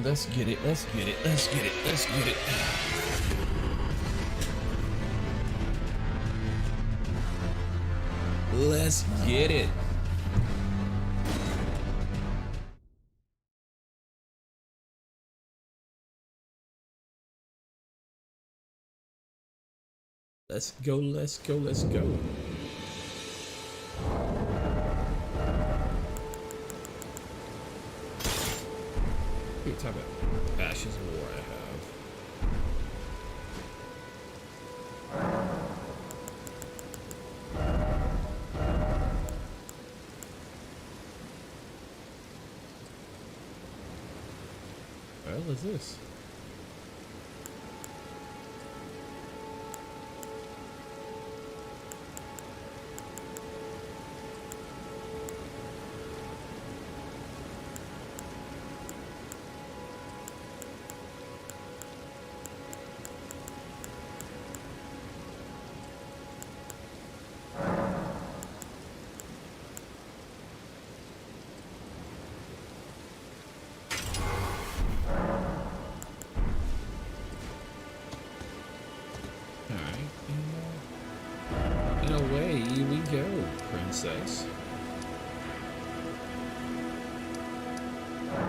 Let's get it, let's get it, let's get it, let's get it. Let's get it. Let's go, let's go, let's go. What type of ashes of war I have? What the hell is this? Away we go, princess.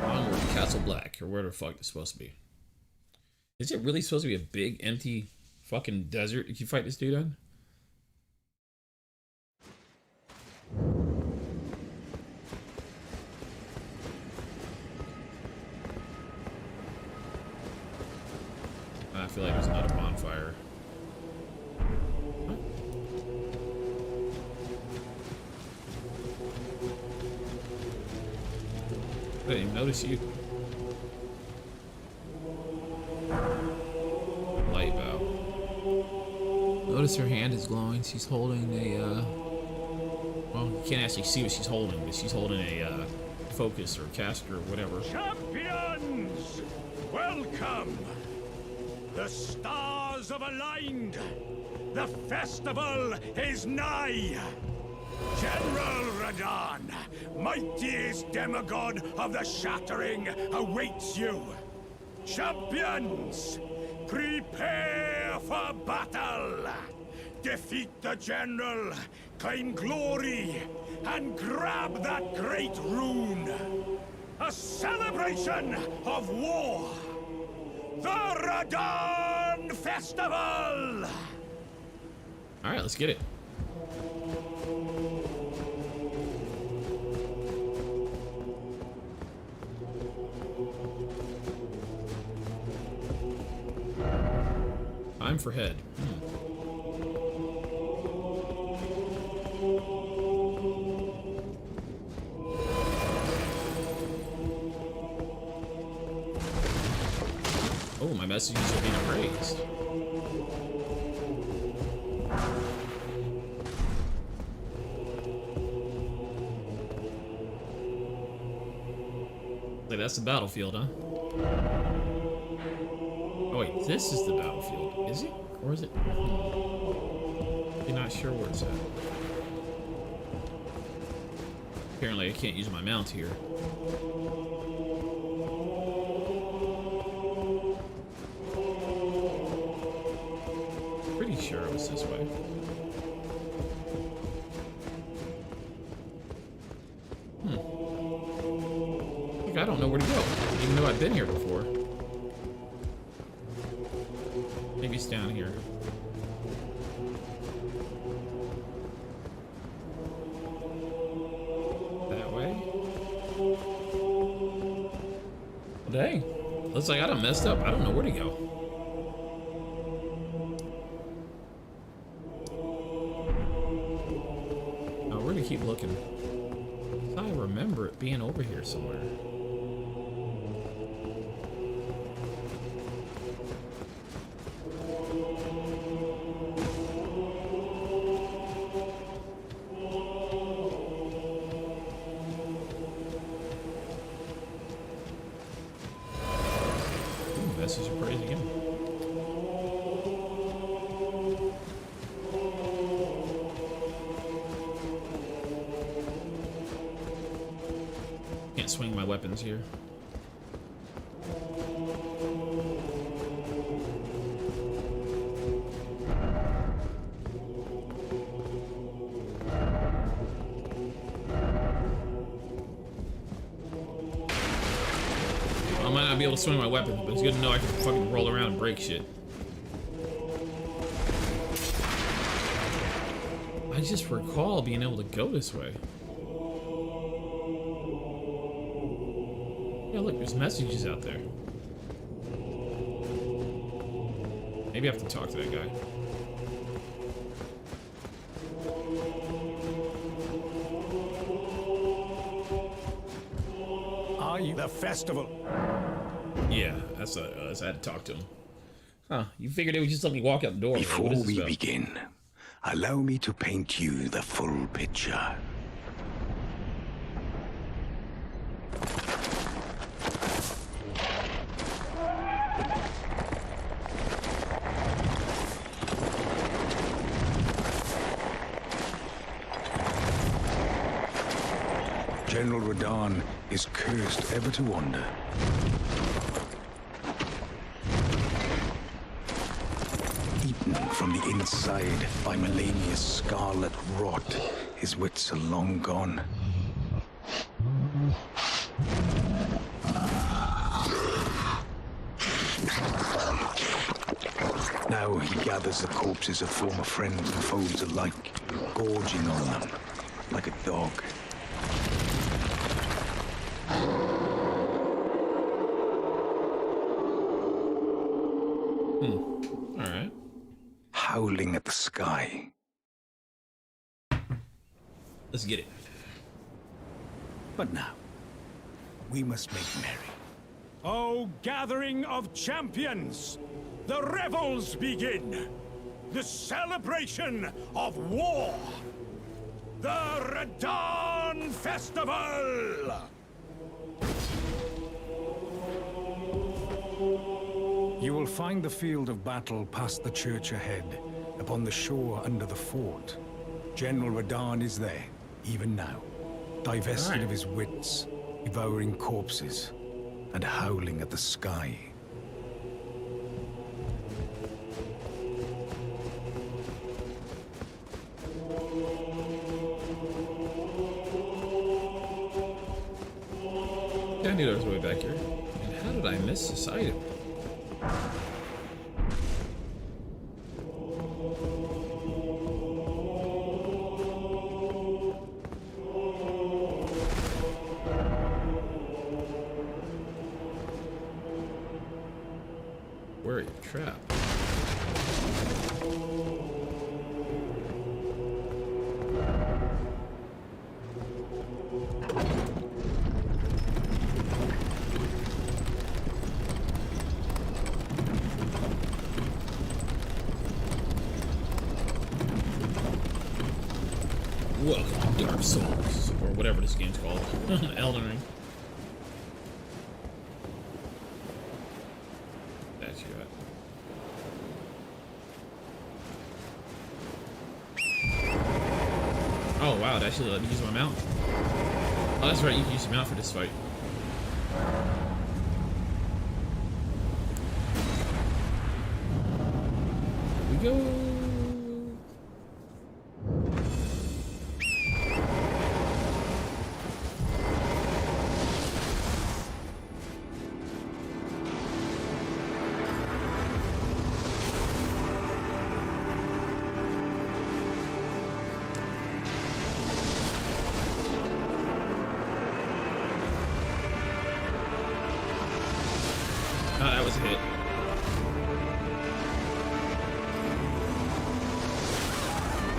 Onward to Castle Black, or where the fuck it's supposed to be. Is it really supposed to be a big, empty, fucking desert if you fight this dude on? I feel like there's not a bonfire. I didn't even notice you. Light bow. Notice her hand is glowing. She's holding a, well, you can't actually see what she's holding, but she's holding a, focus or caster or whatever. Champions! Welcome! The stars have aligned. The festival is nigh. General Radon, mightiest demigod of the Shattering, awaits you. Champions, prepare for battle. Defeat the General, claim glory, and grab that great rune. A celebration of war. The Radon Festival! Alright, let's get it. Time for head. Oh, my messages are being erased. Like, that's the battlefield, huh? Oh wait, this is the battlefield. Is it? Or is it? I'm not sure where it's at. Apparently I can't use my mount here. Pretty sure it was this way. I don't know where to go, even though I've been here before. Maybe it's down here. That way? Dang. Looks like I done messed up. I don't know where to go. Oh, we're gonna keep looking. I remember it being over here somewhere. Message of praise again. Can't swing my weapons here. I might not be able to swing my weapon, but it's good to know I can fucking roll around and break shit. I just recall being able to go this way. Yeah, look, there's messages out there. Maybe I have to talk to that guy. Are you the festival? Yeah, I had to talk to him. Huh, you figured they would just let me walk out the door. Before we begin, allow me to paint you the full picture. General Radahn is cursed ever to wander. Eaten from the inside by Melania's scarlet rot, his wits are long gone. Now he gathers the corpses of former friends and foes alike, gorging on them like a dog. Alright. Howling at the sky. Let's get it. But now, we must make merry. O gathering of champions, the revels begin. The celebration of war. The Radahn Festival! You will find the field of battle past the church ahead, upon the shore under the fort. General Radahn is there, even now, divested of his wits, devouring corpses, and howling at the sky. I knew there was a way back here. And how did I miss this item? Where are you trapped? Welcome to Dark Souls, or whatever this game's called. Elden Ring. That's you. Oh wow, it actually let me use my mount. Oh, that's right, you can use your mount for this fight. Here we go. Oh, that was a hit.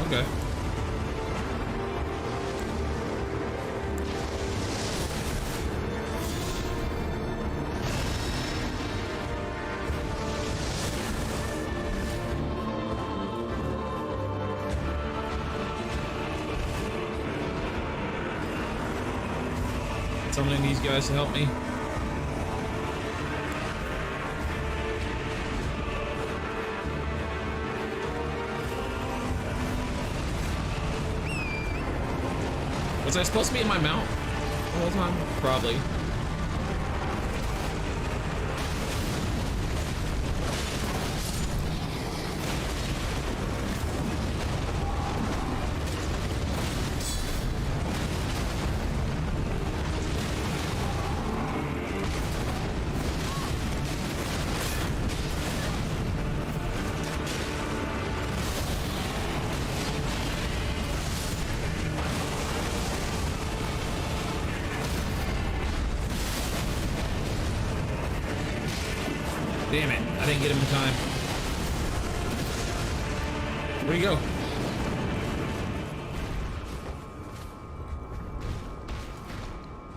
Okay. Summoning these guys to help me. Was I supposed to be in my mount the whole time? Probably. Damn it, I didn't get him in time. Where'd he go?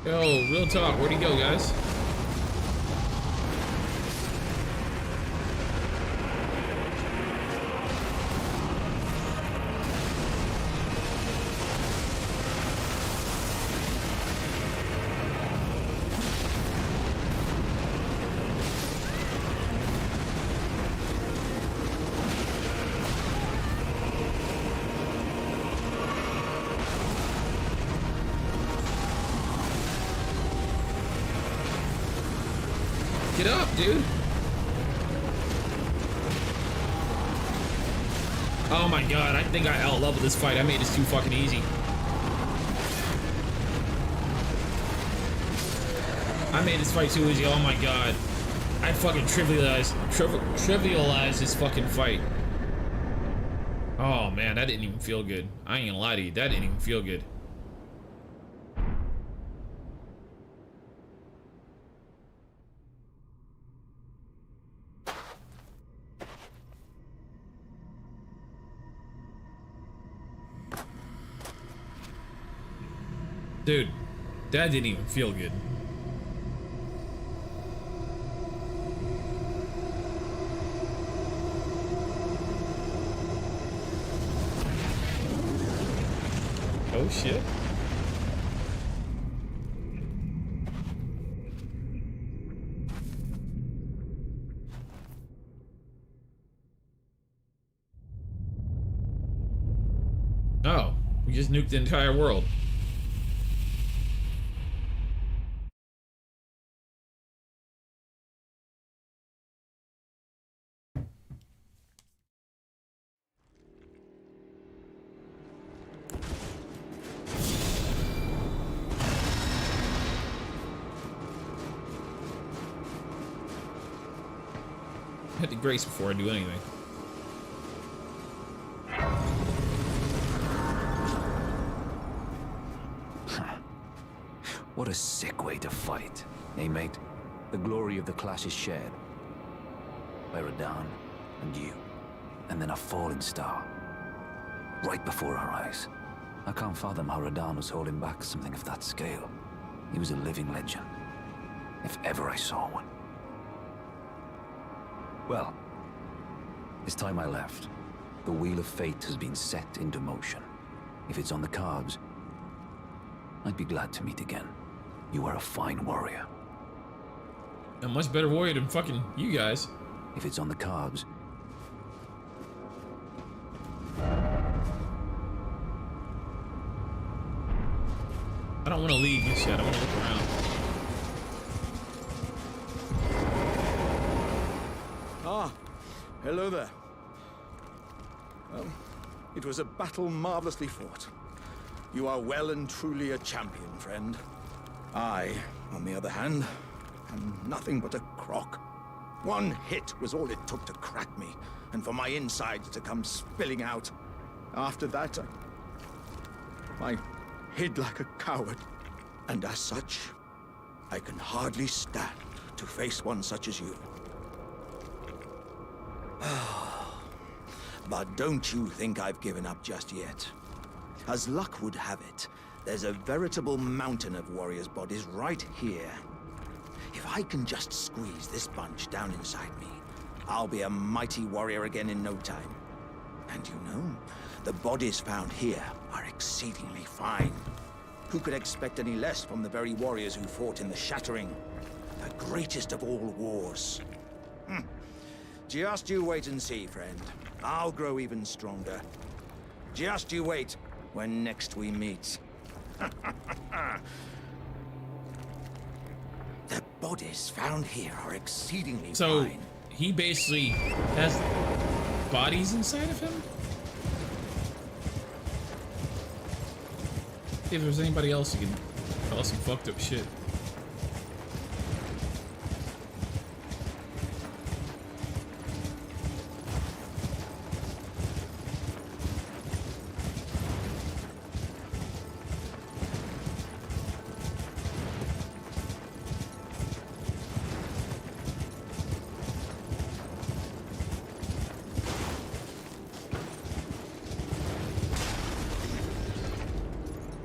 Yo, real talk, where'd he go, guys? Get up, dude. Oh my god, I think I out-leveled this fight. I made this too fucking easy. I made this fight too easy. Oh my god. I fucking trivialized this fucking fight. Oh man, that didn't even feel good. I ain't gonna lie to you. That didn't even feel good. Dude, that didn't even feel good. Oh shit. Oh, we just nuked the entire world. Hit the grace before I do anything. What a sick way to fight, eh, mate? The glory of the clash is shared by Radahn and you, and then a falling star right before our eyes. I can't fathom how Radahn was holding back something of that scale. He was a living legend, if ever I saw one. Well, it's time I left. The wheel of fate has been set into motion. If it's on the cards, I'd be glad to meet again. You are a fine warrior. A much better warrior than fucking you guys. If it's on the cards, I don't want to leave this yet. I want to look around. Ah, hello there. Well, it was a battle marvelously fought. You are well and truly a champion, friend. I, on the other hand, am nothing but a crock. One hit was all it took to crack me, and for my insides to come spilling out. After that, I hid like a coward. And as such, I can hardly stand to face one such as you. But don't you think I've given up just yet. As luck would have it, there's a veritable mountain of warriors' bodies right here. If I can just squeeze this bunch down inside me, I'll be a mighty warrior again in no time. And you know, the bodies found here are exceedingly fine. Who could expect any less from the very warriors who fought in the Shattering, the greatest of all wars? Just you wait and see, friend. I'll grow even stronger. Just you wait when next we meet. The bodies found here are exceedingly fine. He basically has bodies inside of him? See if there's anybody else who can tell us some fucked up shit.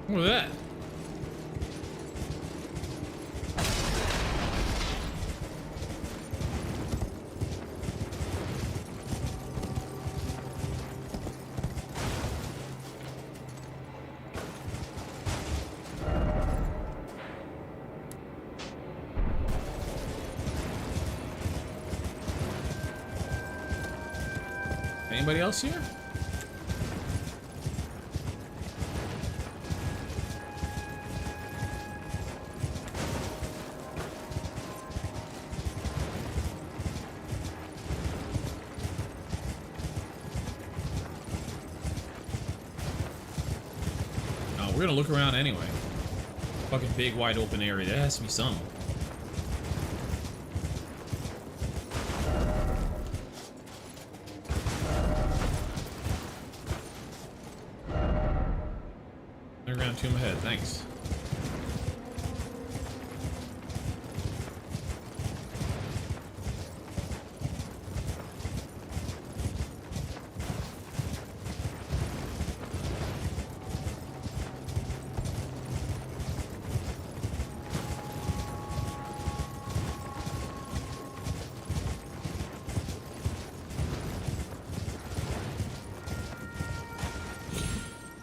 Look at that. Anybody else here? Oh, we're gonna look around anyway. Fucking big wide open area. There has to be some. Underground tomb ahead, thanks.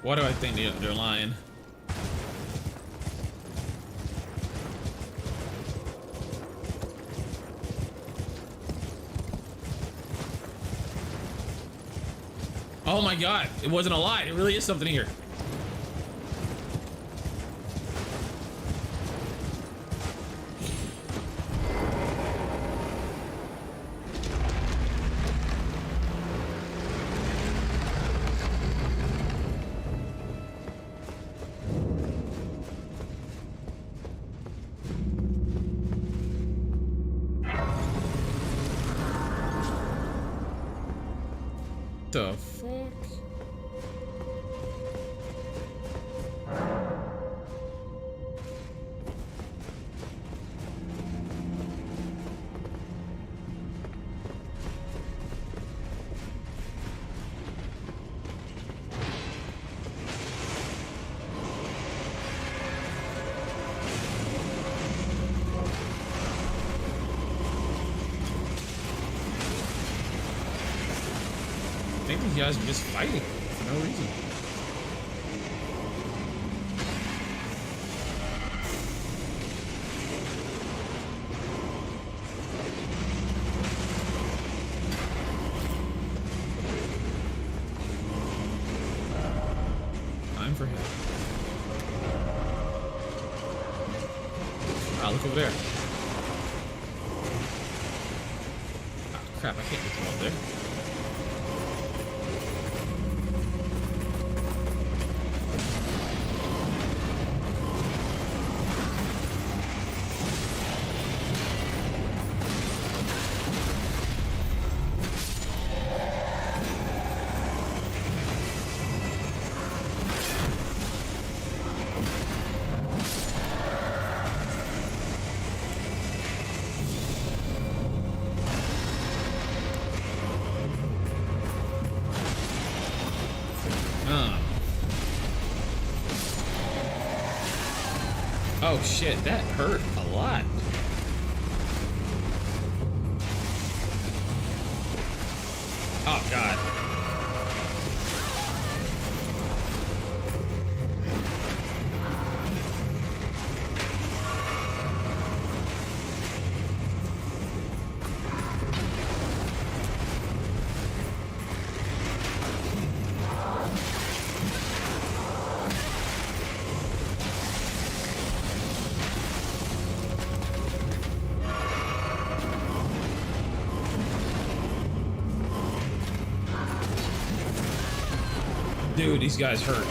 Why do I think they're lying? Oh my god, it wasn't a lie. There really is something here. The fuck? I think these guys are just fighting for no reason. Time for him. Ah, look over there. Ah, crap, I can't get them up there. Oh shit, that hurt a lot. Oh god. Dude, these guys hurt.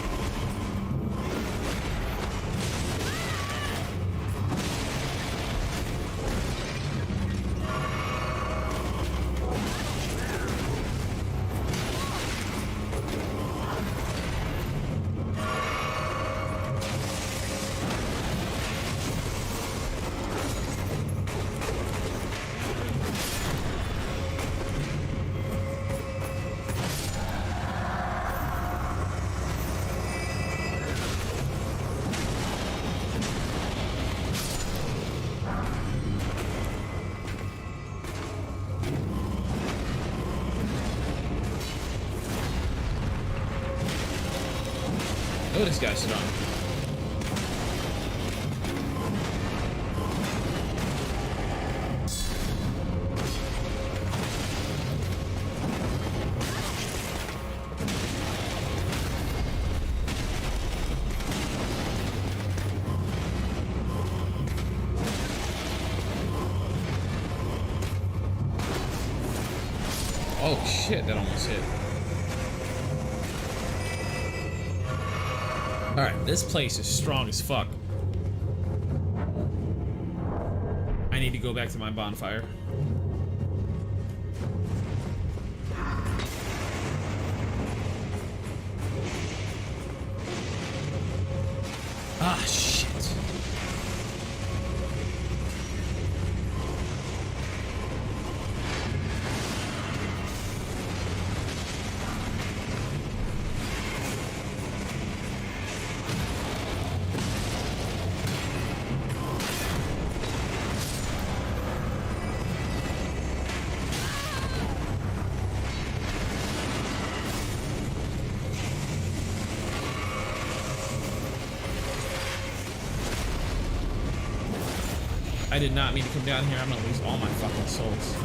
kill this guy strong. Oh shit, that almost hit. Alright, this place is strong as fuck. I need to go back to my bonfire. Ah, shit. I did not mean to come down here. I'm gonna lose all my fucking souls.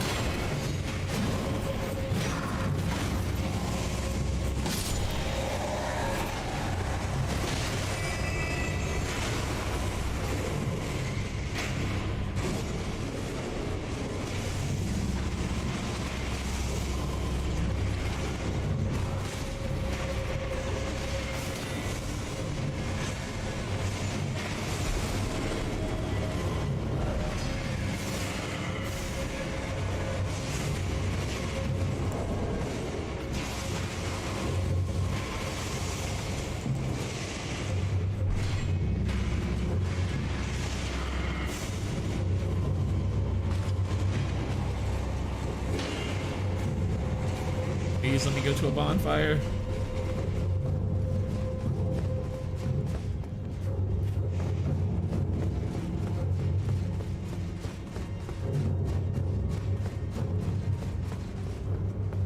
Please let me go to a bonfire.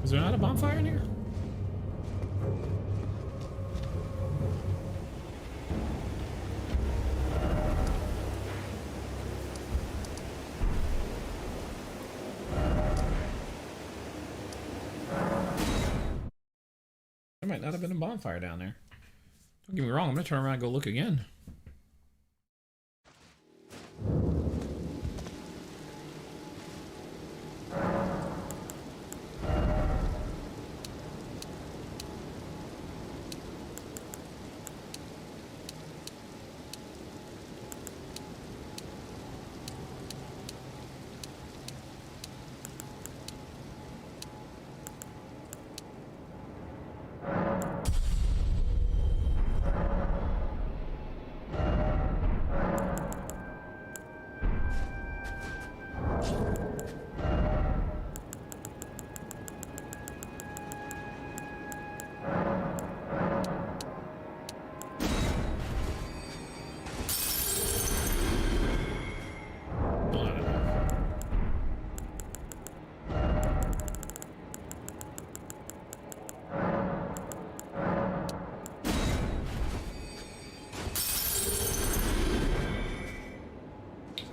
Is there not a bonfire in here? There might not have been a bonfire down there. Don't get me wrong, I'm gonna turn around and go look again.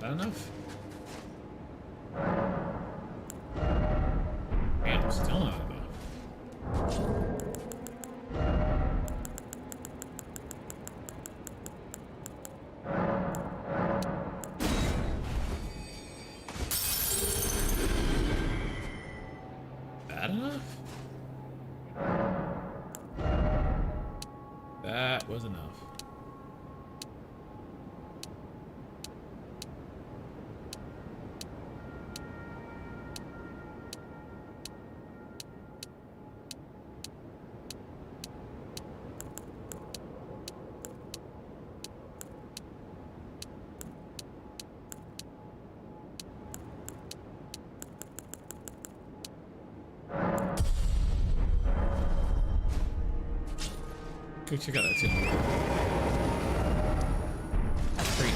Enough? Man, I'm still not enough. That enough? That was enough. Go check out that too. Great.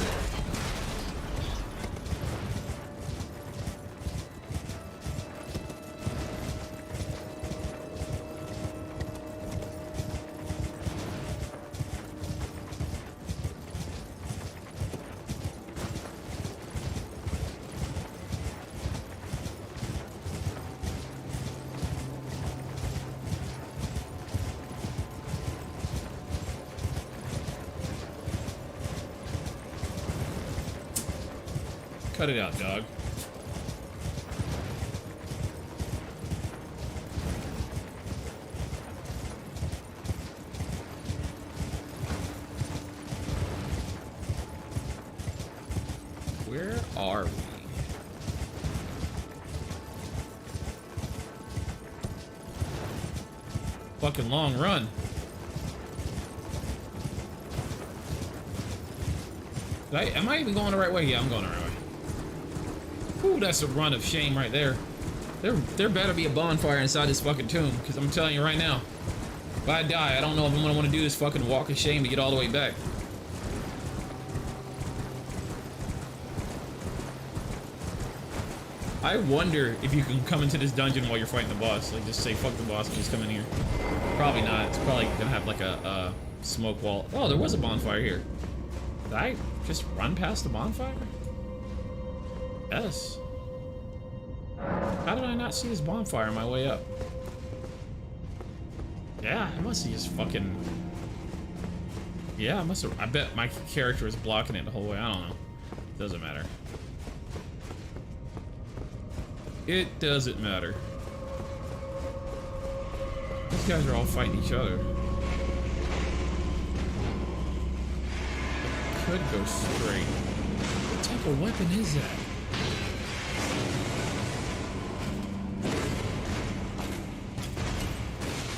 Cut it out, dog. Where are we? Fucking long run. Am I even going the right way? Yeah, I'm going the right way. Ooh, that's a run of shame right there. There better be a bonfire inside this fucking tomb, because I'm telling you right now, if I die, I don't know if I'm gonna want to do this fucking walk of shame to get all the way back. I wonder if you can come into this dungeon while you're fighting the boss. Like, just say fuck the boss and just come in here. Probably not. It's probably gonna have like a smoke wall. Oh, there was a bonfire here. Did I just run past the bonfire? Yes. How did I not see this bonfire on my way up? Yeah, I must have just fucking... Yeah, I must have... I bet my character was blocking it the whole way. I don't know. Doesn't matter. It doesn't matter. These guys are all fighting each other. I could go straight. What type of weapon is that?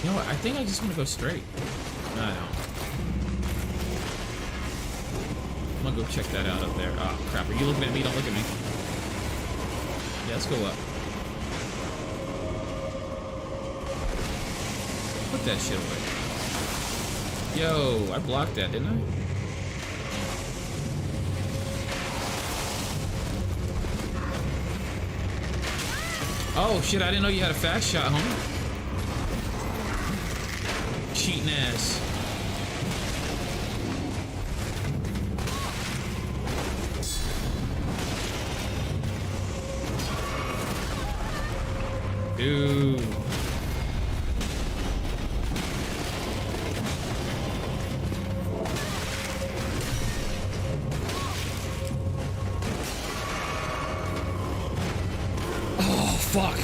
You know what? I think I just want to go straight. No, I don't. I'm gonna go check that out up there. Oh, crap. Are you looking at me? Don't look at me. Yeah, let's go up. Put that shit away. Yo, I blocked that, didn't I? Oh, shit, I didn't know you had a fast shot, homie. Cheating ass. Dude. Oh, fuck.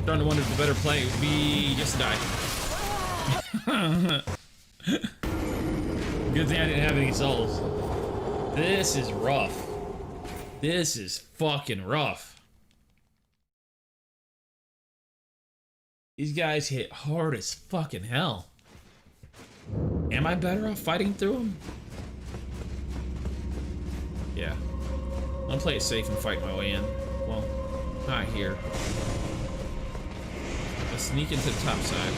Starting to wonder if the better play would be just die. Good thing I didn't have any souls. This is rough. This is fucking rough. These guys hit hard as fucking hell. Am I better off fighting through them? Yeah. I'm gonna play it safe and fight my way in. Well, not here. Let's sneak into the top side.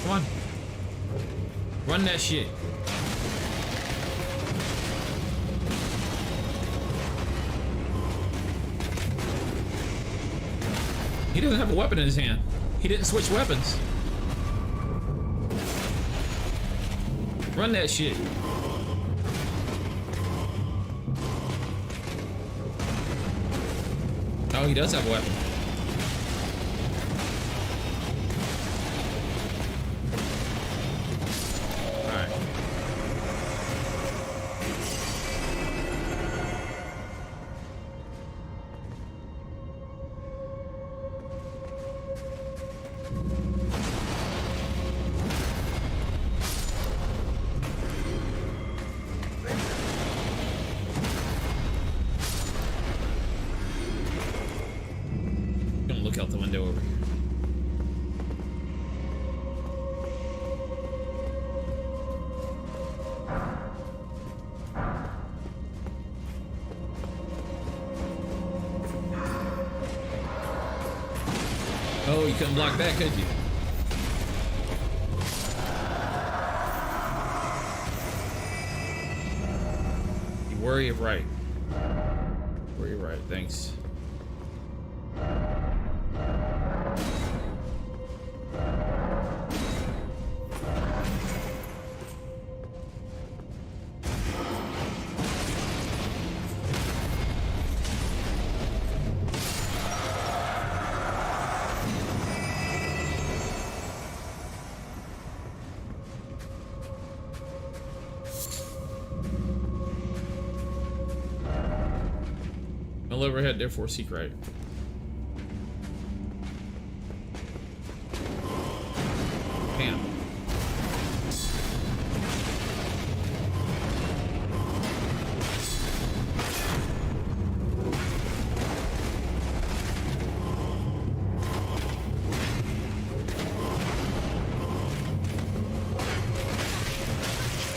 Come on. Run that shit. He doesn't have a weapon in his hand. He didn't switch weapons. Run that shit. Oh, he does have a weapon. Look out the window over here. Oh, you couldn't block that, could you? You worry of right. Worry of right, thanks. No overhead, therefore seek right. Damn.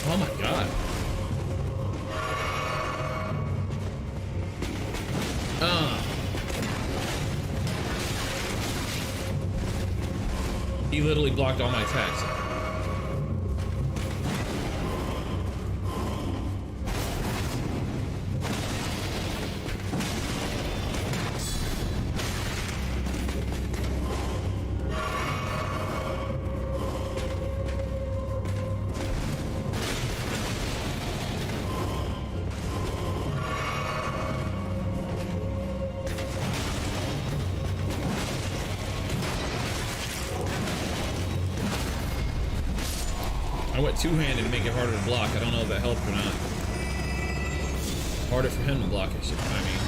Oh my god. He literally blocked all my attacks. I went two-handed to make it harder to block. I don't know if that helped or not. Harder for him to block, I mean.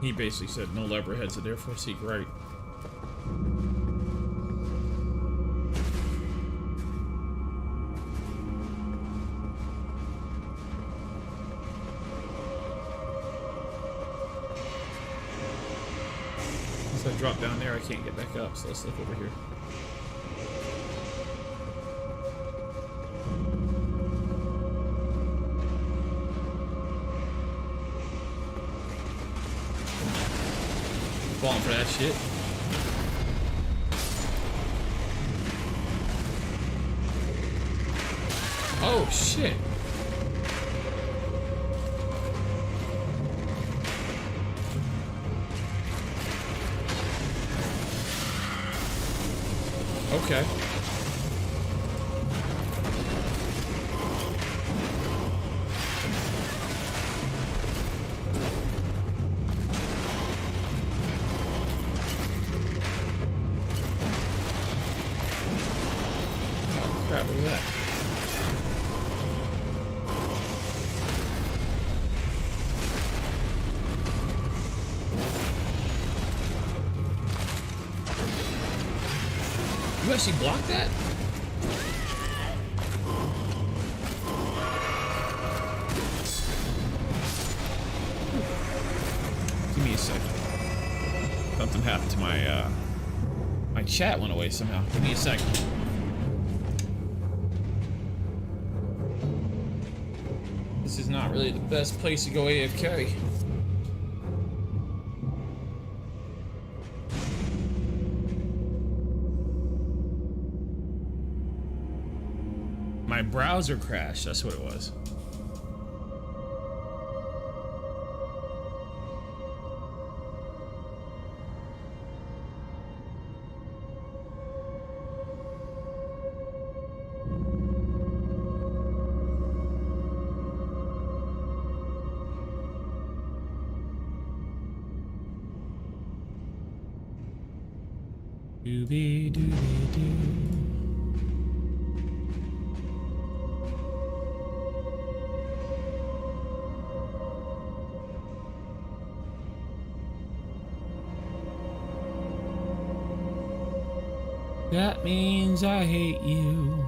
He basically said no lever head, so therefore seek right. Once I drop down there, I can't get back up, so let's look over here. Falling for that shit. Oh shit. Okay. Crap, look at that. You actually blocked that? Give me a second. Something happened to my my chat went away somehow. Give me a second. This is not really the best place to go AFK. My browser crashed, that's what it was. Doobie doobie doo. That means I hate you.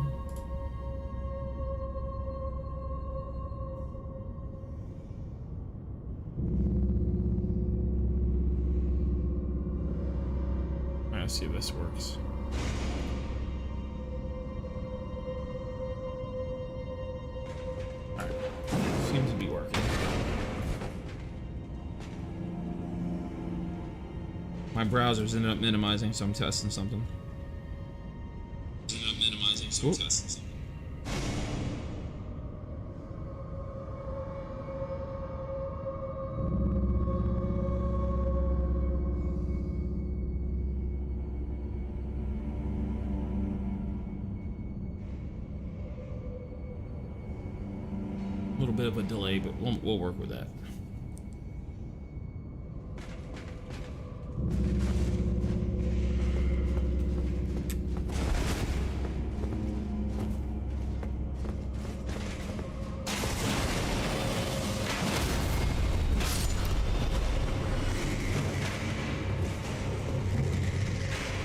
Let's see if this works. Alright. Seems to be working. My browser's ended up minimizing, so I'm testing something. Ooh. A little bit of a delay, but we'll work with that.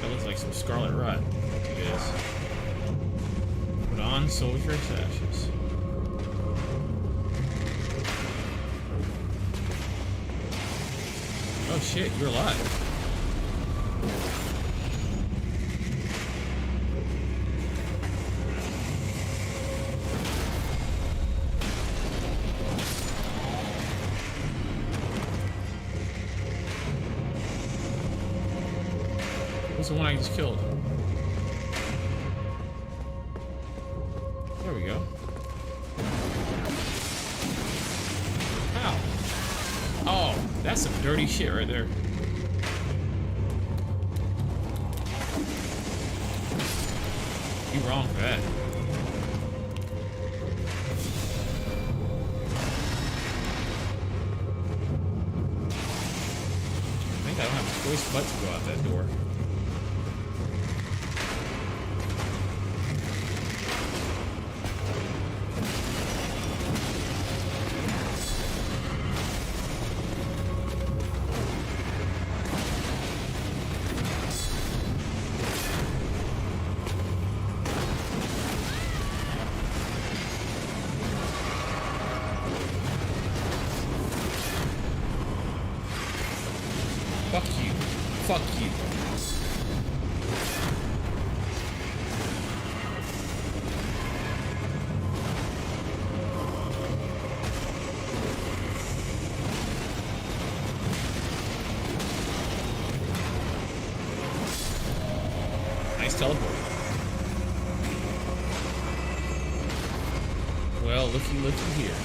That looks like some scarlet rot. It is. Put on soldier's ashes. Oh shit, you're alive. What's the one I just killed? There we go. Ow. Oh, that's some dirty shit right there. You wrong for that. I think I don't have a choice but to go out that door. Fuck you. Fuck you. Nice teleport. Well, looky here.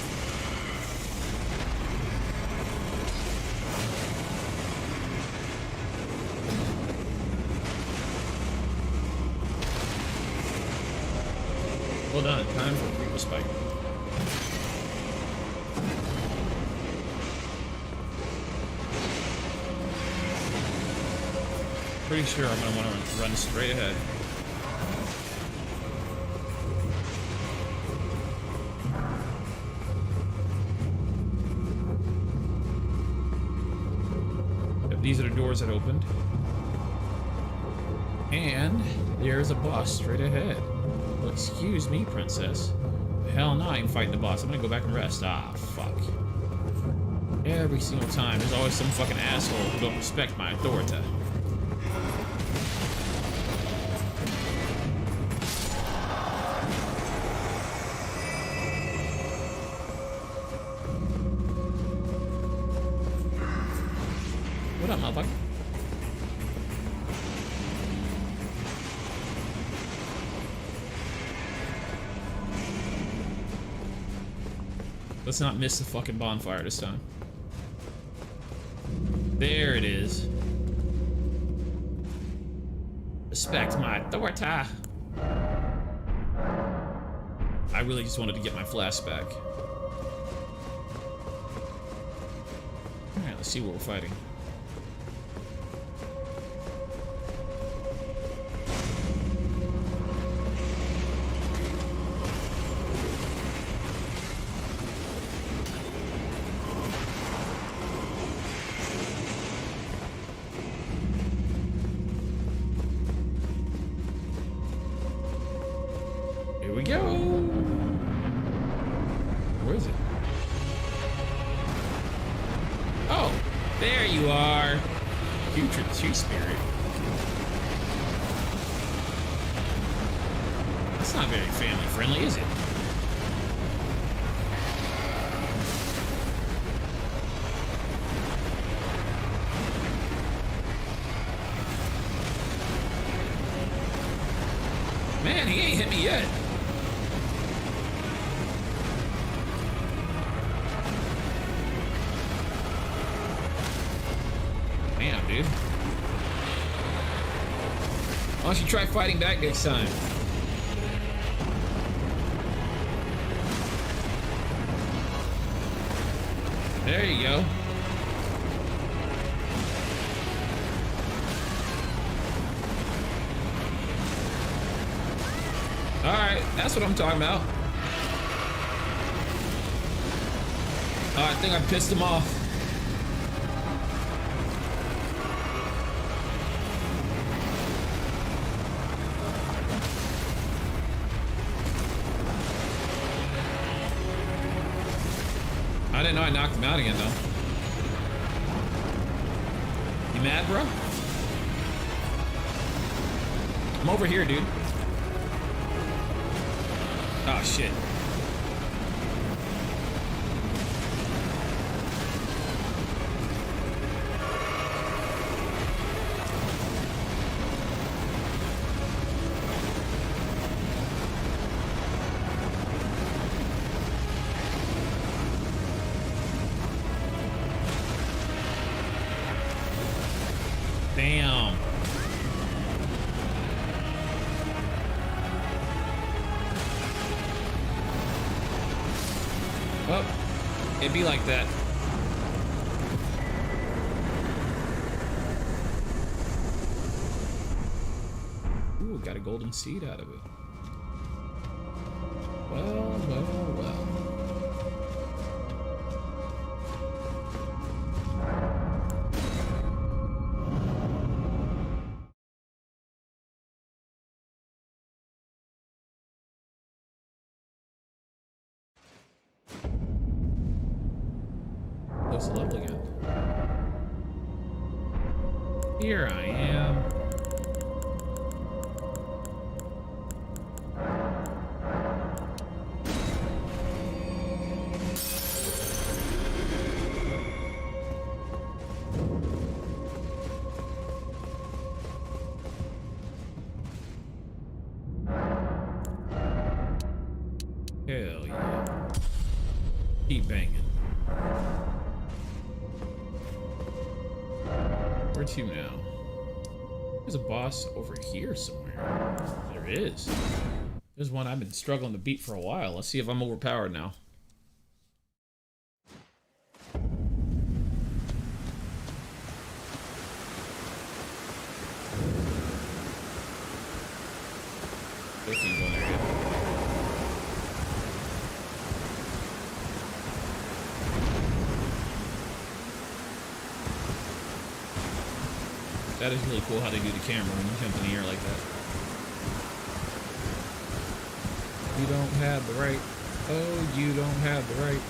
Well done. Time for a creeper spike. Pretty sure I'm gonna want to run straight ahead. Yep, these are the doors that opened. And there's a boss straight ahead. Well, excuse me, princess. Hell no, I ain't fighting the boss. I'm gonna go back and rest. Ah, fuck. Every single time, there's always some fucking asshole who don't respect my authority. What up, motherfucker? Let's not miss the fucking bonfire this time. There it is. Respect my authority. I really just wanted to get my flask back. Alright, let's see what we're fighting. go. Where is it? Oh, there you are. Putrid Tree Spirit. That's not very family friendly, is it? Man, he ain't hit me yet. Damn, dude. Why don't you try fighting back next time? There you go. Alright, that's what I'm talking about. Oh, I think I pissed him off. I didn't know I knocked him out again, though. You mad, bro? I'm over here, dude. Oh, shit. Damn. Well, it'd be like that. Ooh, got a golden seed out of it. Well, well, well. Close the level again. Here I am. Hell yeah. Keep banging. Where to now? There's a boss over here somewhere. There is. There's one I've been struggling to beat for a while. Let's see if I'm overpowered now. They can't go there yet. That is really cool how they do the camera when you jump in the air like that. You don't have the right. Oh, you don't have the right.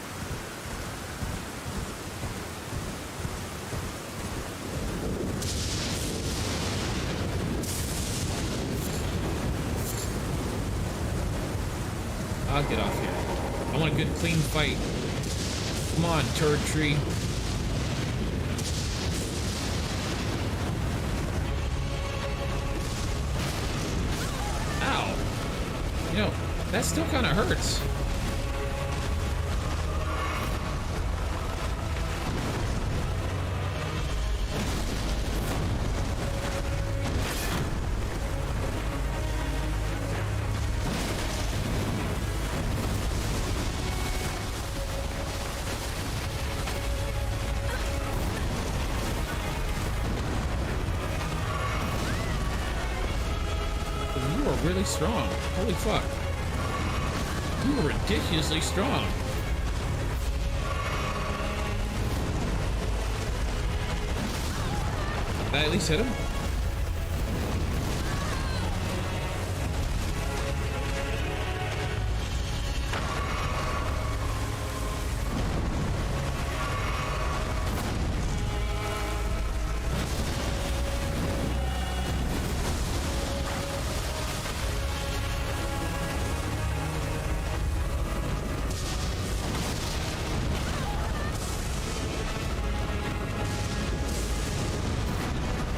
I'll get off here. I want a good clean fight. Come on, turd tree. You know, that still kind of hurts. You are really strong. Holy fuck. You are ridiculously strong. Did I at least hit him?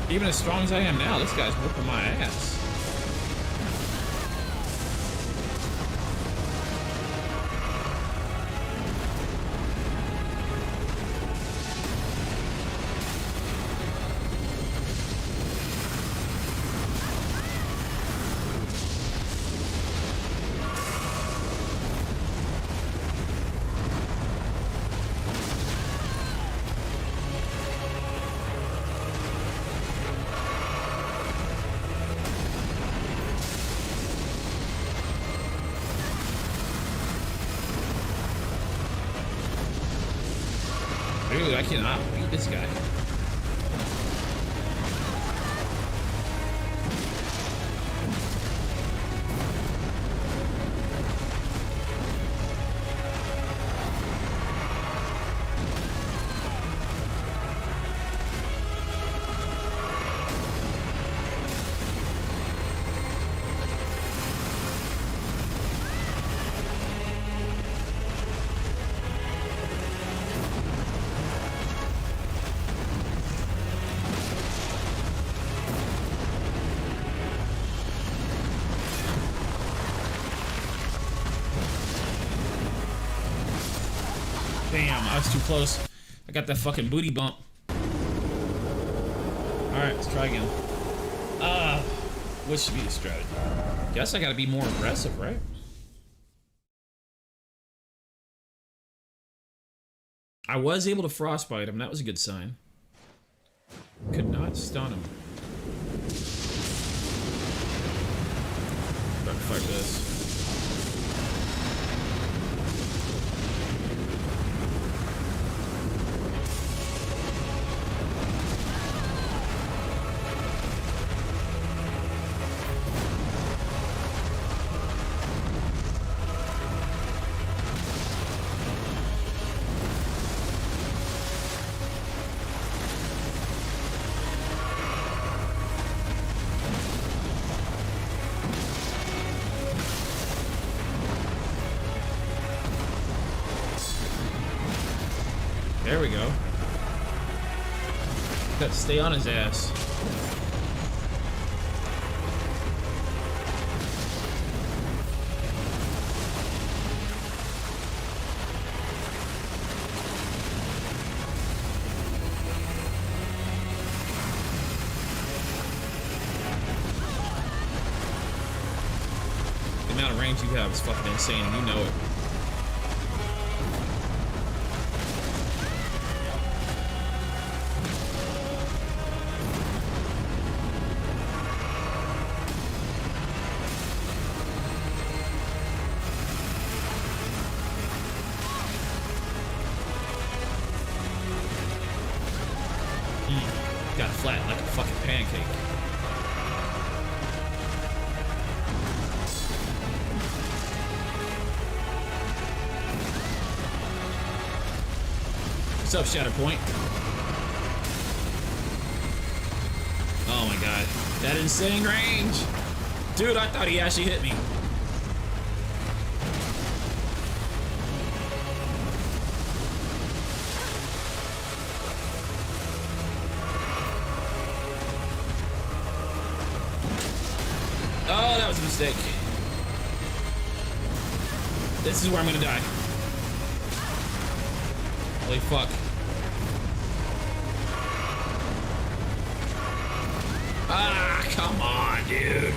Even as strong as I am now, this guy's whooping my ass. Dude, I cannot beat this guy. Damn, I was too close. I got that fucking booty bump. Alright, let's try again. What should be the strategy? Guess I gotta be more aggressive, right? I was able to frostbite him, that was a good sign. Could not stun him. Try to fight this. There we go. Got to stay on his ass. The amount of range you have is fucking insane, and you know it. Got flat like a fucking pancake. What's up, Shatterpoint? Oh my god. That insane range! Dude, I thought he actually hit me. Oh, that was a mistake. This is where I'm gonna die. Holy fuck. Ah, come on, dude.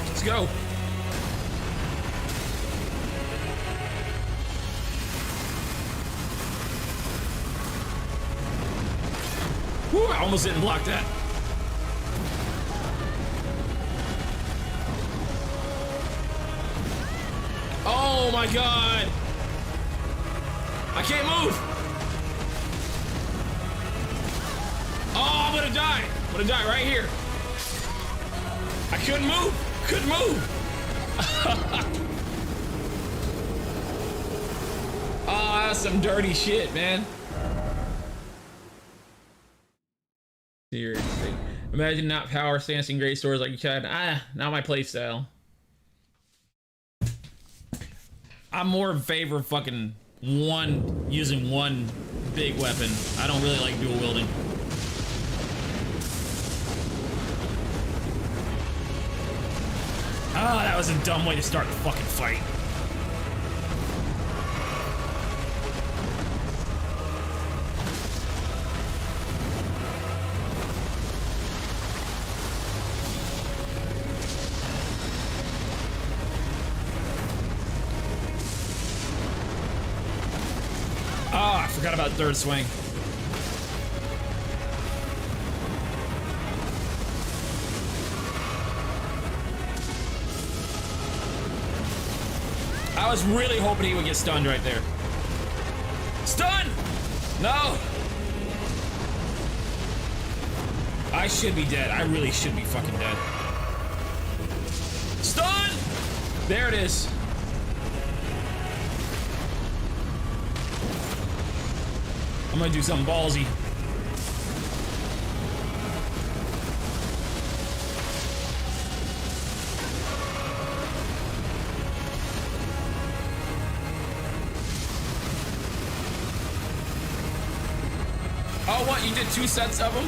Let's go. Whew, I almost didn't block that. Oh my god. I can't move. Oh, I'm gonna die. I'm gonna die right here. I couldn't move. Couldn't move. Oh, Some dirty shit, man. Seriously. Imagine not power stancing great stores like you tried. Not my playstyle. I'm more in favor of fucking using one big weapon. I don't really like dual wielding. Ah, that was a dumb way to start the fucking fight. Ah, I forgot about third swing. I was really hoping he would get stunned right there. Stun! No! I should be dead. I really should be fucking dead. Stun! There it is. I'm gonna do something ballsy. Oh, what? You did 2 sets of them?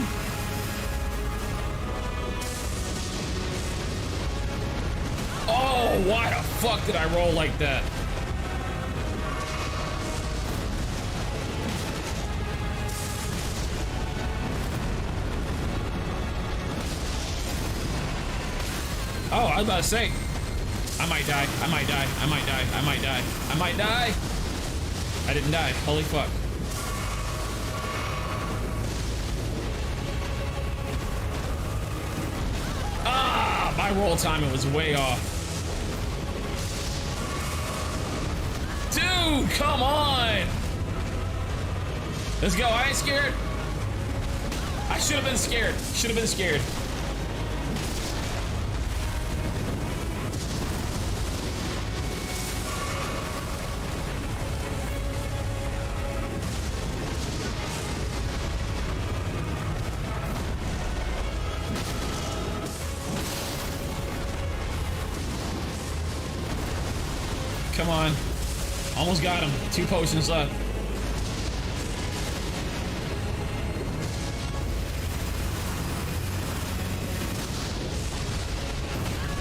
Oh, why the fuck did I roll like that? Oh, I was about to say, I might die, I might die, I might die, I might die, I might die. I didn't die, holy fuck. Ah, my roll timing was way off. Dude, come on. Let's go, I ain't scared. I should have been scared, should have been scared. Come on. Almost got him. 2 potions left.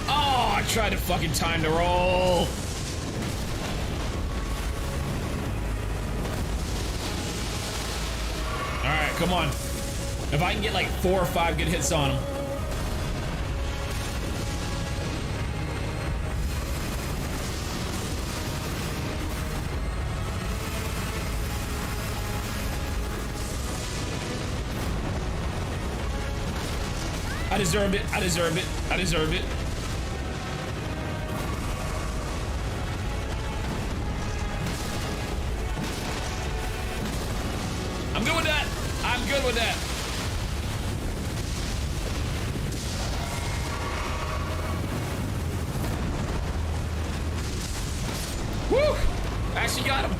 Oh, I tried to fucking time to roll. Alright, come on. If I can get like 4 or 5 good hits on him. I deserved it. I deserved it. I deserved it. I'm good with that. I'm good with that. Woo! Actually got him.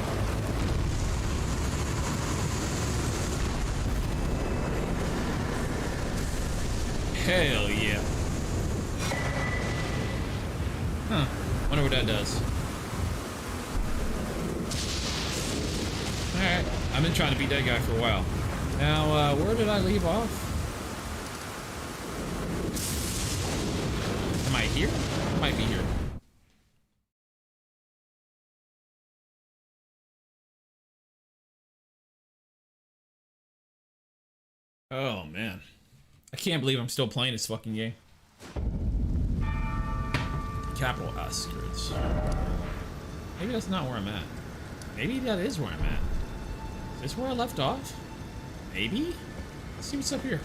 Hell yeah. Huh. Wonder what that does. Alright. I've been trying to beat that guy for a while. Now, where did I leave off? Am I here? I might be here. Oh, man. I can't believe I'm still playing this fucking game. Capital Astards. Maybe that's not where I'm at. Maybe that is where I'm at. Is this where I left off? Maybe? Let's see what's up here.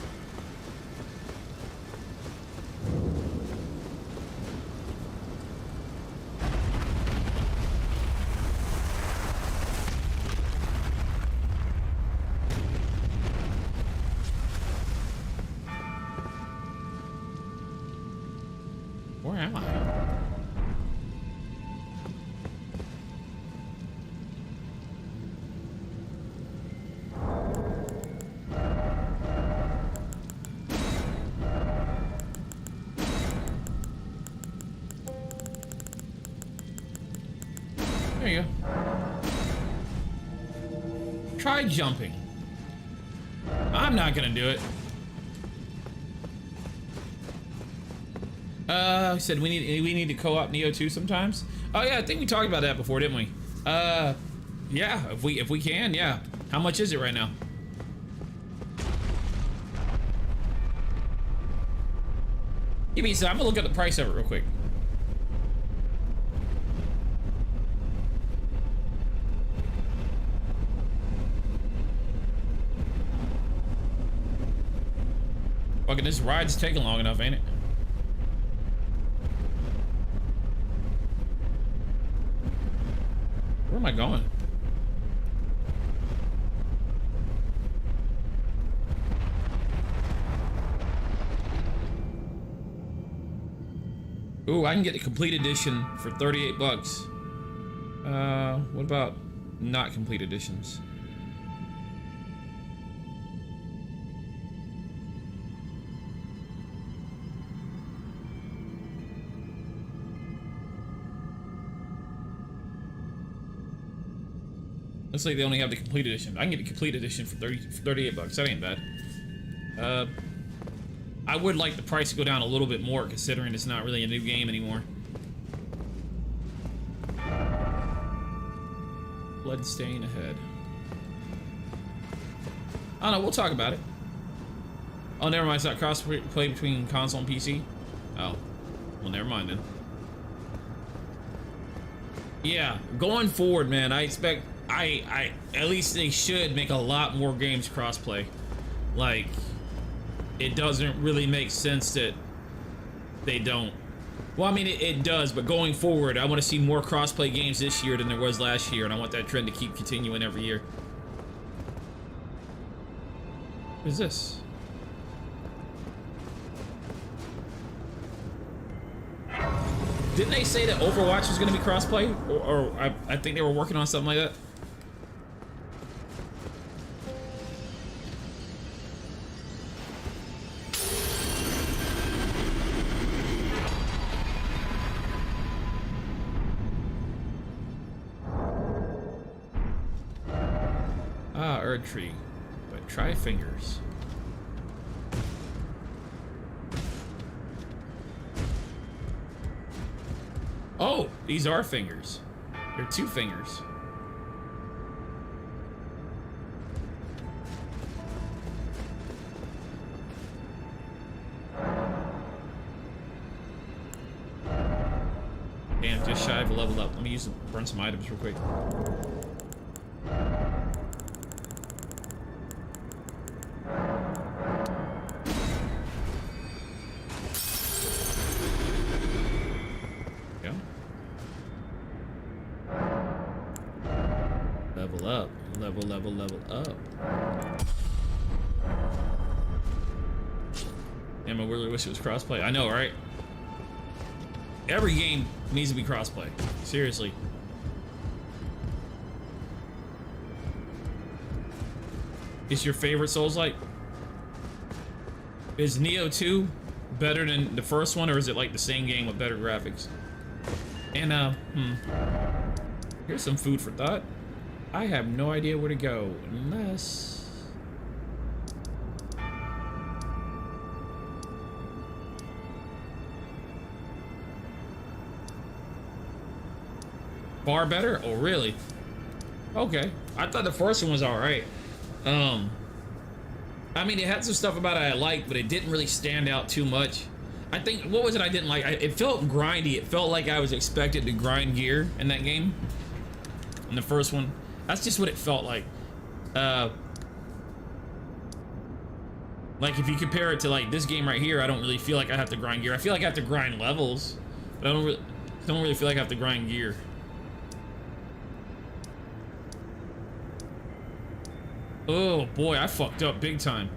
Where am I? There you go. Try jumping. I'm not gonna do it. Said we need to co-op Neo 2 sometimes. Oh yeah, I think we talked about that before, didn't we? Yeah, if we can, yeah. How much is it right now? Give me some. I'm gonna look at the price of it real quick. Fucking this ride's taking long enough, ain't it? Where am I going? Ooh, I can get the complete edition for 38 bucks. What about not complete editions? Looks like they only have the complete edition. I can get the complete edition for 38 bucks. That ain't bad. I would like the price to go down a little bit more, considering it's not really a new game anymore. Bloodstain ahead. I don't know, we'll talk about it. Oh, never mind, it's not cross-play between console and PC? Oh, well, never mind then. Yeah, going forward, man, I expect... at least they should make a lot more games crossplay. Like, it doesn't really make sense that they don't. Well, I mean, it does, but going forward, I want to see more crossplay games this year than there was last year, and I want that trend to keep continuing every year. What is this? Didn't they say that Overwatch was going to be crossplay? Or I think they were working on something like that. Tree, but try fingers. Oh, these are fingers. They're 2 fingers. Damn, just shy of a level up. Let me burn some items real quick. Level up. Damn, I really wish it was crossplay. I know, right? Every game needs to be crossplay. Seriously. Is your favorite Souls-like? Is Neo 2 better than the first one, or is it like the same game with better graphics? And here's some food for thought. I have no idea where to go unless... Far better? Oh, really? Okay. I thought the first one was alright. I mean, it had some stuff about it I liked, but it didn't really stand out too much. I think, what was it I didn't like? It felt grindy. It felt like I was expected to grind gear in that game. In the first one. That's just what it felt like. Like if you compare it to like this game right here, I don't really feel like I have to grind gear. I feel like I have to grind levels, but I don't really feel like I have to grind gear. Oh boy, I fucked up big time.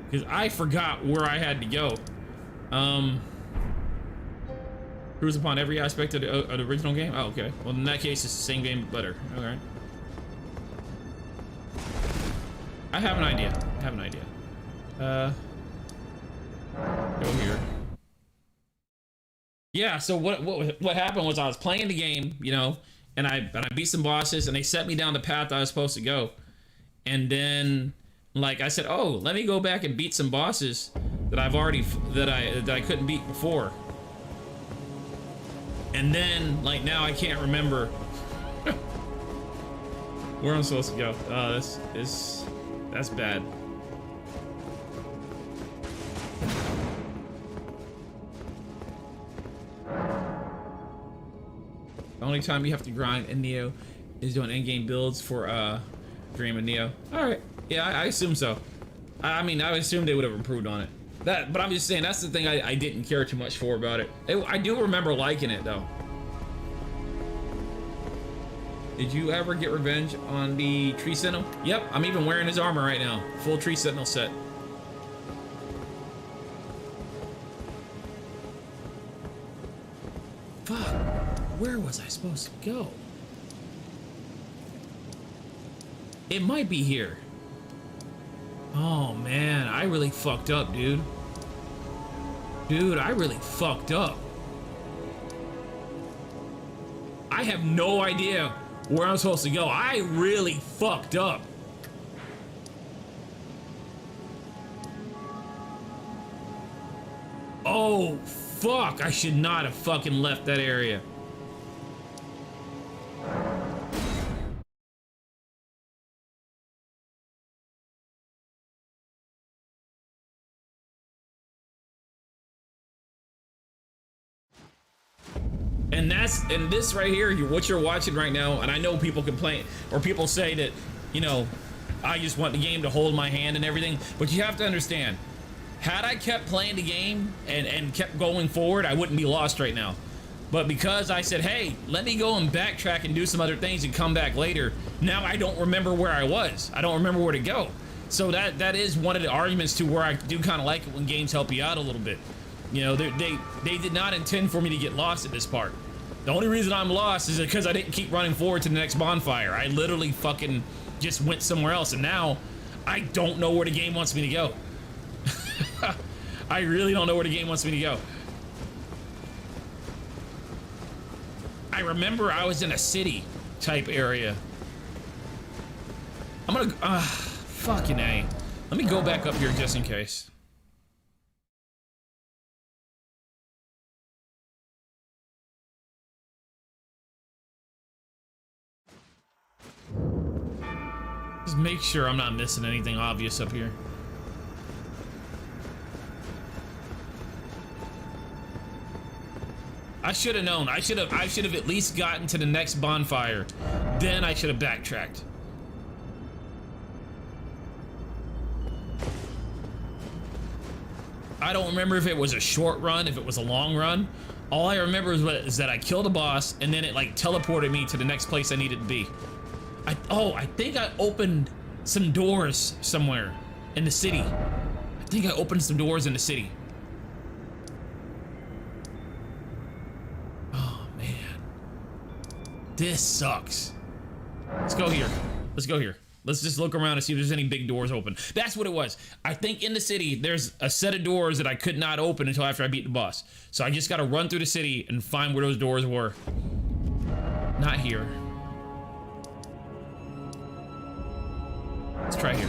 Because I forgot where I had to go. Cruise upon every aspect of the original game? Oh, okay. Well, in that case, it's the same game, but better. Okay. I have an idea. Go here. Yeah, so what happened was I was playing the game, you know, and I beat some bosses, and they set me down the path I was supposed to go. And then, like, I said, oh, let me go back and beat some bosses that I've already that I couldn't beat before. And then, like, now I can't remember where I'm supposed to go. Oh, that's bad. The only time you have to grind in Neo is doing endgame builds for Dream and Neo. All right, yeah, I assume so. I mean, I would assume they would have improved on it. But I'm just saying that's the thing I didn't care too much for about it. I do remember liking it though. Did you ever get revenge on the Tree Sentinel? Yep, I'm even wearing his armor right now. Full Tree Sentinel set. Fuck, where was I supposed to go? It might be here. Oh man, I really fucked up, dude. Dude, I really fucked up. I have no idea where I'm supposed to go. I really fucked up. Oh, fuck. I should not have fucking left that area. And this right here, what you're watching right now, and I know people complain or people say that, you know, I just want the game to hold my hand and everything, but you have to understand, had I kept playing the game and kept going forward, I wouldn't be lost right now. But because I said, hey, let me go and backtrack and do some other things and come back later, now I don't remember where I was. I don't remember where to go. So that is one of the arguments to where I do kind of like it when games help you out a little bit. You know, they did not intend for me to get lost at this part. The only reason I'm lost is because I didn't keep running forward to the next bonfire. I literally fucking just went somewhere else, and now I don't know where the game wants me to go. I really don't know where the game wants me to go. I remember I was in a city type area. I'm gonna, fucking A. Let me go back up here just in case. Just make sure I'm not missing anything obvious up here. I should have known. I should have at least gotten to the next bonfire. Then I should have backtracked. I don't remember if it was a short run, if it was a long run. All I remember is that I killed a boss and then it like teleported me to the next place I needed to be. I think I opened some doors somewhere in the city. I think I opened some doors in the city. Oh, man. This sucks. Let's go here. Let's go here. Let's just look around and see if there's any big doors open. That's what it was. I think in the city, there's a set of doors that I could not open until after I beat the boss. So I just got to run through the city and find where those doors were. Not here. Let's try here.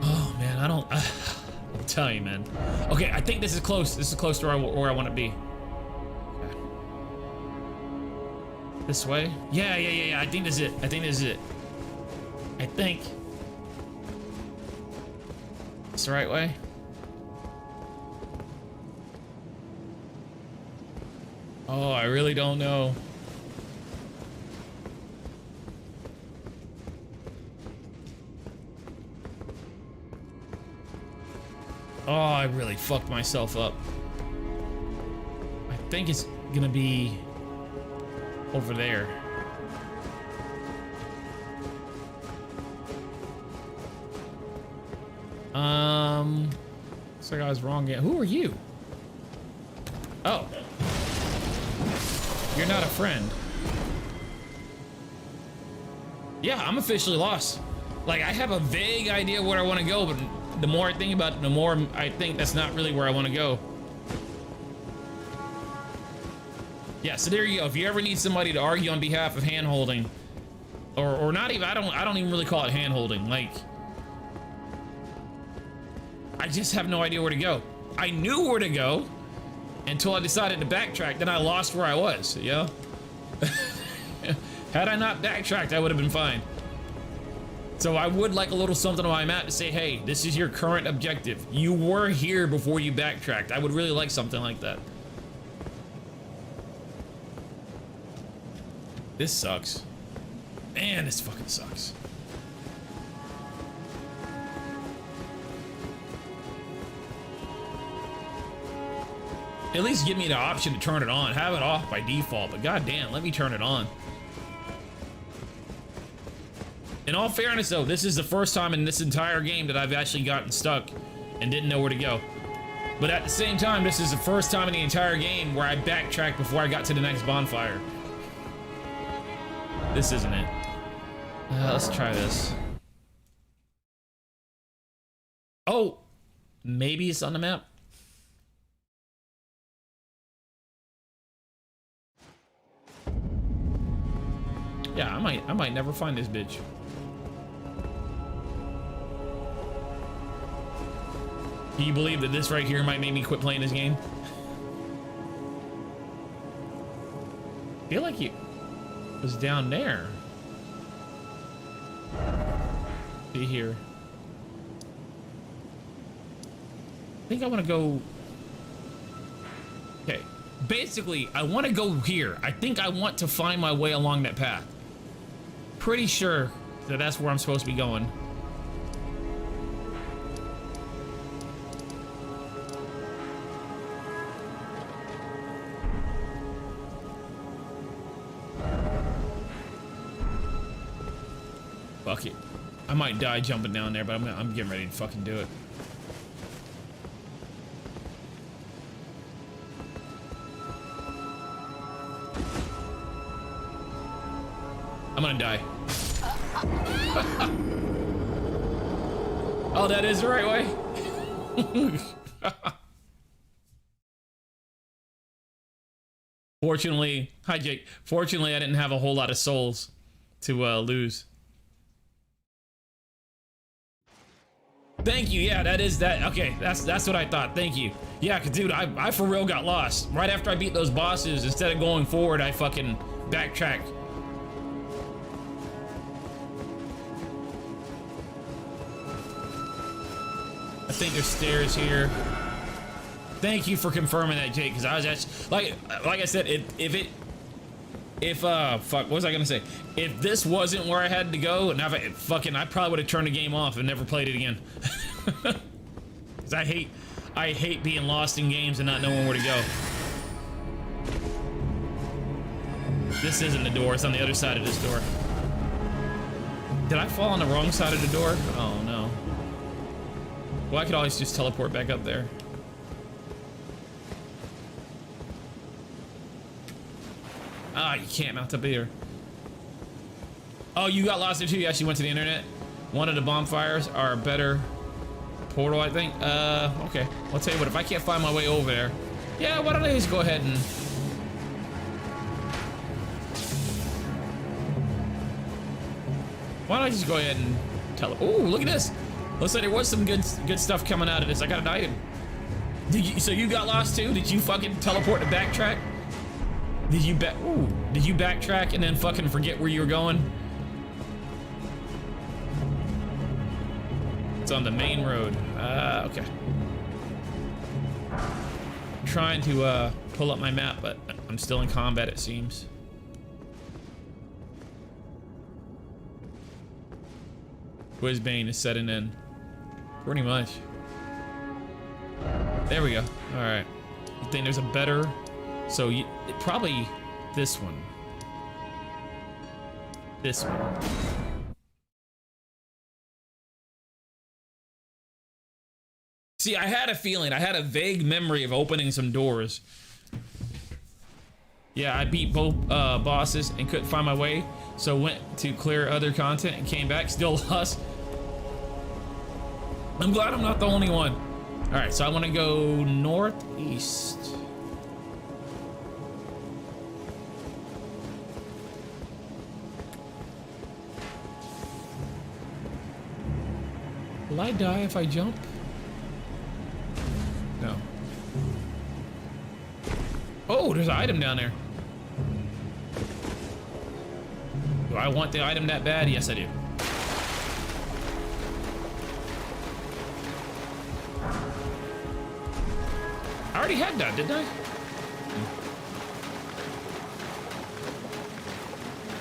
Oh man, I'll tell you, man. Okay, I think this is close. This is close to where I want to be. Okay. This way? Yeah. I think this is it. I think this is it. I think. It's the right way. Oh, I really don't know. Oh, I really fucked myself up. I think it's gonna be over there. Looks like I was wrong again. Who are you? Oh. You're not a friend. Yeah, I'm officially lost. Like, I have a vague idea where I want to go, but the more I think about it, the more I think that's not really where I want to go. Yeah, so there you go. If you ever need somebody to argue on behalf of hand-holding, or not even, I don't even really call it hand-holding. Like, I just have no idea where to go. I knew where to go until I decided to backtrack. Then I lost where I was, yeah? Had I not backtracked, I would have been fine. So I would like a little something on my map to say, hey, this is your current objective. You were here before you backtracked. I would really like something like that. This sucks. Man, this fucking sucks. At least give me the option to turn it on. Have it off by default, but goddamn, let me turn it on. In all fairness though, this is the first time in this entire game that I've actually gotten stuck and didn't know where to go. But at the same time, this is the first time in the entire game where I backtracked before I got to the next bonfire. This isn't it. Let's try this. Oh, maybe it's on the map. Yeah, I might never find this bitch. Can you believe that this right here might make me quit playing this game? I feel like it was down there. See here. I think I want to go. Okay. Basically, I want to go here. I think I want to find my way along that path. Pretty sure that that's where I'm supposed to be going. Fuck it. I might die jumping down there, but I'm getting ready to fucking do it. I'm gonna die. Oh, that is the right way? Fortunately, hi Jake. Fortunately, I didn't have a whole lot of souls to lose. Thank you. Yeah, that is that. Okay, that's what I thought. Thank you. Yeah, cause dude, I for real got lost. Right after I beat those bosses, instead of going forward, I fucking backtracked. I think there's stairs here. Thank you for confirming that, Jake, because I was actually like I said, fuck, what was I gonna say? If this wasn't where I had to go, and I probably would have turned the game off and never played it again. Cause I hate being lost in games and not knowing where to go. This isn't the door, it's on the other side of this door. Did I fall on the wrong side of the door? Oh no. Well, I could always just teleport back up there. Ah, you can't mount up here. Oh, you got lost there too? You actually went to the internet? One of the bonfires are a better portal, I think. Okay. I'll tell you what, if I can't find my way over there, yeah, why don't I just go ahead and... Why don't I just go ahead and oh, look at this. Looks like there was some good stuff coming out of this. I got an item. So you got lost too? Did you fucking teleport to backtrack? Did you backtrack and then fucking forget where you were going? It's on the main road. Okay. I'm trying to pull up my map, but I'm still in combat, it seems. Quizbane is setting in. Pretty much. There we go. All right. You think there's a better? So probably this one. This one. See, I had a feeling. I had a vague memory of opening some doors. Yeah, I beat both bosses and couldn't find my way, so went to clear other content and came back, still lost. I'm glad I'm not the only one. All right, so I want to go northeast. Will I die if I jump? No. Oh, there's an item down there. Do I want the item that bad? Yes, I do. I already had that, didn't I?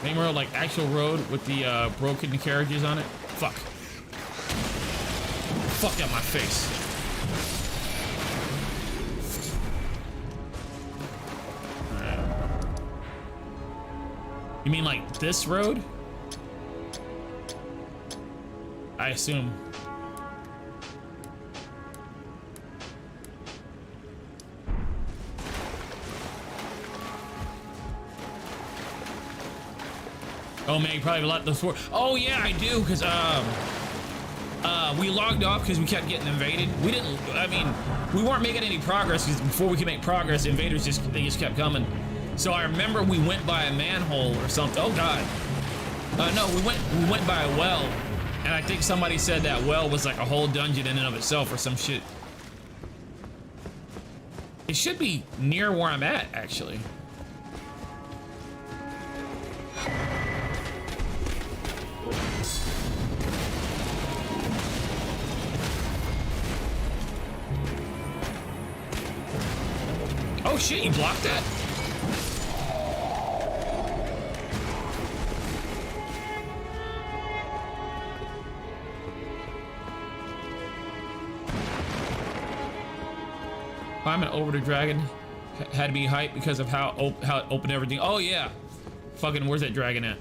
Main road, like actual road with the broken carriages on it. Fuck. Fuck out my face. You mean like this road? I assume. Oh man, you probably let those work. Oh yeah, I do, because we logged off because we kept getting invaded. We didn't, I mean, we weren't making any progress because before we could make progress, invaders just kept coming. So I remember we went by a manhole or something. Oh God. No, we went by a well, and I think somebody said that well was like a whole dungeon in and of itself or some shit. It should be near where I'm at, actually. Oh shit, you blocked that? Climbing over the dragon had to be hyped because of how it opened everything. Oh yeah. Fucking, where's that dragon at?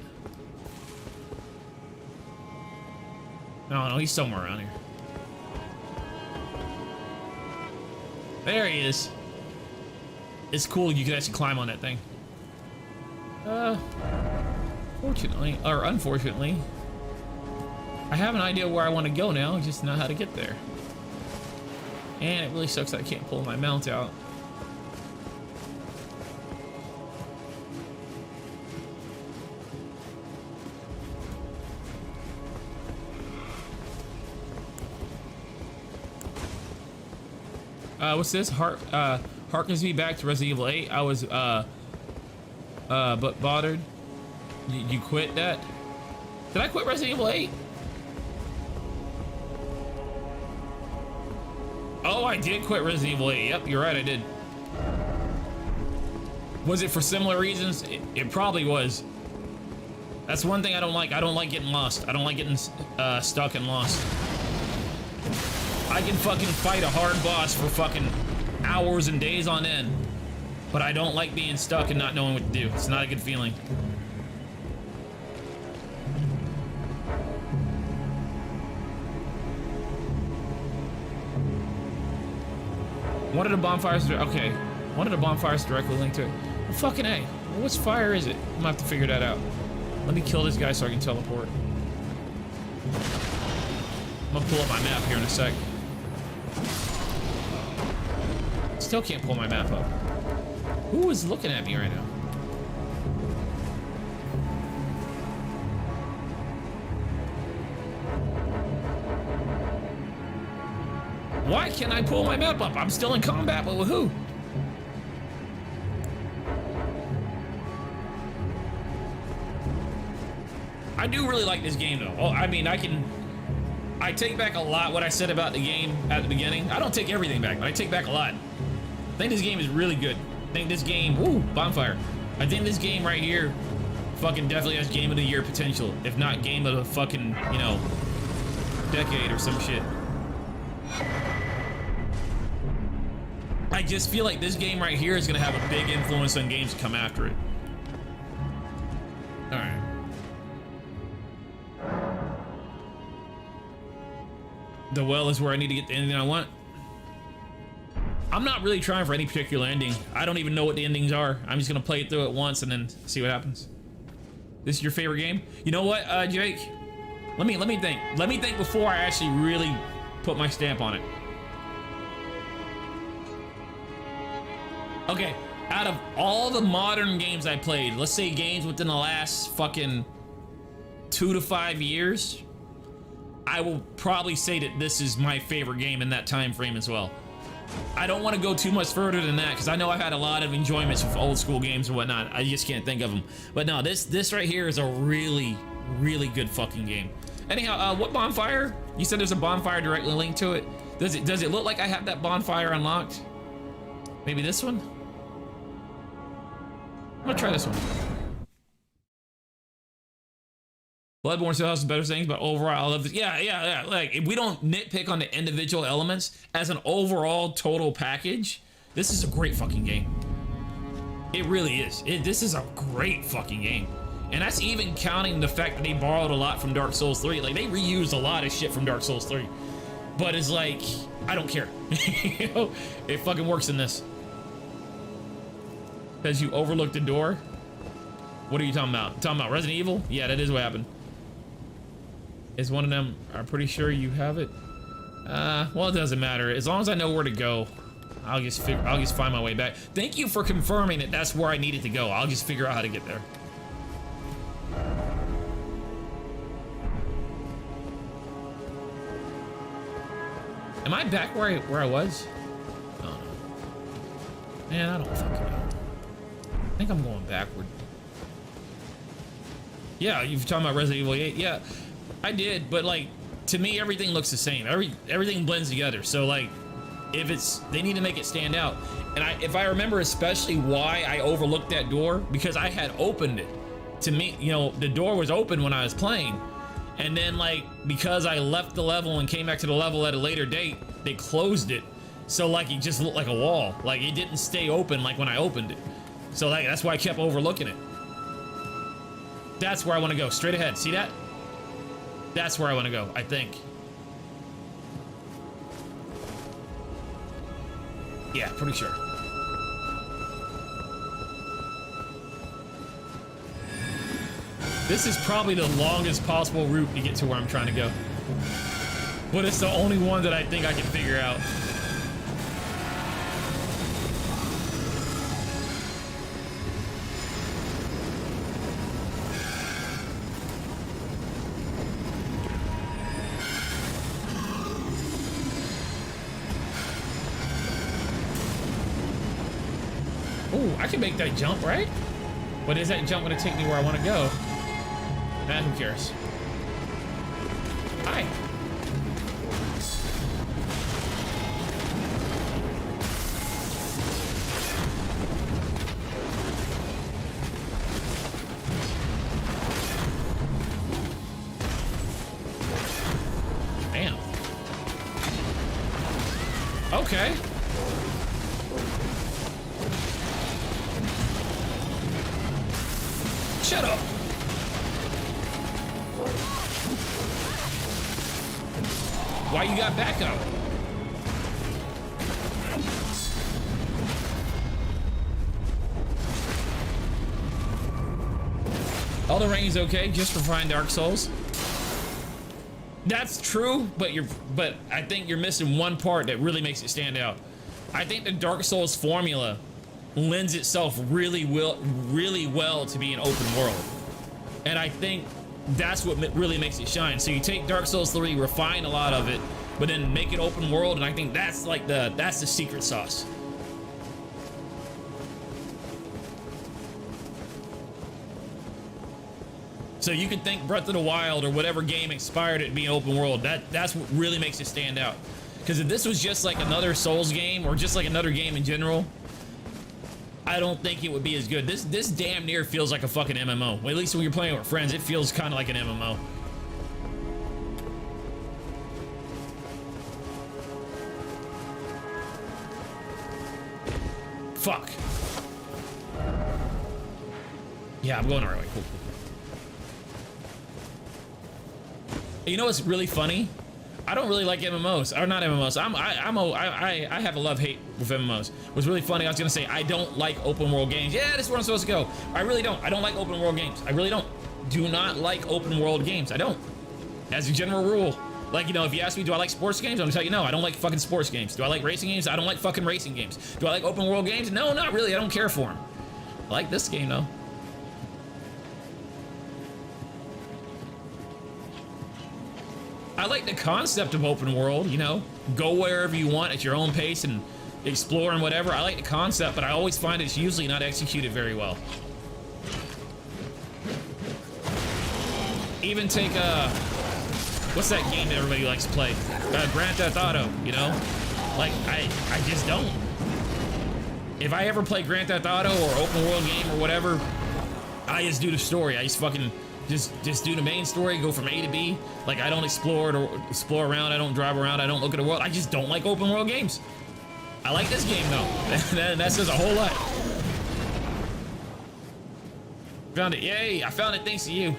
No, he's somewhere around here. There he is. It's cool you can actually climb on that thing. Fortunately, or unfortunately, I have an idea where I want to go now, just not how to get there. And it really sucks that I can't pull my mount out. What's this? Harkens me back to Resident Evil 8. I was but bothered. You quit that? Did I quit Resident Evil 8? Oh, I did quit Resident Evil 8. Yep, you're right, I did. Was it for similar reasons? It probably was. That's one thing I don't like. I don't like getting lost. I don't like getting stuck and lost. I can fucking fight a hard boss for fucking hours and days on end, but I don't like being stuck and not knowing what to do. It's not a good feeling. One of the bonfires, okay. One of the bonfires directly linked to it. Well, fucking A. Well, which fire is it? I'm gonna have to figure that out. Let me kill this guy so I can teleport. I'm gonna pull up my map here in a sec. Still can't pull my map up. Who is looking at me right now? Why can't I pull my map up? I'm still in combat, but with who? I do really like this game though. Oh, I mean, I take back a lot what I said about the game at the beginning. I don't take everything back, but I take back a lot. I think this game is really good. I think this game, ooh, bonfire. I think this game right here fucking definitely has game of the year potential. If not game of the fucking, you know, decade or some shit. I just feel like this game right here is gonna have a big influence on games to come after it. All right. The well is where I need to get anything I want. I'm not really trying for any particular ending. I don't even know what the endings are. I'm just gonna play it through it once and then see what happens. This is your favorite game? You know what, Jake? Let me think. Let me think before I actually really put my stamp on it. Okay, out of all the modern games I played, let's say games within the last fucking 2 to 5 years, I will probably say that this is my favorite game in that time frame as well. I don't want to go too much further than that because I know I've had a lot of enjoyments with old school games and whatnot. I just can't think of them. But no, this right here is a really, really good fucking game. Anyhow, what bonfire? You said there's a bonfire directly linked to it. Does it look like I have that bonfire unlocked? Maybe this one? I'm gonna try this one. Bloodborne still has better things, but overall, I love this. Yeah. Like, if we don't nitpick on the individual elements, as an overall total package, this is a great fucking game. It really is. This is a great fucking game. And that's even counting the fact that they borrowed a lot from Dark Souls 3. Like, they reused a lot of shit from Dark Souls 3. But it's like, I don't care. You know, it fucking works in this. Because you overlooked the door? What are you talking about? Talking about Resident Evil? Yeah, that is what happened. Is one of them, I'm pretty sure you have it. Well, it doesn't matter. As long as I know where to go, I'll just find my way back. Thank you for confirming that that's where I needed to go. I'll just figure out how to get there. Am I back where I was? Oh no. Man, I don't fucking know. I think I'm going backward. Yeah, you've talking about Resident Evil 8. Yeah, I did, but like, to me, everything looks the same. Everything blends together. So like, they need to make it stand out. And if I remember especially why I overlooked that door, because I had opened it. To me, you know, the door was open when I was playing. And then like, because I left the level and came back to the level at a later date, they closed it. So like, it just looked like a wall. Like, it didn't stay open like when I opened it. So like, that's why I kept overlooking it. That's where I want to go, straight ahead. See that? That's where I want to go, I think. Yeah, pretty sure. This is probably the longest possible route to get to where I'm trying to go. But it's the only one that I think I can figure out. Oh, I can make that jump, right? But is that jump gonna take me where I want to go? Nah, who cares? Hi. Damn. Okay. Shut up. Why you got backup? Elden Ring is okay just for finding Dark Souls. That's true, but I think you're missing one part that really makes it stand out. I think the Dark Souls formula lends itself really well to be an open world. And I think that's what really makes it shine. So you take Dark Souls 3, refine a lot of it, but then make it open world, and I think that's like that's the secret sauce. So you can think Breath of the Wild or whatever game inspired it to be open world. That's what really makes it stand out. Because if this was just like another Souls game or just like another game in general, I don't think it would be as good. This damn near feels like a fucking MMO. Well, at least when you're playing with friends, it feels kind of like an MMO. Fuck. Yeah, I'm going the right way. Cool. You know what's really funny? I don't really like MMOs, or not MMOs. I have a love-hate with MMOs. What's really funny, I was gonna say I don't like open world games. Yeah, this is where I'm supposed to go. I really don't. I don't like open world games. I really don't. Do not like open world games. I don't. As a general rule. Like, you know, if you ask me, do I like sports games? I'm gonna tell you no, I don't like fucking sports games. Do I like racing games? I don't like fucking racing games. Do I like open world games? No, not really. I don't care for them. I like this game though. I like the concept of open world, you know, go wherever you want at your own pace and explore and whatever. I like the concept, but I always find it's usually not executed very well. Even take what's that game that everybody likes to play? Grand Theft Auto, you know? Like, I just don't. If I ever play Grand Theft Auto or open world game or whatever, I just do the story. I just fucking just do the main story, go from A to B. Like, I don't explore around, I don't drive around, I don't look at the world. I just don't like open world games. I like this game though. That says a whole lot. Found it, yay, I found it thanks to you.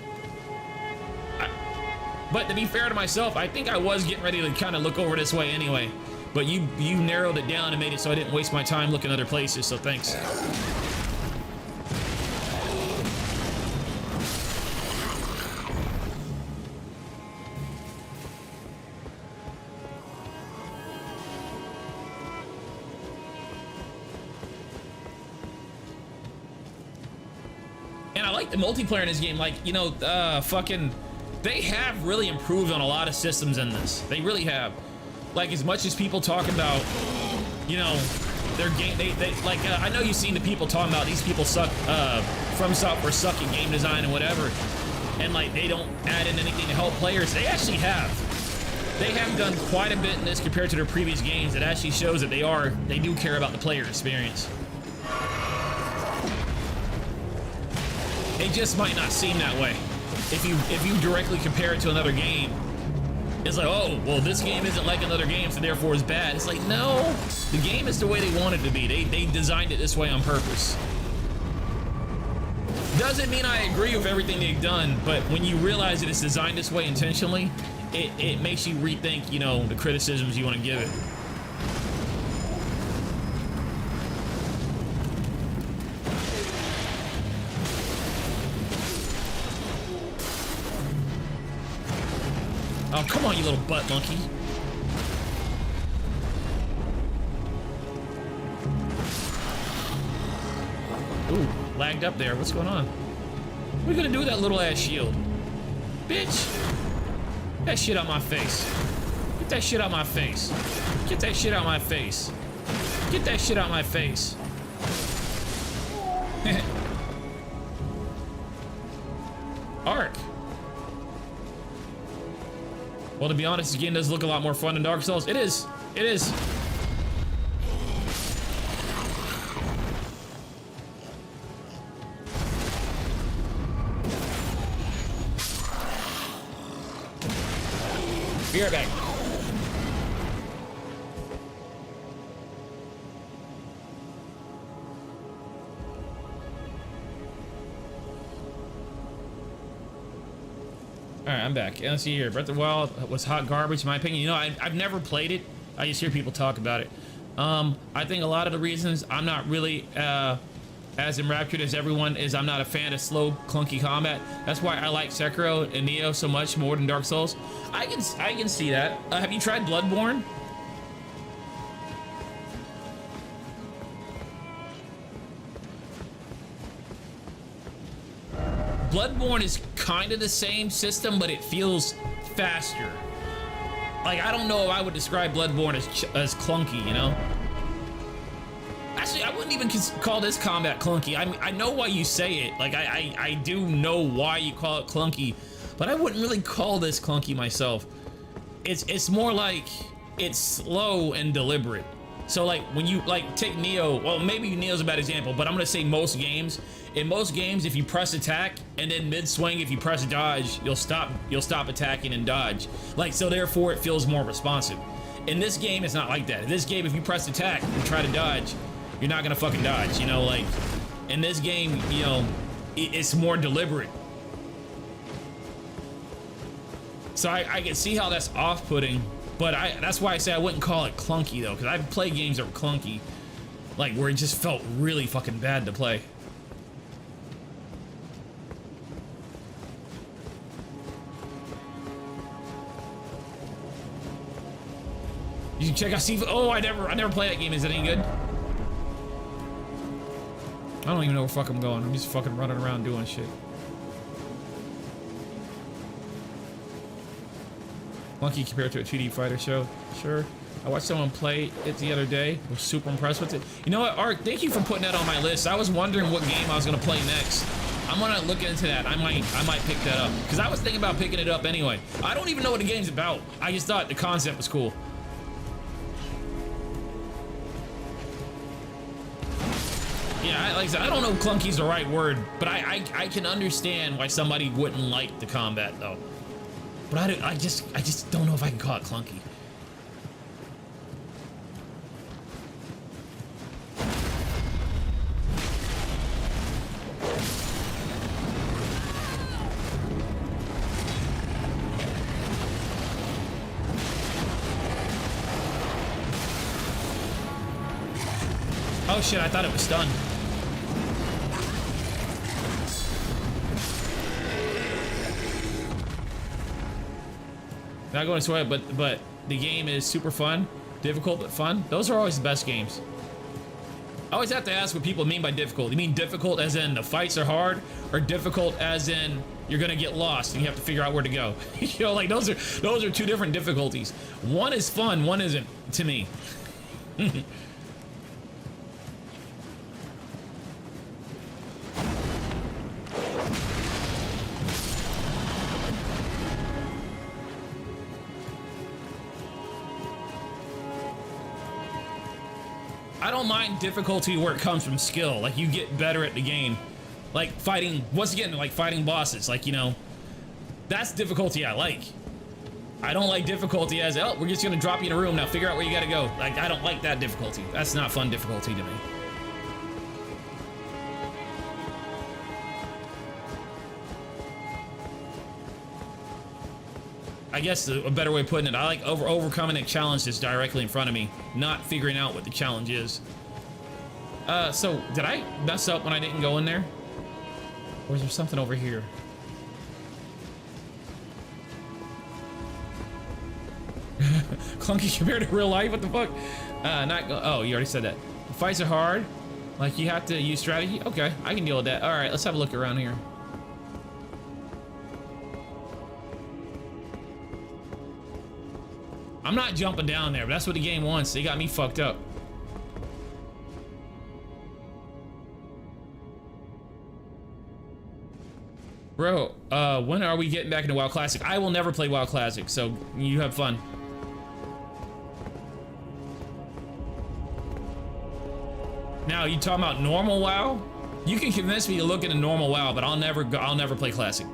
But to be fair to myself, I think I was getting ready to kind of look over this way anyway. But you narrowed it down and made it so I didn't waste my time looking other places, so thanks. And I like the multiplayer in this game, like, you know, they have really improved on a lot of systems in this. They really have. Like, as much as people talk about, you know, their game, they like, I know you've seen the people talking about these people suck, From Software suck at game design and whatever, and like, they don't add in anything to help players. They actually have. They have done quite a bit in this compared to their previous games. It actually shows that they do care about the player experience. It just might not seem that way. If you directly compare it to another game, it's like, oh, well, this game isn't like another game, so therefore it's bad. It's like, no, the game is the way they want it to be. They designed it this way on purpose. Doesn't mean I agree with everything they've done, but when you realize that it's designed this way intentionally, it makes you rethink, you know, the criticisms you want to give it. Oh, come on, you little butt monkey. Ooh, lagged up there. What's going on? What are you gonna do with that little ass shield? Bitch! Get that shit out my face. Get that shit out my face. Get that shit out my face. Get that shit out my face. Arc. Well, to be honest, this game does look a lot more fun than Dark Souls. It is. It is. Be right back. Alright, I'm back. Let's see here. Breath of the Wild was hot garbage, in my opinion. You know, I've never played it. I just hear people talk about it. I think a lot of the reasons I'm not really as enraptured as everyone is I'm not a fan of slow, clunky combat. That's why I like Sekiro and Neo so much more than Dark Souls. I can see that. Have you tried Bloodborne? Bloodborne is kind of the same system, but it feels faster. Like, I don't know if I would describe Bloodborne as clunky, you know? Actually, I wouldn't even call this combat clunky. I know why you say it. Like, I do know why you call it clunky, but I wouldn't really call this clunky myself. It's more like it's slow and deliberate. So like when you like take Neo, well, maybe Neo's a bad example, but I'm gonna say most games. In most games, if you press attack and then mid swing, if you press dodge, you'll stop attacking and dodge. Like, so therefore it feels more responsive. In this game, it's not like that. In this game, if you press attack and try to dodge, you're not gonna fucking dodge, you know? Like, in this game, you know, it's more deliberate. So I can see how that's off-putting But that's why I say I wouldn't call it clunky though, because I've played games that were clunky, like where it just felt really fucking bad to play. You can check out Steve. Oh, I never played that game. Is it any good? I don't even know where the fuck I'm going. I'm just fucking running around doing shit. Clunky compared to a 2D fighter show. Sure. I watched someone play it the other day. I was super impressed with it. You know what, Art? Thank you for putting that on my list. I was wondering what game I was gonna play next. I'm gonna look into that. I might pick that up because I was thinking about picking it up anyway. I don't even know what the game's about. I just thought the concept was cool. Yeah, like I said, I don't know if clunky's the right word, but I can understand why somebody wouldn't like the combat though. But I just don't know if I can call it clunky. Oh shit, I thought it was stunned. Not going to sweat, but the game is super fun, difficult but fun. Those are always the best games. I always have to ask what people mean by difficult. You mean difficult as in the fights are hard, or difficult as in you're gonna get lost and you have to figure out where to go? You know, like those are two different difficulties. One is fun, one isn't to me. I don't mind difficulty where it comes from skill. Like you get better at the game. Like fighting, once again, like fighting bosses. Like, you know, that's difficulty I like. I don't like difficulty as, oh, we're just gonna drop you in a room, now figure out where you gotta go. Like, I don't like that difficulty. That's not fun difficulty to me. I guess a better way of putting it, I like overcoming a challenge that's directly in front of me, not figuring out what the challenge is. So did I mess up when I didn't go in there? Or is there something over here? Clunky compared to real life, what the fuck? Oh, you already said that. The fights are hard, like you have to use strategy. Okay, I can deal with that. All right, let's have a look around here. I'm not jumping down there, but that's what the game wants. They got me fucked up. Bro, when are we getting back into WoW Classic? I will never play WoW Classic, so you have fun. Now, you talking about normal WoW? You can convince me to look into normal WoW, but I'll never play Classic.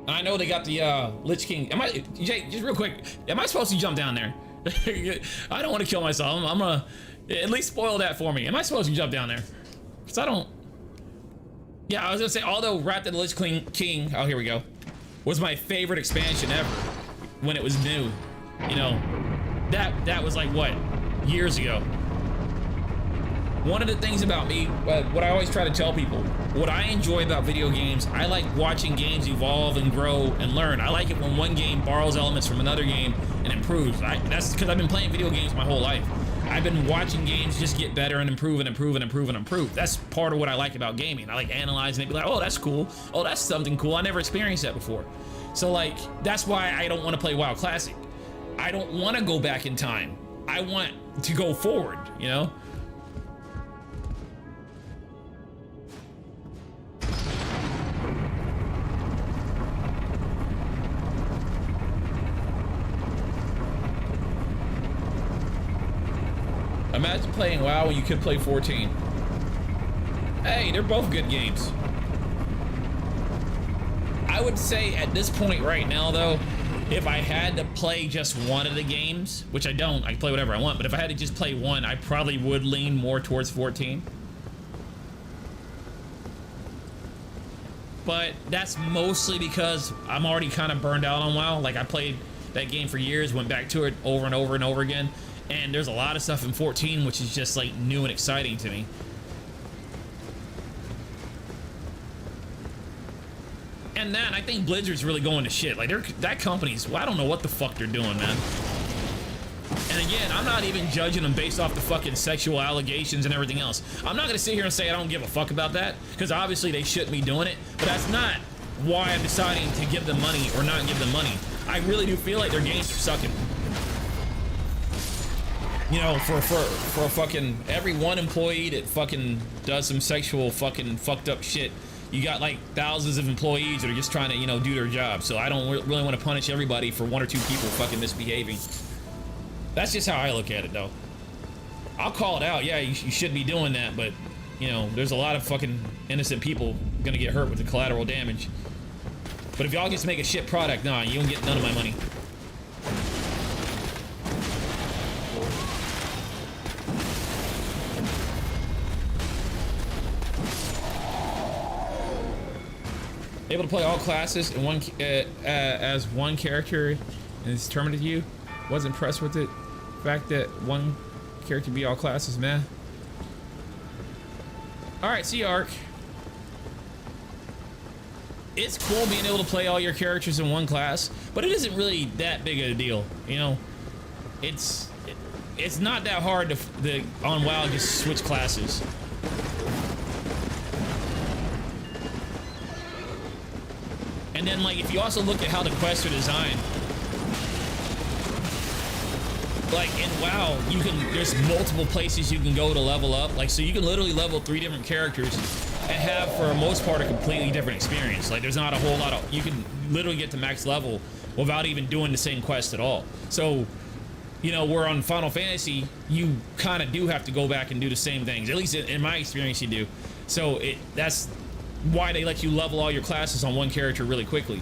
I know they got the Lich King. Jay, just real quick, am I supposed to jump down there? I don't want to kill myself. I'm gonna at least spoil that for me. Am I supposed to jump down there? Because I don't. Yeah, I was gonna say, although Wrath of the Lich King, oh, here we go, was my favorite expansion ever when it was new. You know, that was like, what, years ago. One of the things about me, what I always try to tell people, what I enjoy about video games, I like watching games evolve and grow and learn. I like it when one game borrows elements from another game and improves. That's because I've been playing video games my whole life. I've been watching games just get better and improve and improve and improve and improve. That's part of what I like about gaming. I like analyzing it, be like, oh, that's cool. Oh, that's something cool. I never experienced that before. So like, that's why I don't want to play WoW Classic. I don't want to go back in time. I want to go forward, you know? Imagine playing WoW when you could play 14. Hey, they're both good games. I would say at this point right now, though, if I had to play just one of the games, which I don't, I can play whatever I want, but if I had to just play one, I probably would lean more towards 14. but that's mostly because I'm already kind of burned out on WoW. Like I played that game for years, went back to it over and over and over again, and there's a lot of stuff in 14 which is just like new and exciting to me. And that, I think Blizzard's really going to shit. Like that company's, well, I don't know what the fuck they're doing, man. And again, I'm not even judging them based off the fucking sexual allegations and everything else. I'm not gonna sit here and say I don't give a fuck about that, because obviously they shouldn't be doing it, but that's not why I'm deciding to give them money or not give them money. I really do feel like their games are sucking. You know, for fucking every one employee that fucking does some sexual fucking fucked up shit, you got like thousands of employees that are just trying to, you know, do their job. So I don't really want to punish everybody for one or two people fucking misbehaving. That's just how I look at it, though. I'll call it out. Yeah, you should be doing that, but, you know, there's a lot of fucking innocent people gonna get hurt with the collateral damage. But if y'all just make a shit product, nah, you don't get none of my money. Able to play all classes in one as one character and it's determined to you. Was impressed with it. Fact that one character be all classes, man. All right, see Ark. It's cool being able to play all your characters in one class, but it isn't really that big of a deal. You know, it's not that hard to on WoW just switch classes. And then, like, if you also look at how the quests are designed, like in WoW, there's multiple places you can go to level up. Like, so you can literally level 3 different characters and have, for the most part, a completely different experience. Like, there's not a whole lot of, you can literally get to max level without even doing the same quest at all. So, you know, where on Final Fantasy, you kind of do have to go back and do the same things. At least in my experience, you do. So that's why they let you level all your classes on one character really quickly.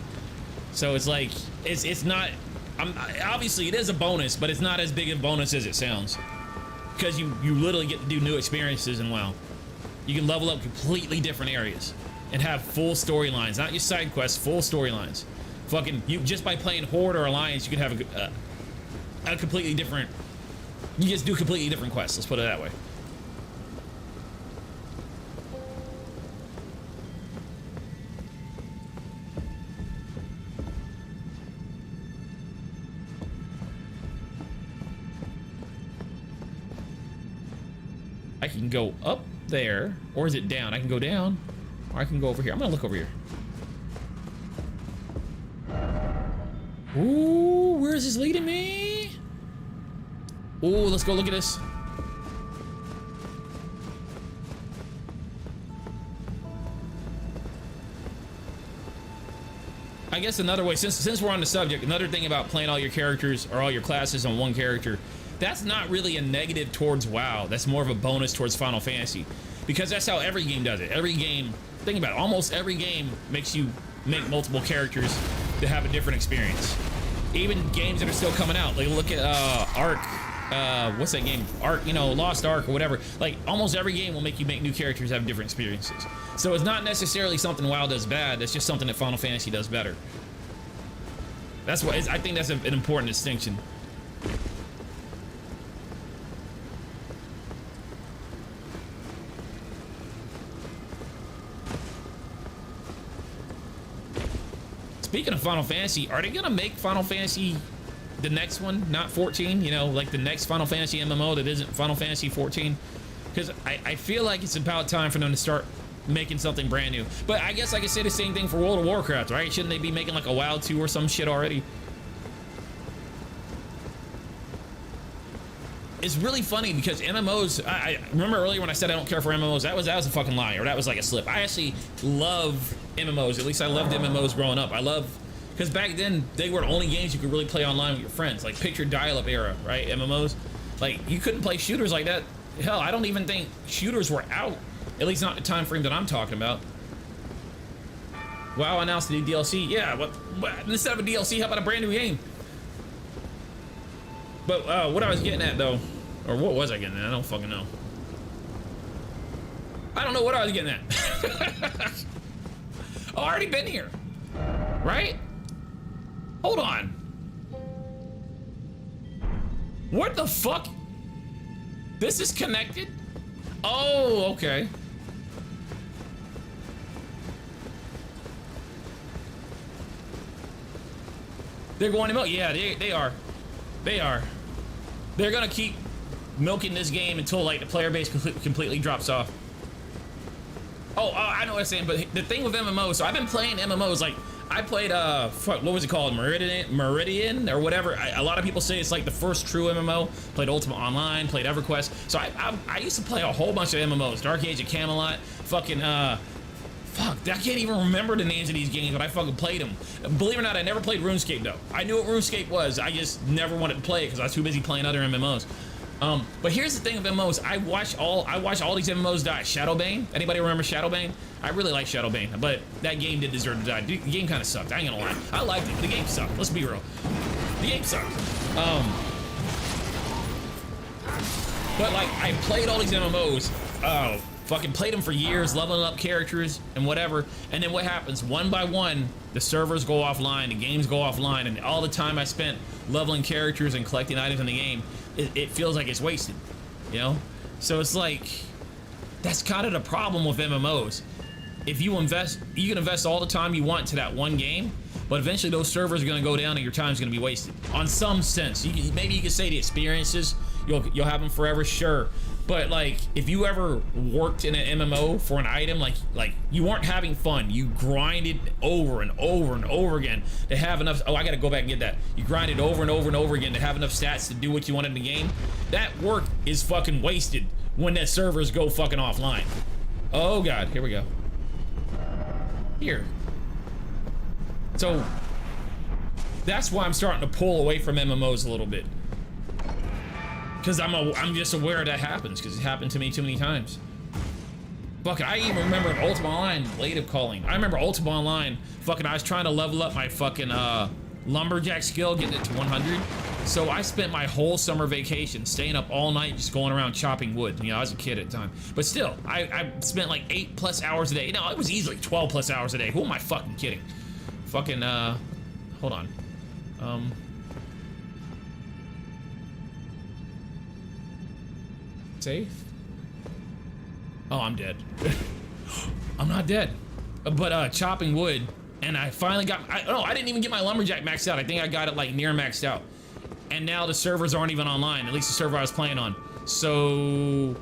So it's like, it's not, obviously it is a bonus, but it's not as big a bonus as it sounds, because you literally get to do new experiences in WoW. You can level up completely different areas and have full storylines, not just side quests, full storylines. Fucking, you just by playing Horde or Alliance, you can have a completely different, you just do completely different quests, let's put it that way. I can go up there, or is it down? I can go down, or I can go over here. I'm gonna look over here. Ooh, where is this leading me? Ooh, let's go look at this. I guess another way, since we're on the subject, another thing about playing all your characters or all your classes on one character, that's not really a negative towards WoW. That's more of a bonus towards Final Fantasy, because that's how every game does it. Every game, think about it, almost every game makes you make multiple characters to have a different experience. Even games that are still coming out, like look at Ark, what's that game? Ark, you know, Lost Ark or whatever. Like almost every game will make you make new characters have different experiences. So it's not necessarily something WoW does bad. That's just something that Final Fantasy does better. That's what I think that's an important distinction. Speaking of Final Fantasy, are they gonna make Final Fantasy the next one, not 14? You know, like the next Final Fantasy MMO that isn't Final Fantasy 14? Because I feel like it's about time for them to start making something brand new. But I guess I could say the same thing for World of Warcraft, right? Shouldn't they be making like a WoW 2 or some shit already? It's really funny because MMOs, I remember earlier when I said I don't care for MMOs, that was a fucking lie, or that was like a slip. I actually love MMOs. At least I loved MMOs growing up. I love, because back then they were the only games you could really play online with your friends. Like picture dial-up era, right? MMOs, like you couldn't play shooters like that. Hell, I don't even think shooters were out, at least not the time frame that I'm talking about. WoW announced a new DLC. Yeah, but instead of a DLC, how about a brand new game? But what I was getting at though, or what was I getting at? I don't fucking know. I don't know what I was getting at. Oh, I already been here. Right? Hold on. What the fuck? This is connected? Oh, okay. They're going to milk. Yeah, they are. They are. They're gonna keep milking this game until like the player base completely drops off. Oh, I know what I'm saying, but the thing with MMOs, so I've been playing MMOs, like, I played, what was it called, Meridian or whatever. A lot of people say it's like the first true MMO. Played Ultima Online, played EverQuest. So I used to play a whole bunch of MMOs. Dark Age of Camelot, fucking, fuck, I can't even remember the names of these games, but I fucking played them. Believe it or not, I never played RuneScape, though. I knew what RuneScape was, I just never wanted to play it because I was too busy playing other MMOs. But here's the thing with MMOs, I watch all these MMOs die. Shadowbane, anybody remember Shadowbane? I really like Shadowbane, but that game did deserve to die. The game kind of sucked, I ain't gonna lie. I liked it, the game sucked, let's be real. The game sucked. But like, I played all these MMOs, fucking played them for years, leveling up characters and whatever, and then what happens? One by one, the servers go offline, the games go offline, and all the time I spent leveling characters and collecting items in the game, it feels like it's wasted, you know? So it's like, that's kind of the problem with MMOs. If you invest, you can invest all the time you want to that one game, but eventually those servers are gonna go down and your time's gonna be wasted. On some sense, maybe you could say the experiences, you'll have them forever, sure. But like, if you ever worked in an MMO for an item, like you weren't having fun, you grinded over and over and over again to have enough, oh, I gotta go back and get that. You grinded over and over and over again to have enough stats to do what you wanted in the game. That work is fucking wasted when the servers go fucking offline. Oh God, here we go. Here. So, that's why I'm starting to pull away from MMOs a little bit. Because I'm just aware that happens, because it happened to me too many times. Fuck, I even remember in Ultima Online, Blade of Calling. I remember Ultima Online, fucking, I was trying to level up my fucking lumberjack skill, getting it to 100. So I spent my whole summer vacation staying up all night, just going around chopping wood. You know, I was a kid at the time. But still, I spent like 8+ hours a day. No, it was easily 12+ hours a day. Who am I fucking kidding? Fucking, hold on. Safe? Oh, I'm dead. I'm not dead. But chopping wood, and I finally got, I didn't even get my lumberjack maxed out. I think I got it like near maxed out. And now the servers aren't even online, at least the server I was playing on. So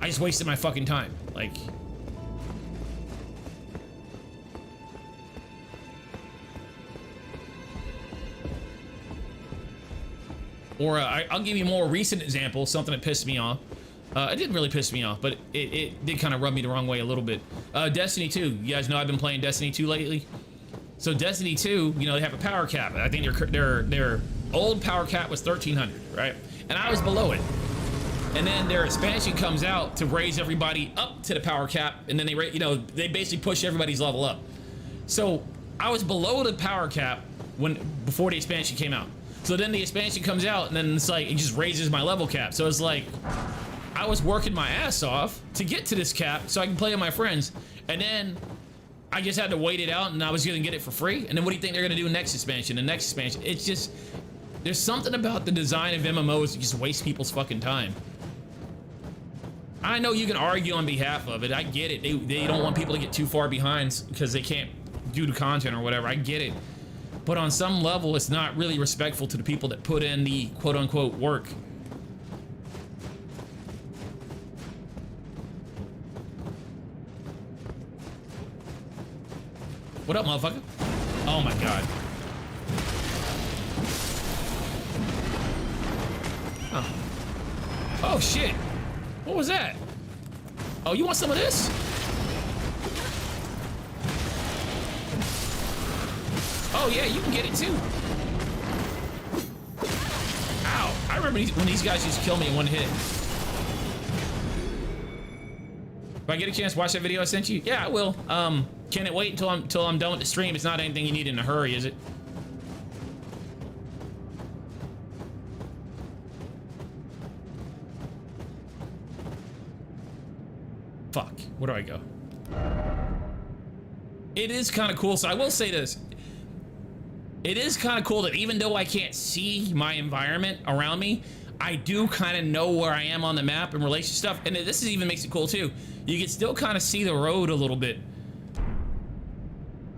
I just wasted my fucking time. Like, or I'll give you a more recent example, something that pissed me off. It didn't really piss me off, but it did kind of rub me the wrong way a little bit. Destiny 2, you guys know I've been playing Destiny 2 lately. So Destiny 2, you know, they have a power cap. I think their old power cap was 1300, right? And I was below it. And then their expansion comes out to raise everybody up to the power cap, and then they basically push everybody's level up. So I was below the power cap before the expansion came out. So then the expansion comes out, and then it's like, it just raises my level cap. So it's like, I was working my ass off to get to this cap so I can play with my friends. And then I just had to wait it out, and I was gonna get it for free. And then what do you think they're gonna do next expansion? The next expansion, it's just, there's something about the design of MMOs that just wastes people's fucking time. I know you can argue on behalf of it, I get it. They don't want people to get too far behind because they can't do the content or whatever, I get it. But on some level, it's not really respectful to the people that put in the quote-unquote work. What up, motherfucker? Oh my God. Oh. Oh shit. What was that? Oh, you want some of this? Oh yeah, you can get it too. Ow. I remember when these guys used to kill me in one hit. If I get a chance to watch that video I sent you, yeah, I will. Can it wait until I'm done with the stream? It's not anything you need in a hurry, is it? Fuck. Where do I go? it is kind of cool. So I will say this. It is kind of cool that even though I can't see my environment around me, I do kind of know where I am on the map in relation to stuff. And this even makes it cool too. You can still kind of see the road a little bit.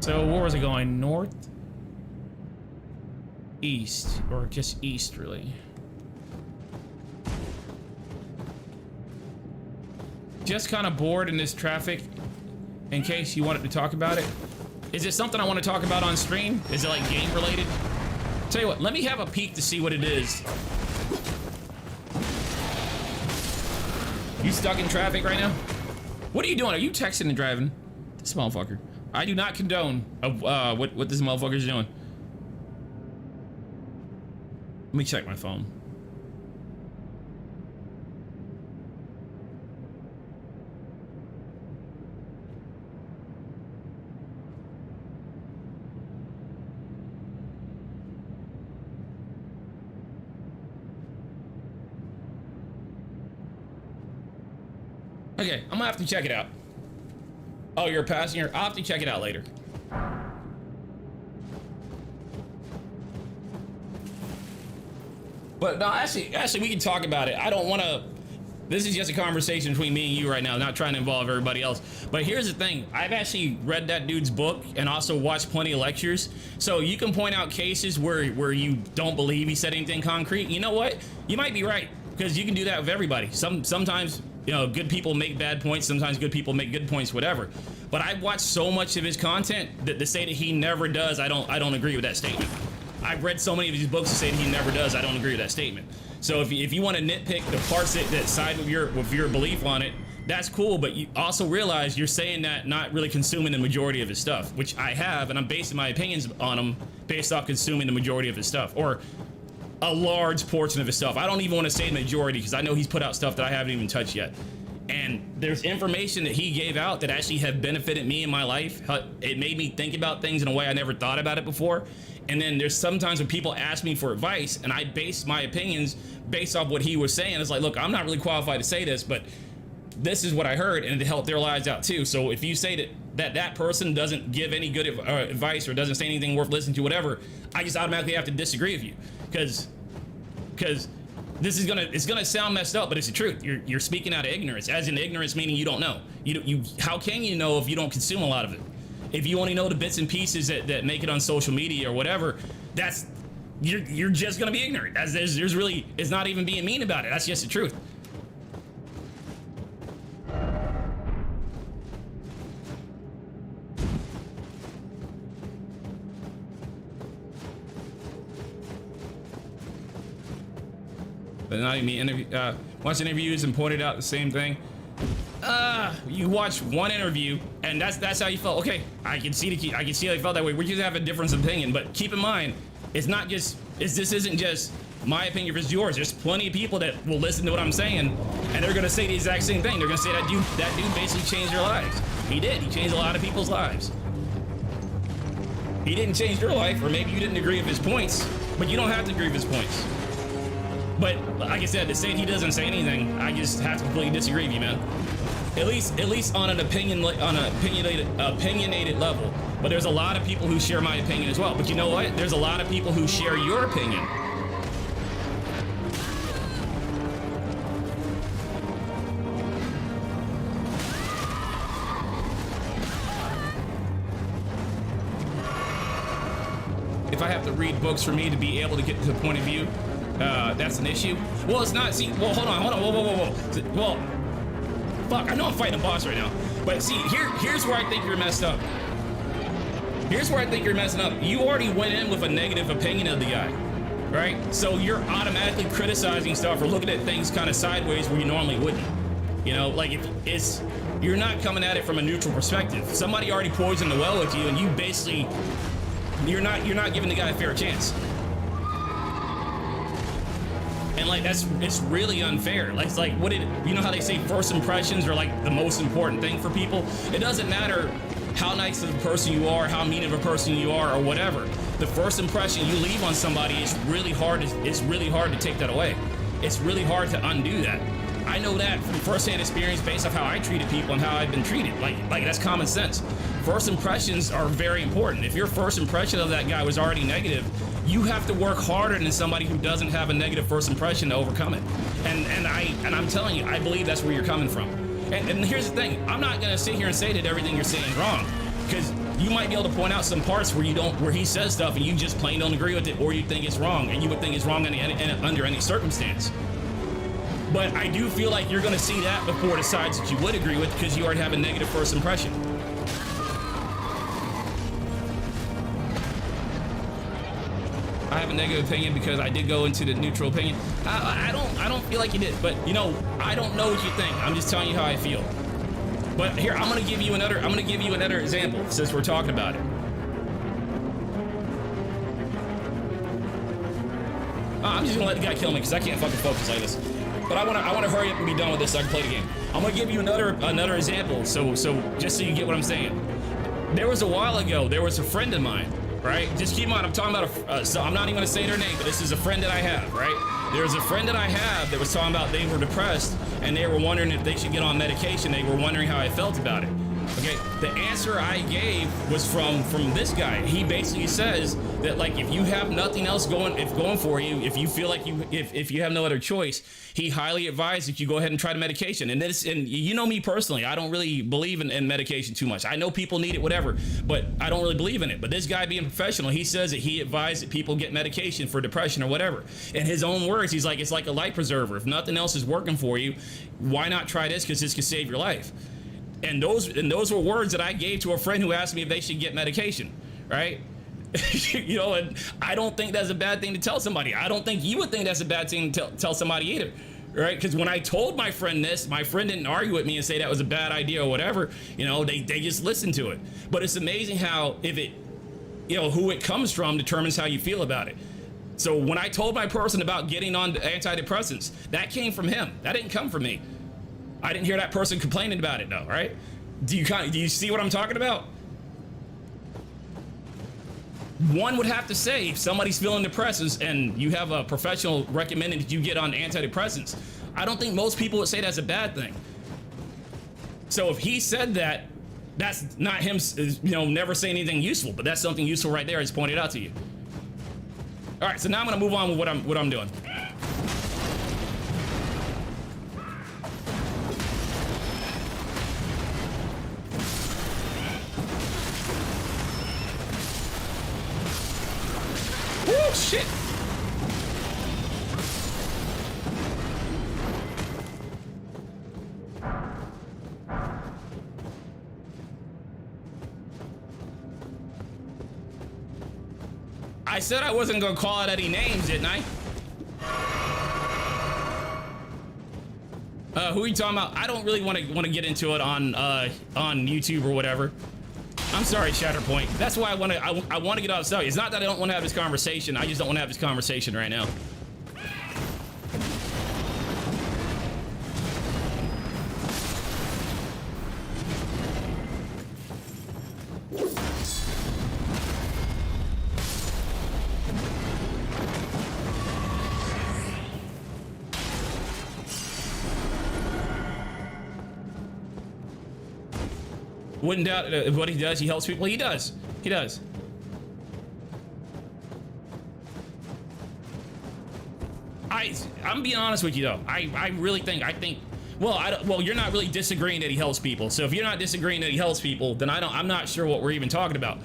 So where was it going? North? East, or just east really. Just kind of bored in this traffic in case you wanted to talk about it. Is it something I want to talk about on stream? Is it like game related? Tell you what, let me have a peek to see what it is. You stuck in traffic right now? What are you doing? Are you texting and driving? This motherfucker. I do not condone what this motherfucker's doing. Let me check my phone. Okay, I'm gonna have to check it out. Oh, you're a passenger? I'll have to check it out later. But no, actually, we can talk about it. I don't want to. This is just a conversation between me and you right now, not trying to involve everybody else. But here's the thing. I've actually read that dude's book and also watched plenty of lectures. So you can point out cases where you don't believe he said anything concrete. You know what? You might be right, because you can do that with everybody. Sometimes, you know, good people make bad points. Sometimes good people make good points, whatever. But I've watched so much of his content that to say that he never does, I don't agree with that statement. I've read so many of these books that say that he never does. I don't agree with that statement. So if you want to nitpick the parts that side with your belief on it, that's cool. But you also realize you're saying that not really consuming the majority of his stuff, which I have, and I'm basing my opinions on him based off consuming the majority of his stuff, or a large portion of his stuff. I don't even want to say majority, because I know he's put out stuff that I haven't even touched yet. And there's information that he gave out that actually have benefited me in my life. It made me think about things in a way I never thought about it before. And then there's sometimes when people ask me for advice and I base my opinions based off what he was saying. It's like, look, I'm not really qualified to say this, but this is what I heard, and it helped their lives out too. So if you say that person doesn't give any good advice or doesn't say anything worth listening to, whatever, I just automatically have to disagree with you, because this is it's gonna sound messed up, but it's the truth. You're speaking out of ignorance, as in ignorance meaning you don't know. How can you know if you don't consume a lot of it? If you only know the bits and pieces that make it on social media or whatever, you're just gonna be ignorant. As there's really, it's not even being mean about it. That's just the truth. But not even watched interviews and pointed out the same thing. You watch one interview and that's how you felt. Okay, I can see how you felt that way. We just have a difference of opinion, but keep in mind, this isn't just my opinion versus yours. There's plenty of people that will listen to what I'm saying, and they're gonna say the exact same thing. They're gonna say that dude basically changed their lives. He did. He changed a lot of people's lives. He didn't change your life, or maybe you didn't agree with his points, but you don't have to agree with his points. But like I said, to say he doesn't say anything, I just have to completely disagree with you, man. At least on an opinionated level. But there's a lot of people who share my opinion as well. But you know what? There's a lot of people who share your opinion. If I have to read books for me to be able to get to the point of view, that's an issue. Well, it's not. See, well, hold on, whoa. Well, fuck, I know I'm fighting a boss right now, but see, here's where I think you're messed up. Here's where I think you're messing up. You already went in with a negative opinion of the guy, right? So you're automatically criticizing stuff or looking at things kind of sideways where you normally wouldn't. You know, like you're not coming at it from a neutral perspective. Somebody already poisoned the well with you, and you basically, you're not giving the guy a fair chance. And like it's really unfair. Like, it's like you know how they say first impressions are like the most important thing for people? It doesn't matter how nice of a person you are, how mean of a person you are, or whatever. The first impression you leave on somebody is really hard. It's really hard to take that away. It's really hard to undo that. I know that from firsthand experience based off how I treated people and how I've been treated. Like that's common sense. First impressions are very important. If your first impression of that guy was already negative, you have to work harder than somebody who doesn't have a negative first impression to overcome it. And I'm telling you, I believe that's where you're coming from. And here's the thing, I'm not gonna sit here and say that everything you're saying is wrong, because you might be able to point out some parts where where he says stuff and you just plain don't agree with it, or you think it's wrong, and you would think it's wrong under any circumstance. But I do feel like you're gonna see that before the sides that you would agree with, because you already have a negative first impression. I have a negative opinion because I did go into the neutral opinion. I don't feel like you did, but you know, I don't know what you think. I'm just telling you how I feel. But here, I'm gonna give you another example since we're talking about it. I'm just gonna let the guy kill me because I can't fucking focus like this. But I wanna hurry up and be done with this so I can play the game. I'm gonna give you another example, so just so you get what I'm saying. There was a while ago, there was a friend of mine, right? Just keep in mind, I'm talking about so I'm not even gonna say their name, but this is a friend that I have, right? There's a friend that I have that was talking about they were depressed and they were wondering if they should get on medication. They were wondering how I felt about it. Okay, the answer I gave was from this guy. He basically says that, like, if you have nothing else going for you, if you feel like if you have no other choice, he highly advised that you go ahead and try the medication. And you know me personally, I don't really believe in medication too much. I know people need it, whatever, but I don't really believe in it. But this guy, being professional, he says that he advised that people get medication for depression or whatever. In his own words, he's like, it's like a life preserver. If nothing else is working for you, why not try this? Because this can save your life. And those were words that I gave to a friend who asked me if they should get medication, right? You know, and I don't think that's a bad thing to tell somebody. I don't think you would think that's a bad thing to tell somebody either, right? Because when I told my friend this, my friend didn't argue with me and say that was a bad idea or whatever. You know, they just listened to it. But it's amazing how who it comes from determines how you feel about it. So when I told my person about getting on antidepressants, that came from him. That didn't come from me. I didn't hear that person complaining about it though, right? Do you see what I'm talking about? One would have to say, if somebody's feeling depressed and you have a professional recommending that you get on antidepressants, I don't think most people would say that's a bad thing. So if he said that, that's not him, never saying anything useful, but that's something useful right there. I just pointed out to you. All right, so now I'm gonna move on with what I'm doing. Oh shit! I said I wasn't gonna call out any names, didn't I? Who are you talking about? I don't really want to get into it on YouTube or whatever. I'm sorry, Shatterpoint. That's why I want to get off the. It's not that I don't want to have this conversation. I just don't want to have this conversation right now. Wouldn't doubt what he does. He helps people. He does. He does. I'm being honest with you though. I really think well, you're not really disagreeing that he helps people. So if you're not disagreeing that he helps people, then I'm not sure what we're even talking about.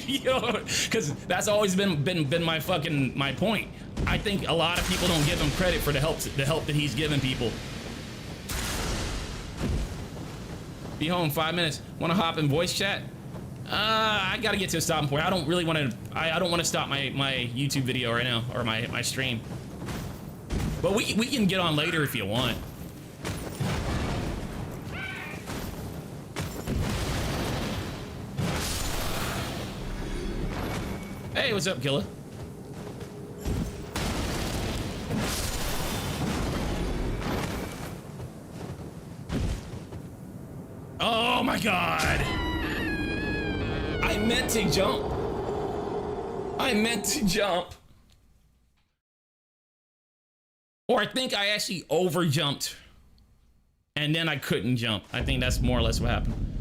You know, because that's always been my point. I think a lot of people don't give him credit for the help that he's given people. Be home in 5 minutes. Want to hop in voice chat? I gotta get to a stopping point. I don't really want to. I don't want to stop my YouTube video right now, or my stream. But we can get on later if you want. Hey, what's up, Killa? Oh my god! I meant to jump. I meant to jump. Or I think I actually over jumped and then I couldn't jump. I think that's more or less what happened.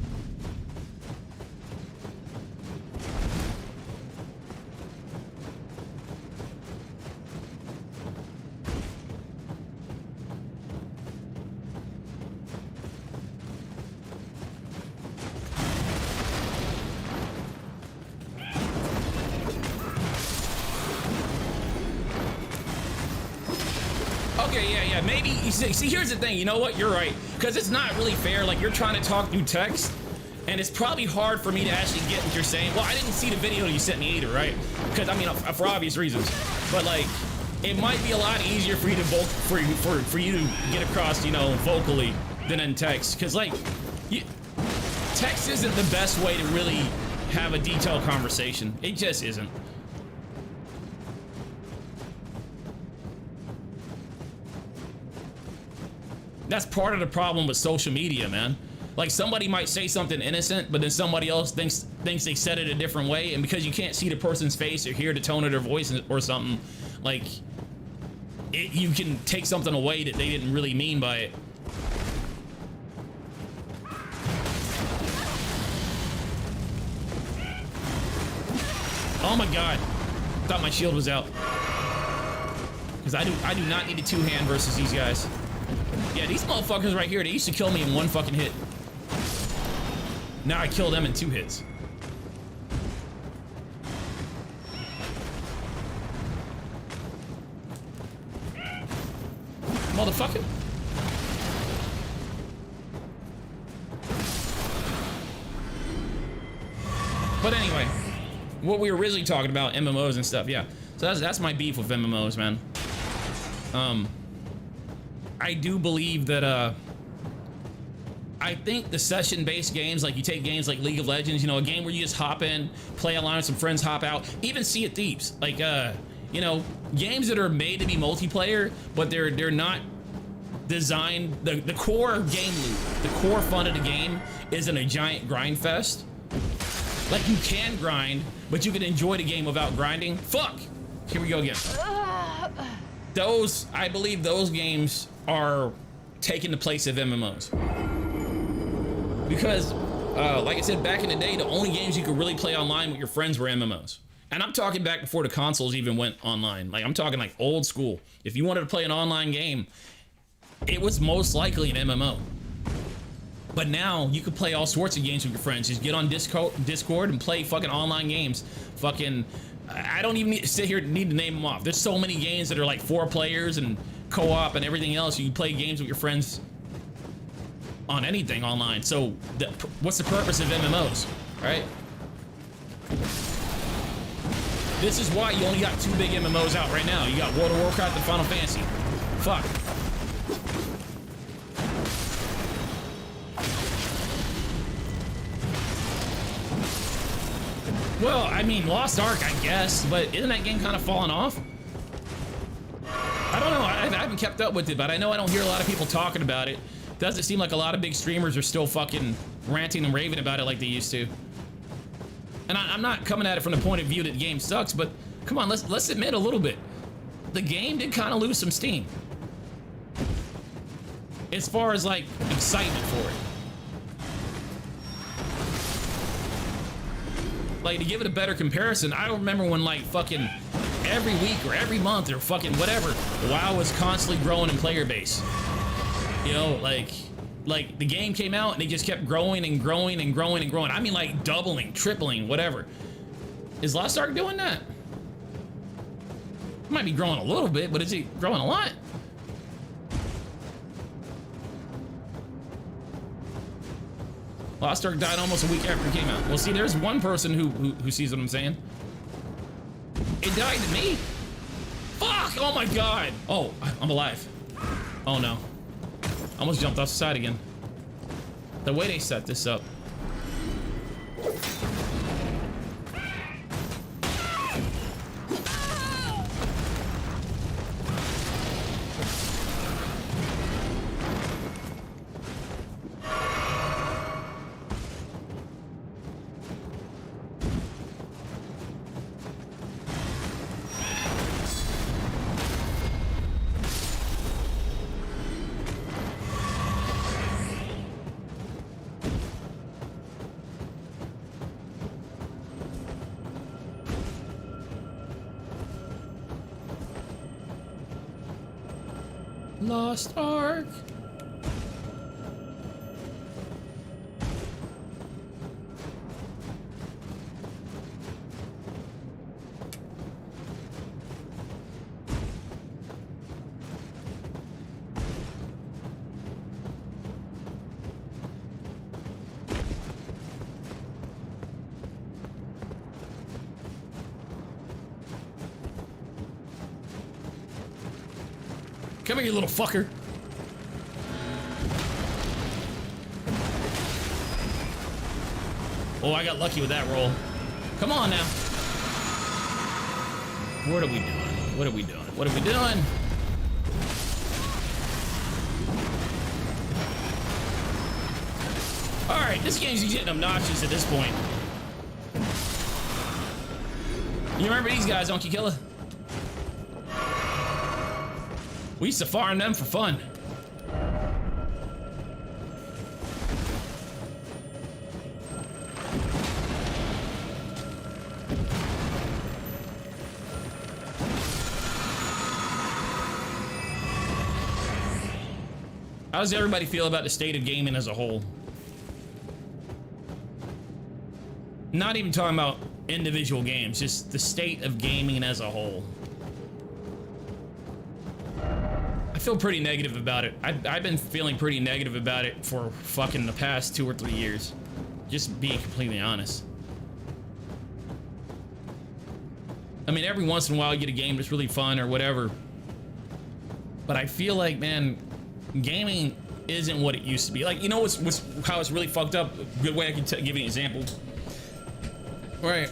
Okay, yeah, maybe, you see, here's the thing, you know what, you're right, because it's not really fair, like, you're trying to talk through text, and it's probably hard for me to actually get what you're saying. Well, I didn't see the video you sent me either, right? Because, I mean, for obvious reasons, but, like, it might be a lot easier for you to for you to get across, you know, vocally than in text, because, like, text isn't the best way to really have a detailed conversation. It just isn't. That's part of the problem with social media, man. Like, somebody might say something innocent, but then somebody else thinks they said it a different way, and because you can't see the person's face or hear the tone of their voice or something, like, you can take something away that they didn't really mean by it. Oh my god. Thought my shield was out. Because I do not need a two-hand versus these guys. Yeah, these motherfuckers right here, they used to kill me in one fucking hit. Now I kill them in 2 hits. Motherfucker. But anyway, what we were originally talking about, MMOs and stuff, yeah. So that's my beef with MMOs, man. I do believe that, I think the session-based games, like you take games like League of Legends, you know, a game where you just hop in, play online with some friends, hop out, even Sea of Thieves, like, you know, games that are made to be multiplayer, but they're not designed, the core game loop, the core fun of the game isn't a giant grind fest. Like, you can grind, but you can enjoy the game without grinding. Fuck! Here we go again. I believe those games are taking the place of MMOs. Because, like I said, back in the day, the only games you could really play online with your friends were MMOs. And I'm talking back before the consoles even went online. Like, I'm talking like old school. If you wanted to play an online game, it was most likely an MMO. But now you can play all sorts of games with your friends. Just get on Discord and play fucking online games. Fucking, I don't even need to sit here and need to name them off. There's so many games that are like 4 players and co-op and everything else. You can play games with your friends on anything online. So what's the purpose of MMOs, right? This is why you only got 2 big MMOs out right now. You got World of Warcraft and Final Fantasy. Fuck. Well, I mean, Lost Ark, I guess, but isn't that game kind of falling off? I don't know, I haven't kept up with it, but I know I don't hear a lot of people talking about it. Doesn't seem like a lot of big streamers are still fucking ranting and raving about it like they used to. And I'm not coming at it from the point of view that the game sucks, but come on, let's admit a little bit. The game did kind of lose some steam. As far as like excitement for it. Like, to give it a better comparison, I don't remember when like fucking every week or every month or fucking whatever, WoW was constantly growing in player base. You know, like the game came out and it just kept growing and growing and growing and growing. I mean, like doubling, tripling, whatever. Is Lost Ark doing that? It might be growing a little bit, but is it growing a lot? Lost Ark died almost a week after it came out. Well, see, there's one person who sees what I'm saying. It died to me. Fuck! Oh my god! Oh, I'm alive. Oh no. I almost jumped off the side again. The way they set this up. Lost Ark. Come here, you little fucker. Oh, I got lucky with that roll. Come on now. What are we doing? What are we doing? What are we doing? All right, this game's getting obnoxious at this point. You remember these guys, don't you, Killer? We used to farm them for fun. How does everybody feel about the state of gaming as a whole? Not even talking about individual games, just the state of gaming as a whole. I feel pretty negative about it. I've been feeling pretty negative about it for fucking the past 2 or 3 years. Just being completely honest. I mean, every once in a while you get a game that's really fun or whatever. But I feel like, man, gaming isn't what it used to be. Like, you know how it's really fucked up? A good way I can give you an example. Right.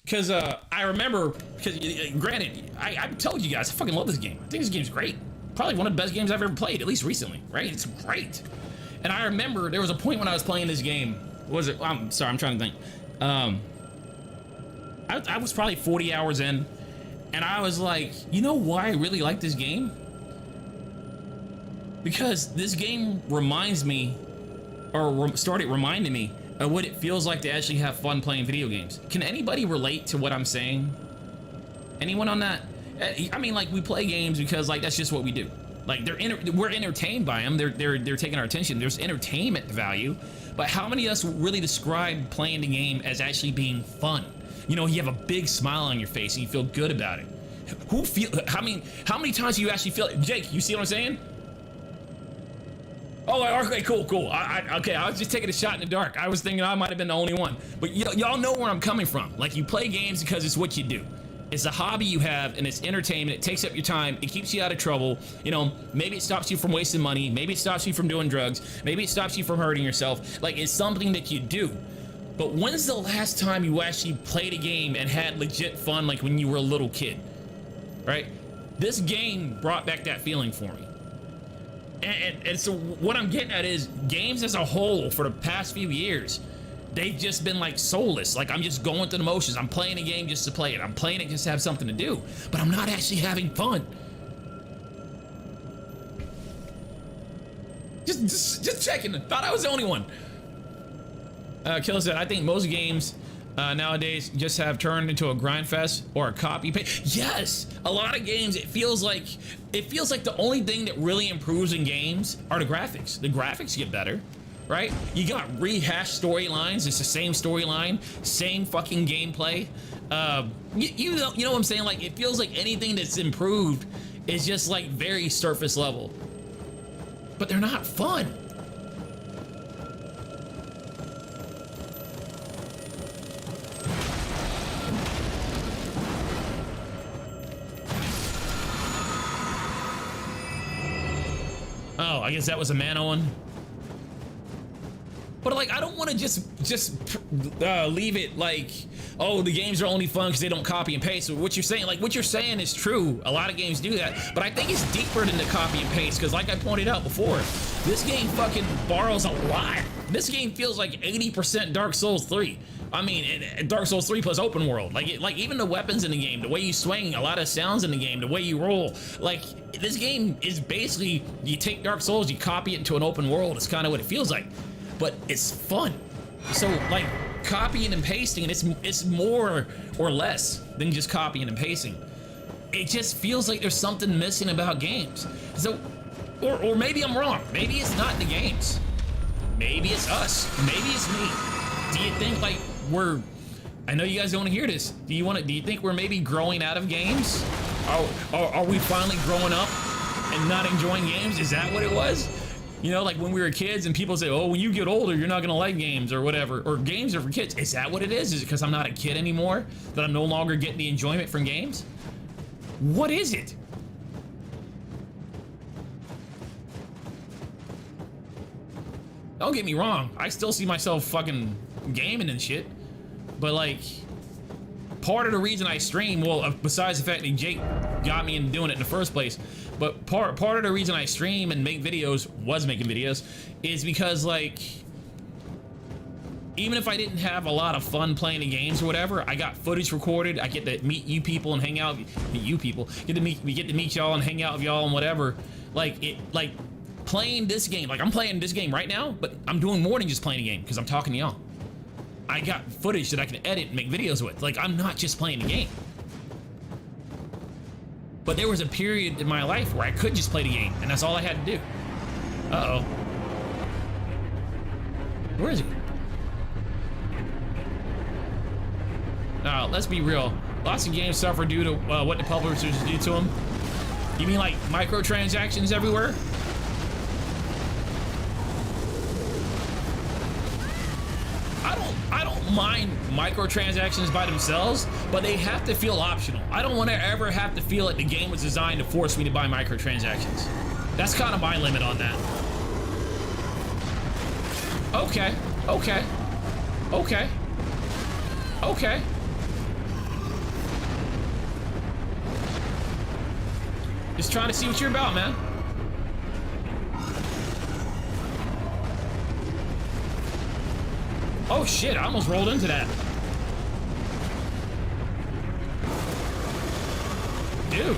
Because I remember, because granted, I told you guys, I fucking love this game. I think this game's great. Probably one of the best games I've ever played, at least recently, right? It's great. And I remember there was a point when I was playing this game. What was it? I'm sorry, I'm trying to think. I was probably 40 hours in, and I was like, you know why I really like this game? Because this game reminds me, or started reminding me of what it feels like to actually have fun playing video games. Can anybody relate to what I'm saying? Anyone on that? I mean, like, we play games because, like, that's just what we do. Like, we're entertained by them. They're taking our attention. There's entertainment value. But how many of us really describe playing the game as actually being fun? You know, you have a big smile on your face and you feel good about it. How many times do you actually feel it? Jake, you see what I'm saying? Oh, okay, cool. Okay, I was just taking a shot in the dark. I was thinking I might have been the only one. But y'all know where I'm coming from. Like, you play games because it's what you do. It's a hobby you have, and it's entertainment. It takes up your time. It keeps you out of trouble. You know, maybe it stops you from wasting money. Maybe it stops you from doing drugs. Maybe it stops you from hurting yourself. Like, it's something that you do. But when's the last time you actually played a game and had legit fun, like when you were a little kid? Right? This game brought back that feeling for me. And so what I'm getting at is games as a whole for the past few years, they've just been like soulless. Like, I'm just going through the motions. I'm playing a game just to play it. I'm playing it just to have something to do. But I'm not actually having fun. Just checking. Thought I was the only one. Killer said, I think most games nowadays just have turned into a grind fest or a copy paste. Yes, a lot of games, it feels like the only thing that really improves in games are the graphics. The graphics get better. Right? You got rehashed storylines. It's the same storyline, same fucking gameplay. You know what I'm saying? Like, it feels like anything that's improved is just like very surface level. But they're not fun. Oh, I guess that was a mana one. But like, I don't want to just leave it like, oh, the games are only fun because they don't copy and paste. So what you're saying is true. A lot of games do that, but I think it's deeper than the copy and paste, because like I pointed out before, this game fucking borrows a lot. This game feels like 80% Dark Souls 3. I mean, Dark Souls 3 plus open world. Like even the weapons in the game, the way you swing, a lot of sounds in the game, the way you roll. Like, this game is basically, you take Dark Souls, you copy it into an open world. It's kind of what it feels like. But it's fun. So like, copying and pasting, and it's more or less than just copying and pasting. it just feels like there's something missing about games. So, or maybe I'm wrong. Maybe it's not the games. Maybe it's us. Maybe it's me. Do you think like we're? I know you guys don't want to hear this. Do you think we're maybe growing out of games? Are we finally growing up and not enjoying games? Is that what it was? You know, like when we were kids and people say, oh, when you get older, you're not gonna like games or whatever, or games are for kids. Is that what it is? Is it because I'm not a kid anymore that I'm no longer getting the enjoyment from games? What is it? Don't get me wrong, I still see myself fucking gaming and shit, but like, part of the reason I stream, well, besides the fact that Jake got me into doing it in the first place, but part of the reason I stream and make videos, making videos, is because like, even if I didn't have a lot of fun playing the games or whatever, I got footage recorded. I get to meet you people and hang out. We get to meet y'all and hang out with y'all and whatever. Like playing this game. Like I'm playing this game right now, but I'm doing more than just playing a game because I'm talking to y'all. I got footage that I can edit and make videos with. Like I'm not just playing the game. But there was a period in my life where I could just play the game, and that's all I had to do. Uh-oh. Where is he? Let's be real. Lots of games suffer due to what the publishers do to them. You mean like microtransactions everywhere? I don't mind microtransactions by themselves, but they have to feel optional. I don't want to ever have to feel like the game was designed to force me to buy microtransactions. That's kind of my limit on that. Okay. Just trying to see what you're about, man. Oh shit, I almost rolled into that. Dude.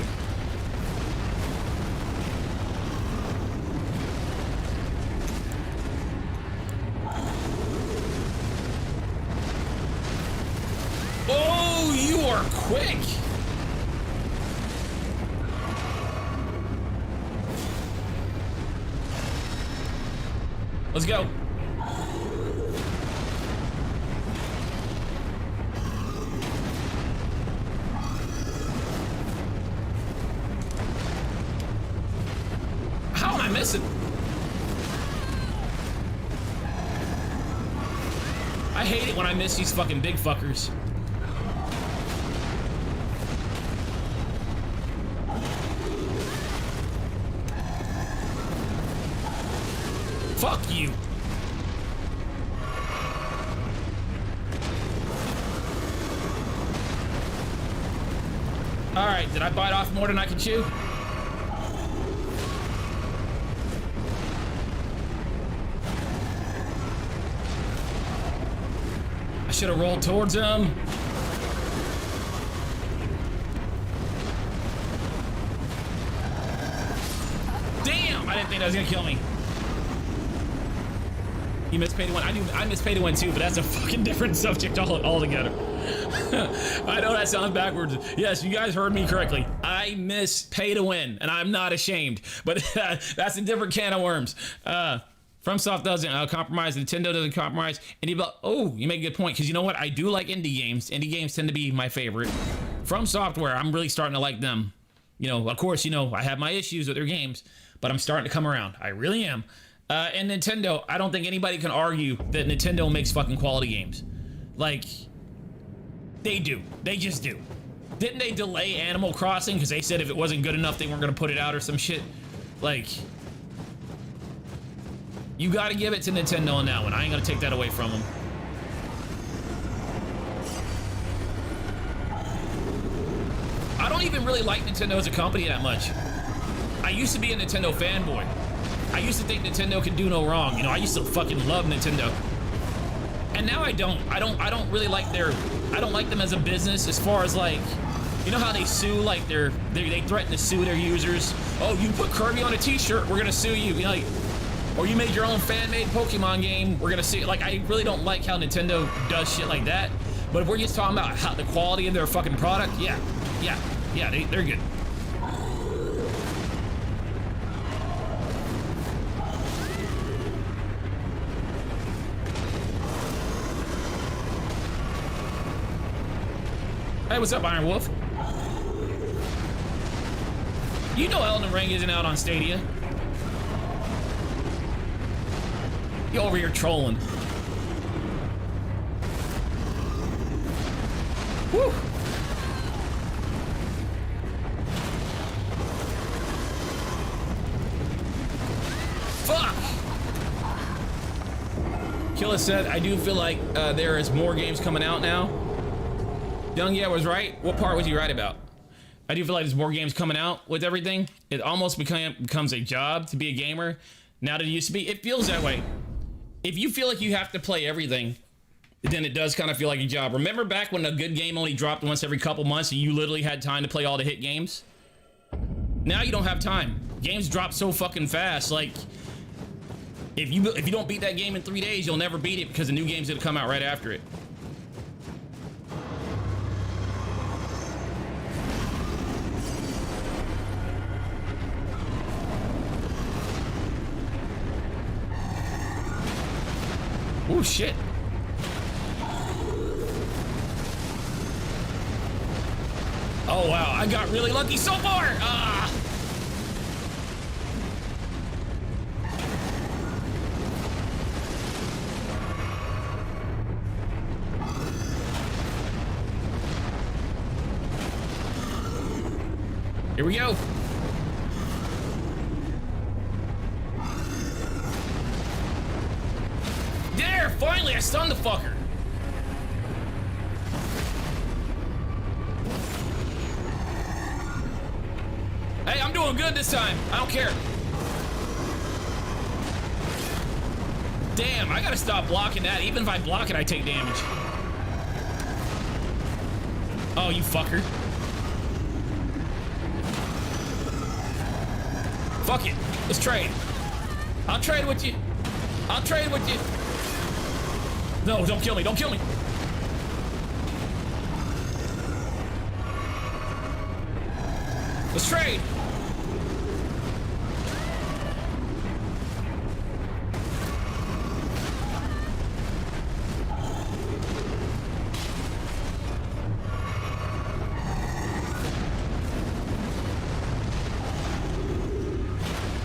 Oh, you are quick. Let's go. How am I missing? I hate it when I miss these fucking big fuckers. Fuck you. All right, did I bite off more than I can chew? I should have rolled towards him. Damn, I didn't think that was gonna kill me. You missed pay to win. I missed pay to win too, but that's a fucking different subject altogether. I know that sounds backwards. Yes, you guys heard me correctly. I miss pay to win, and I'm not ashamed. But that's a different can of worms. FromSoft doesn't compromise. Nintendo doesn't compromise. And oh, you make a good point, because you know what? I do like indie games. Indie games tend to be my favorite. From Software, I'm really starting to like them. You know, of course, you know, I have my issues with their games, but I'm starting to come around. I really am. And Nintendo, I don't think anybody can argue that Nintendo makes fucking quality games. Like, they do. They just do. Didn't they delay Animal Crossing because they said if it wasn't good enough, they weren't going to put it out or some shit? Like, you got to give it to Nintendo on that one. I ain't going to take that away from them. I don't even really like Nintendo as a company that much. I used to be a Nintendo fanboy. I used to think Nintendo could do no wrong. You know, I used to fucking love Nintendo. And now I don't. I don't really like I don't like them as a business as far as like, you know how they sue, like they threaten to sue their users. Oh, you put Kirby on a t-shirt, we're gonna sue you. You know, like, or you made your own fan-made Pokemon game, we're gonna sue you. Like, I really don't like how Nintendo does shit like that. But if we're just talking about how the quality of their fucking product, yeah. Yeah, they're good. Hey, what's up, Iron Wolf? You know Elden Ring isn't out on Stadia. You over here trolling. Woo! Fuck! Killa said, I do feel like there is more games coming out now. Young, yeah, was right. What part was he right about? I do feel like there's more games coming out with everything. It almost becomes a job to be a gamer now that it used to be. It feels that way. If you feel like you have to play everything, then it does kind of feel like a job. Remember back when a good game only dropped once every couple months and you literally had time to play all the hit games? Now you don't have time. Games drop so fucking fast. Like, if you don't beat that game in 3 days, you'll never beat it because the new game's gonna come out right after it. Oh shit. Oh wow, I got really lucky so far. Ah. Here we go. There, finally, I stunned the fucker. Hey, I'm doing good this time. I don't care. Damn, I gotta stop blocking that. Even if I block it, I take damage. Oh, you fucker. Fuck it. Let's trade. I'll trade with you. I'll trade with you. No, don't kill me. Don't kill me. Let's trade.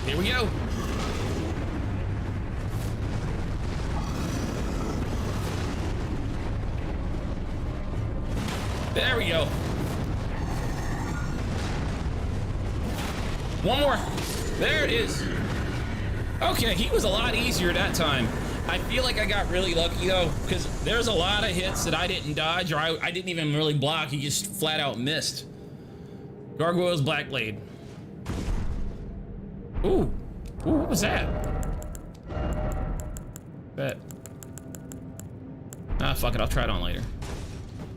Here we go. There we go. One more. There it is. Okay, he was a lot easier that time. I feel like I got really lucky though, because there's a lot of hits that I didn't dodge or I didn't even really block. He just flat out missed. Gargoyle's Black Blade. Ooh. Ooh, what was that? Bet. Ah, fuck it. I'll try it on later.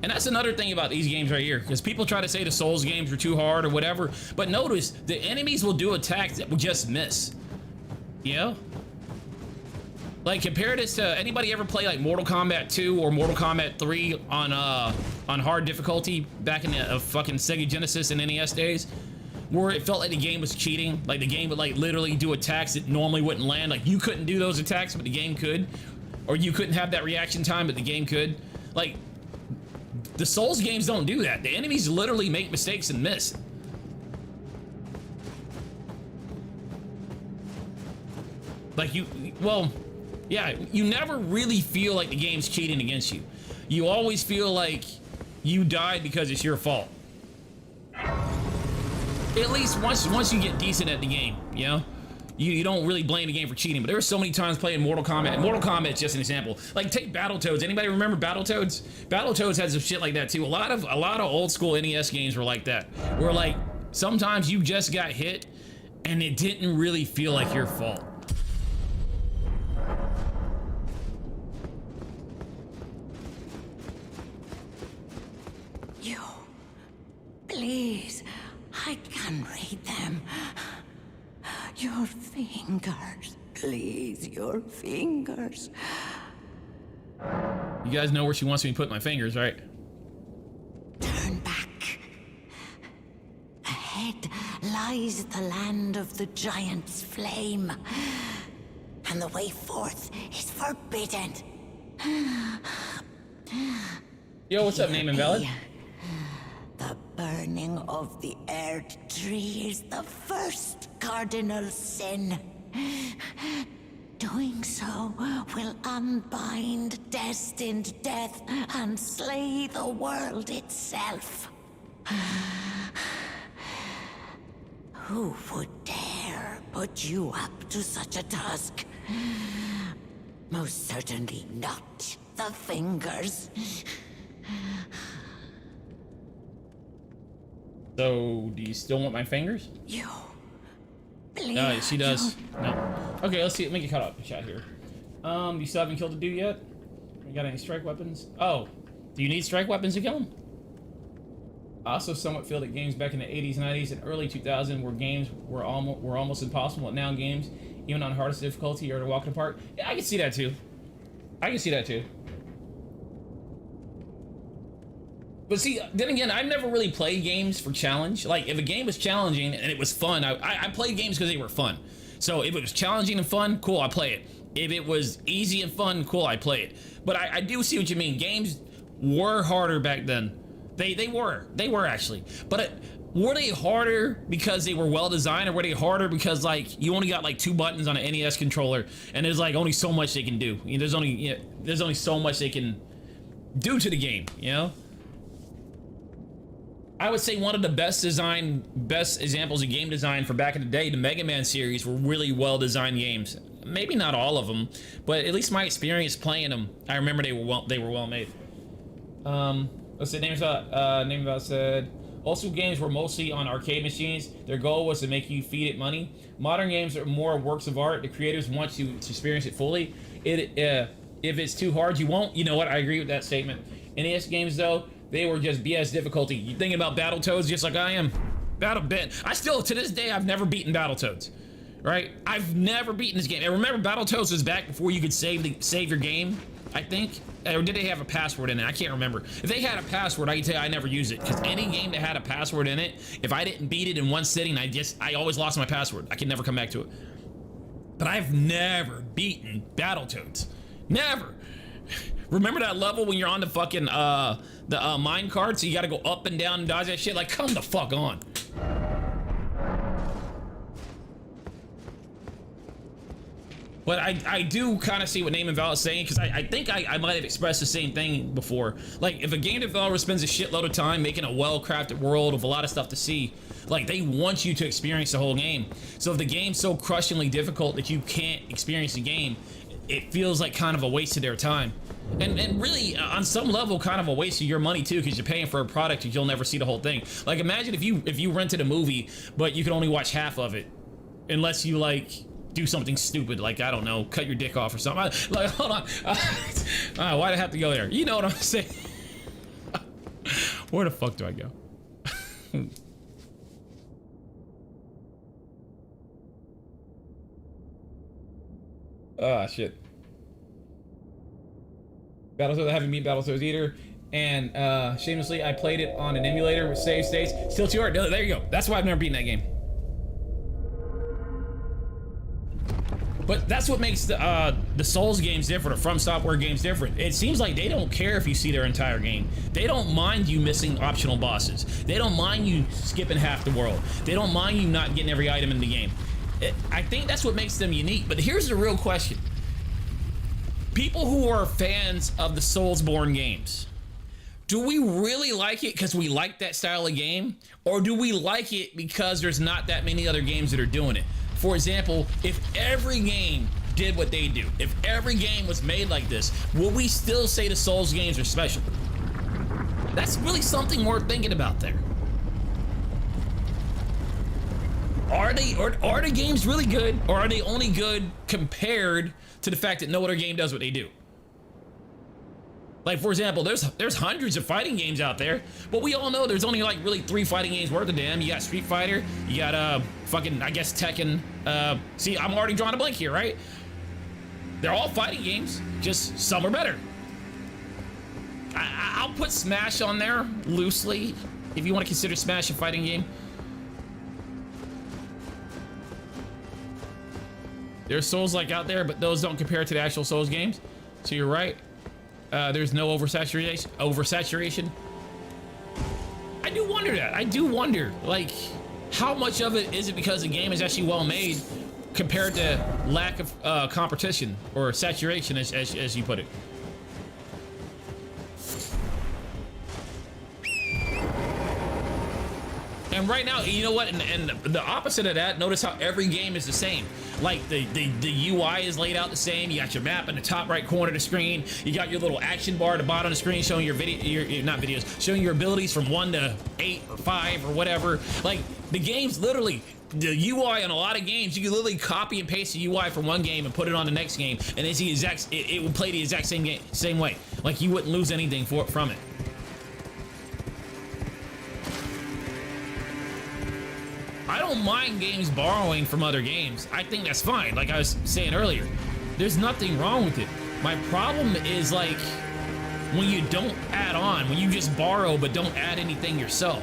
And that's another thing about these games right here, because people try to say the Souls games are too hard or whatever, but notice the enemies will do attacks that will just miss. You know? Like, compare this to anybody ever play like Mortal Kombat 2 or Mortal Kombat 3 on hard difficulty back in the fucking Sega Genesis and NES days, where it felt like the game was cheating. Like the game would like literally do attacks that normally wouldn't land. Like you couldn't do those attacks, but the game could, or you couldn't have that reaction time, but the game could. Like, the Souls games don't do that. The enemies literally make mistakes and miss. Like well, yeah, you never really feel like the game's cheating against you. You always feel like you died because it's your fault. At least once you get decent at the game, you know? You don't really blame the game for cheating, but there were so many times playing Mortal Kombat. And Mortal Kombat is just an example. Like, take Battletoads. Anybody remember Battletoads? Battletoads had some shit like that too. A lot of old school NES games were like that. Where like sometimes you just got hit and it didn't really feel like your fault. You, please, I can read them. Your fingers, please, your fingers. You guys know where she wants me to put my fingers, right? Turn back. lies the land of the giant's flame, and the way forth is forbidden. Yo, what's up, Name Invalid? The burning of the Erd tree is the first cardinal sin. Doing so will unbind destined death and slay the world itself. Who would dare put you up to such a task? Most certainly not the fingers. So, do you still want my fingers? You. No, she does. No. Okay, let's see. Let me get caught up. Shot here. You still haven't killed a dude yet? You got any strike weapons? Oh, do you need strike weapons to kill him? I also somewhat feel that games back in the 80s, 90s, and early 2000s where games were almost impossible, but now games, even on hardest difficulty, are to walk apart. Yeah, I can see that too. I can see that too. But see, then again, I've never really played games for challenge. Like, if a game was challenging and it was fun, I played games because they were fun. So if it was challenging and fun, cool, I play it. If it was easy and fun, cool, I play it. But I do see what you mean. Games were harder back then. They were actually. But were they harder because they were well designed, or were they harder because like you only got like 2 buttons on an NES controller and there's like only so much they can do? You know, there's only so much they can do to the game, you know? I would say one of the best examples of game design for back in the day, the Mega Man series, were really well designed games. Maybe not all of them, but at least my experience playing them, I remember they were well made. Let's see, Name About said, old school games were mostly on arcade machines. Their goal was to make you feed it money. Modern games are more works of art. The creators want you to experience it fully. If it's too hard, you won't. You know what? I agree with that statement. NES games, though, they were just BS difficulty. You thinking about Battletoads just like I am. I still, to this day, I've never beaten Battletoads. Right? I've never beaten this game. And remember, Battletoads was back before you could save your game, I think. Or did they have a password in it? I can't remember. If they had a password, I can tell you I never used it. Because any game that had a password in it, if I didn't beat it in one sitting, I always lost my password. I could never come back to it. But I've never beaten Battletoads. Never. Remember that level when you're on the fucking mine cart, so you gotta go up and down and dodge that shit? Like, come the fuck on. But I do kind of see what Name Invalid is saying, because I think I might have expressed the same thing before. Like, if a game developer spends a shitload of time making a well-crafted world of a lot of stuff to see, like, they want you to experience the whole game. So if the game's so crushingly difficult that you can't experience the game, it feels like kind of a waste of their time. And really, on some level, kind of a waste of your money too, because you're paying for a product and you'll never see the whole thing. Like, imagine if you rented a do but you could only watch half of it, unless you like do something stupid, like, I don't know, cut your dick off or something. Like, hold on, why'd I have to go there? You know what I'm saying? Where the fuck do I go? Ah, shit. Battletoads, I haven't beat Battletoads either. And shamelessly, I played it on an emulator with save states. Still too hard. There you go. That's why I've never beaten that game. But that's what makes the Souls games different, or From Software games different. It seems like they don't care if you see their entire game. They don't mind you missing optional bosses. They don't mind you skipping half the world. They don't mind you not getting every item in the game. I think that's what makes them unique. But here's the real question. People who are fans of the Soulsborne games, do we really like it because we like that style of game? Or do we like it because there's not that many other games that are doing it? For example, if every game did what they do, if every game was made like this, will we still say the Souls games are special? That's really something worth thinking about there. Are the games really good, or are they only good compared to the fact that no other game does what they do? Like, for example, there's hundreds of fighting games out there, but we all know there's only like really 3 fighting games worth of damn. You got Street Fighter, you got fucking, I guess, Tekken. See, I'm already drawing a blank here, right? They're all fighting games, just some are better. I'll put Smash on there loosely, if you want to consider Smash a fighting game. There's Souls-like out there, but those don't compare to the actual Souls games. So you're right. There's no oversaturation. I do wonder that. I do wonder, like, how much of it is it because the game is actually well made compared to lack of competition or saturation, as you put it. And right now, you know what? And the opposite of that, notice how every game is the same. Like the UI is laid out the same. You got your map in the top right corner of the screen. You got your little action bar at the bottom of the screen showing your not videos, showing your abilities from 1 to 8 or 5 or whatever. Like the game's literally, the UI on a lot of games, you can literally copy and paste the UI from one game and put it on the next game, and it's the exact, it will play the exact same game, same way. Like you wouldn't lose anything from it. I don't mind games borrowing from other games. I think that's fine. Like I was saying earlier, there's nothing wrong with it. My problem is like when you don't add on, when you just borrow but don't add anything yourself.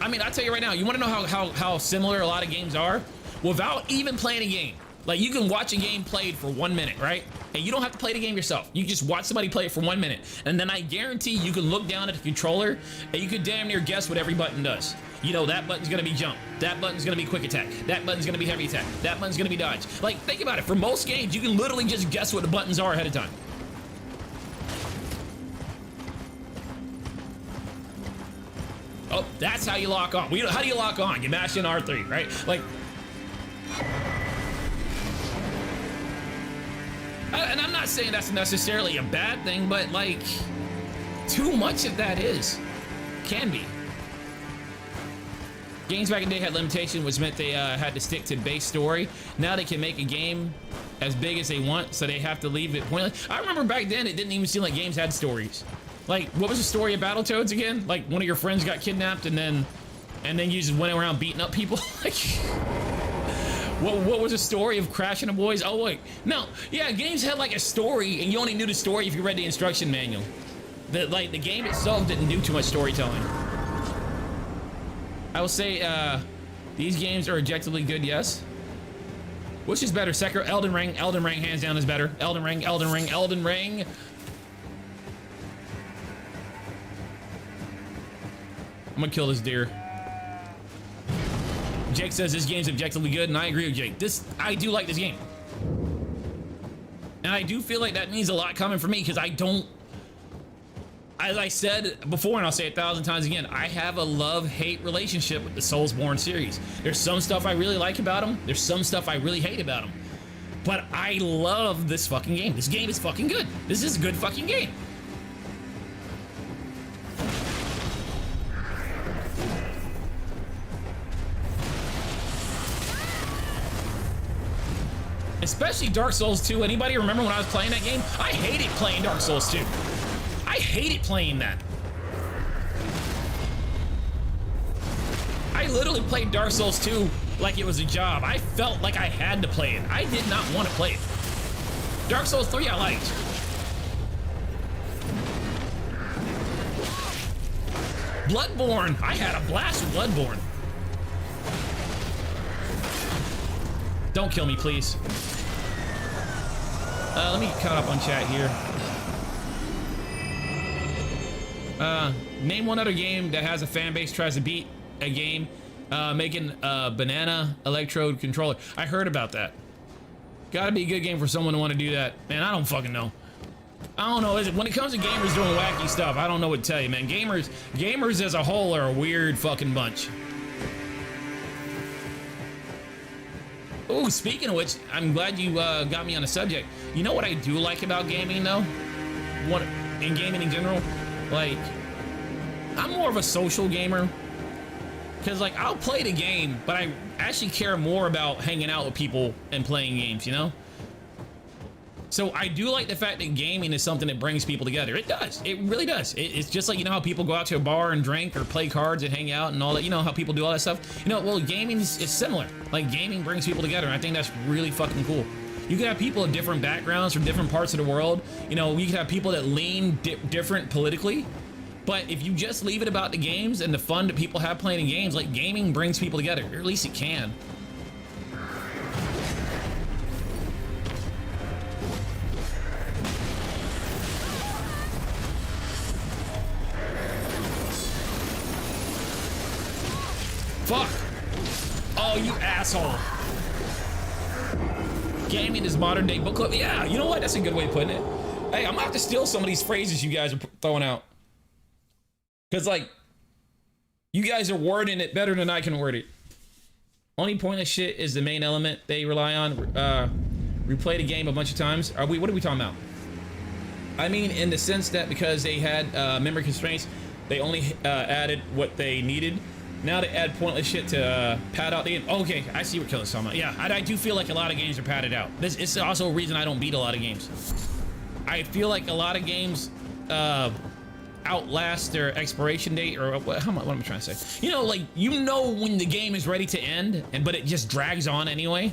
I mean, I'll tell you right now, you want to know how similar a lot of games are? Without even playing a game. Like you can watch a game played for 1 minute, right? And you don't have to play the game yourself. You just watch somebody play it for 1 minute. And then I guarantee you can look down at the controller and you could damn near guess what every button does. You know, that button's gonna be jump. That button's gonna be quick attack. That button's gonna be heavy attack. That button's gonna be dodge. Like, think about it. For most games, you can literally just guess what the buttons are ahead of time. Oh, that's how you lock on. How do you lock on? You mash in R3, right? Like, and I'm not saying that's necessarily a bad thing, but like, too much of that can be. Games back in the day had limitation, which meant they had to stick to base story. Now they can make a game as big as they want, so they have to leave it pointless. I remember back then, it didn't even seem like games had stories. Like, what was the story of Battletoads again? Like, one of your friends got kidnapped and then you just went around beating up people? Like, what was the story of Crashing the Boys? Oh, wait. No. Yeah, games had, like, a story, and you only knew the story if you read the instruction manual. The game itself didn't do too much storytelling. I will say, these games are objectively good, yes. Which is better? Sekiro, Elden Ring. Elden Ring, hands down, is better. Elden Ring, Elden Ring, Elden Ring. I'm gonna kill this deer. Jake says this game's objectively good, and I agree with Jake. I do like this game. And I do feel like that means a lot coming from me, because I don't, as I said before, and I'll say it 1,000 times again, I have a love-hate relationship with the Soulsborne series. There's some stuff I really like about them, there's some stuff I really hate about them. But I love this fucking game. This game is fucking good. This is a good fucking game. Especially Dark Souls 2. Anybody remember when I was playing that game? I hated playing Dark Souls 2. I hated playing that. I literally played Dark Souls 2 like it was a job. I felt like I had to play it. I did not want to play it. Dark Souls 3 I liked. Bloodborne. I had a blast with Bloodborne. Don't kill me, please. Let me get caught up on chat here. Name one other game that has a fan base tries to beat a game making a banana electrode controller. I heard about that. Gotta be a good game for someone to want to do that. Man, I don't fucking know. I don't know. When it comes to gamers doing wacky stuff, I don't know what to tell you, man. Gamers as a whole are a weird fucking bunch. Oh, speaking of which, I'm glad you got me on the subject. You know what I do like about gaming, though? In gaming in general? Like, I'm more of a social gamer. Because, like, I'll play the game, but I actually care more about hanging out with people and playing games, you know? So I do like the fact that gaming is something that brings people together. It does. It really does. It's just like, you know how people go out to a bar and drink or play cards and hang out and all that. You know how people do all that stuff? You know, well, gaming is similar. Like, gaming brings people together, and I think that's really fucking cool. You can have people of different backgrounds from different parts of the world. You know, you can have people that lean different politically. But if you just leave it about the games and the fun that people have playing in games, like, gaming brings people together. Or at least it can. Fuck. Oh, you asshole. Gaming is modern day book club. Yeah, you know what? That's a good way of putting it. Hey, I'm gonna have to steal some of these phrases you guys are throwing out. Cause like, you guys are wording it better than I can word it. Only pointless shit is the main element they rely on. Replay the game a bunch of times. What are we talking about? I mean, in the sense that because they had memory constraints, they only added what they needed. Now they add pointless shit to pad out the game. Okay, I see what Killer's talking about. Yeah, I do feel like a lot of games are padded out. It's also a reason I don't beat a lot of games. I feel like a lot of games outlast their expiration date, or what am I trying to say? You know, like, you know when the game is ready to end, but it just drags on anyway.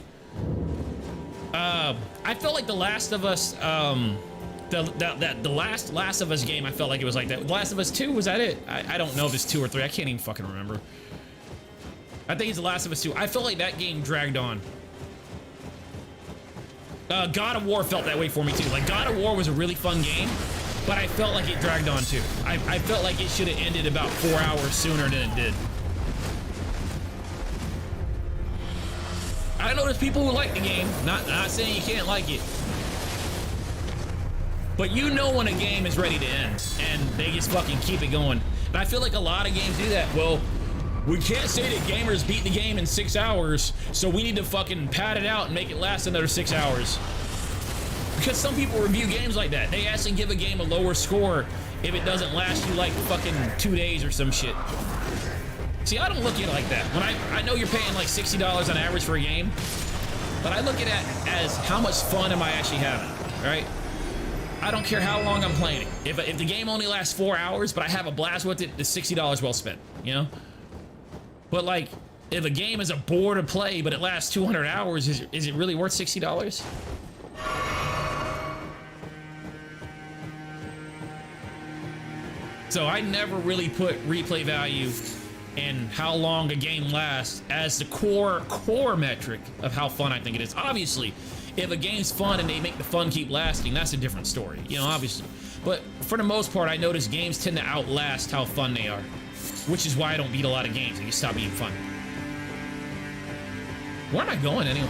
I felt like The Last of Us, the last of Us game, I felt like it was like that. The Last of Us 2, was that it? I don't know if it's 2 or 3. I can't even fucking remember. I think it's The Last of Us 2. I felt like that game dragged on. God of War felt that way for me too. Like, God of War was a really fun game, but I felt like it dragged on too. I felt like it should have ended about 4 hours sooner than it did. I know there's people who like the game. Not saying you can't like it. But you know when a game is ready to end, and they just fucking keep it going. And I feel like a lot of games do that. Well, we can't say that gamers beat the game in 6 hours, so we need to fucking pad it out and make it last another 6 hours. Because some people review games like that. They actually give a game a lower score if it doesn't last you like fucking 2 days or some shit. See, I don't look at it like that. When I know you're paying like $60 on average for a game, but I look at it as how much fun am I actually having, right? I don't care how long I'm playing it. If the game only lasts 4 hours, but I have a blast with it, the $60 well spent, you know? But like, if a game is a bore to play, but it lasts 200 hours, is it really worth $60? So I never really put replay value and how long a game lasts as the core metric of how fun I think it is. Obviously, if a game's fun and they make the fun keep lasting, that's a different story, you know, obviously. But for the most part, I notice games tend to outlast how fun they are, which is why I don't beat a lot of games. They just stop being fun. Where am I going anyway?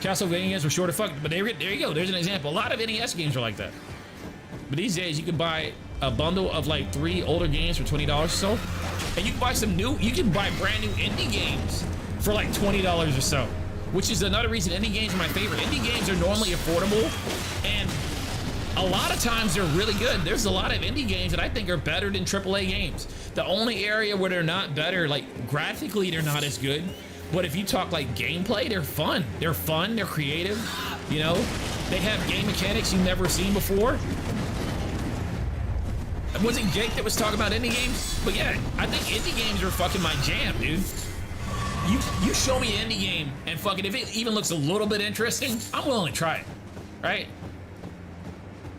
Castlevania games were short as fuck, but there you go. There's an example. A lot of NES games are like that. But these days, you can buy a bundle of like 3 older games for $20 or so, and you can buy you can buy brand new indie games for like $20 or so, which is another reason indie games are my favorite. Indie games are normally affordable, and a lot of times they're really good. There's a lot of indie games that I think are better than AAA games. The only area where they're not better, like graphically, they're not as good. But if you talk like gameplay, they're fun. They're fun, they're creative, you know? They have game mechanics you've never seen before. Was it Jake that was talking about indie games? But yeah, I think indie games are fucking my jam, dude. You show me an indie game and fucking, if it even looks a little bit interesting, I'm willing to try it, right?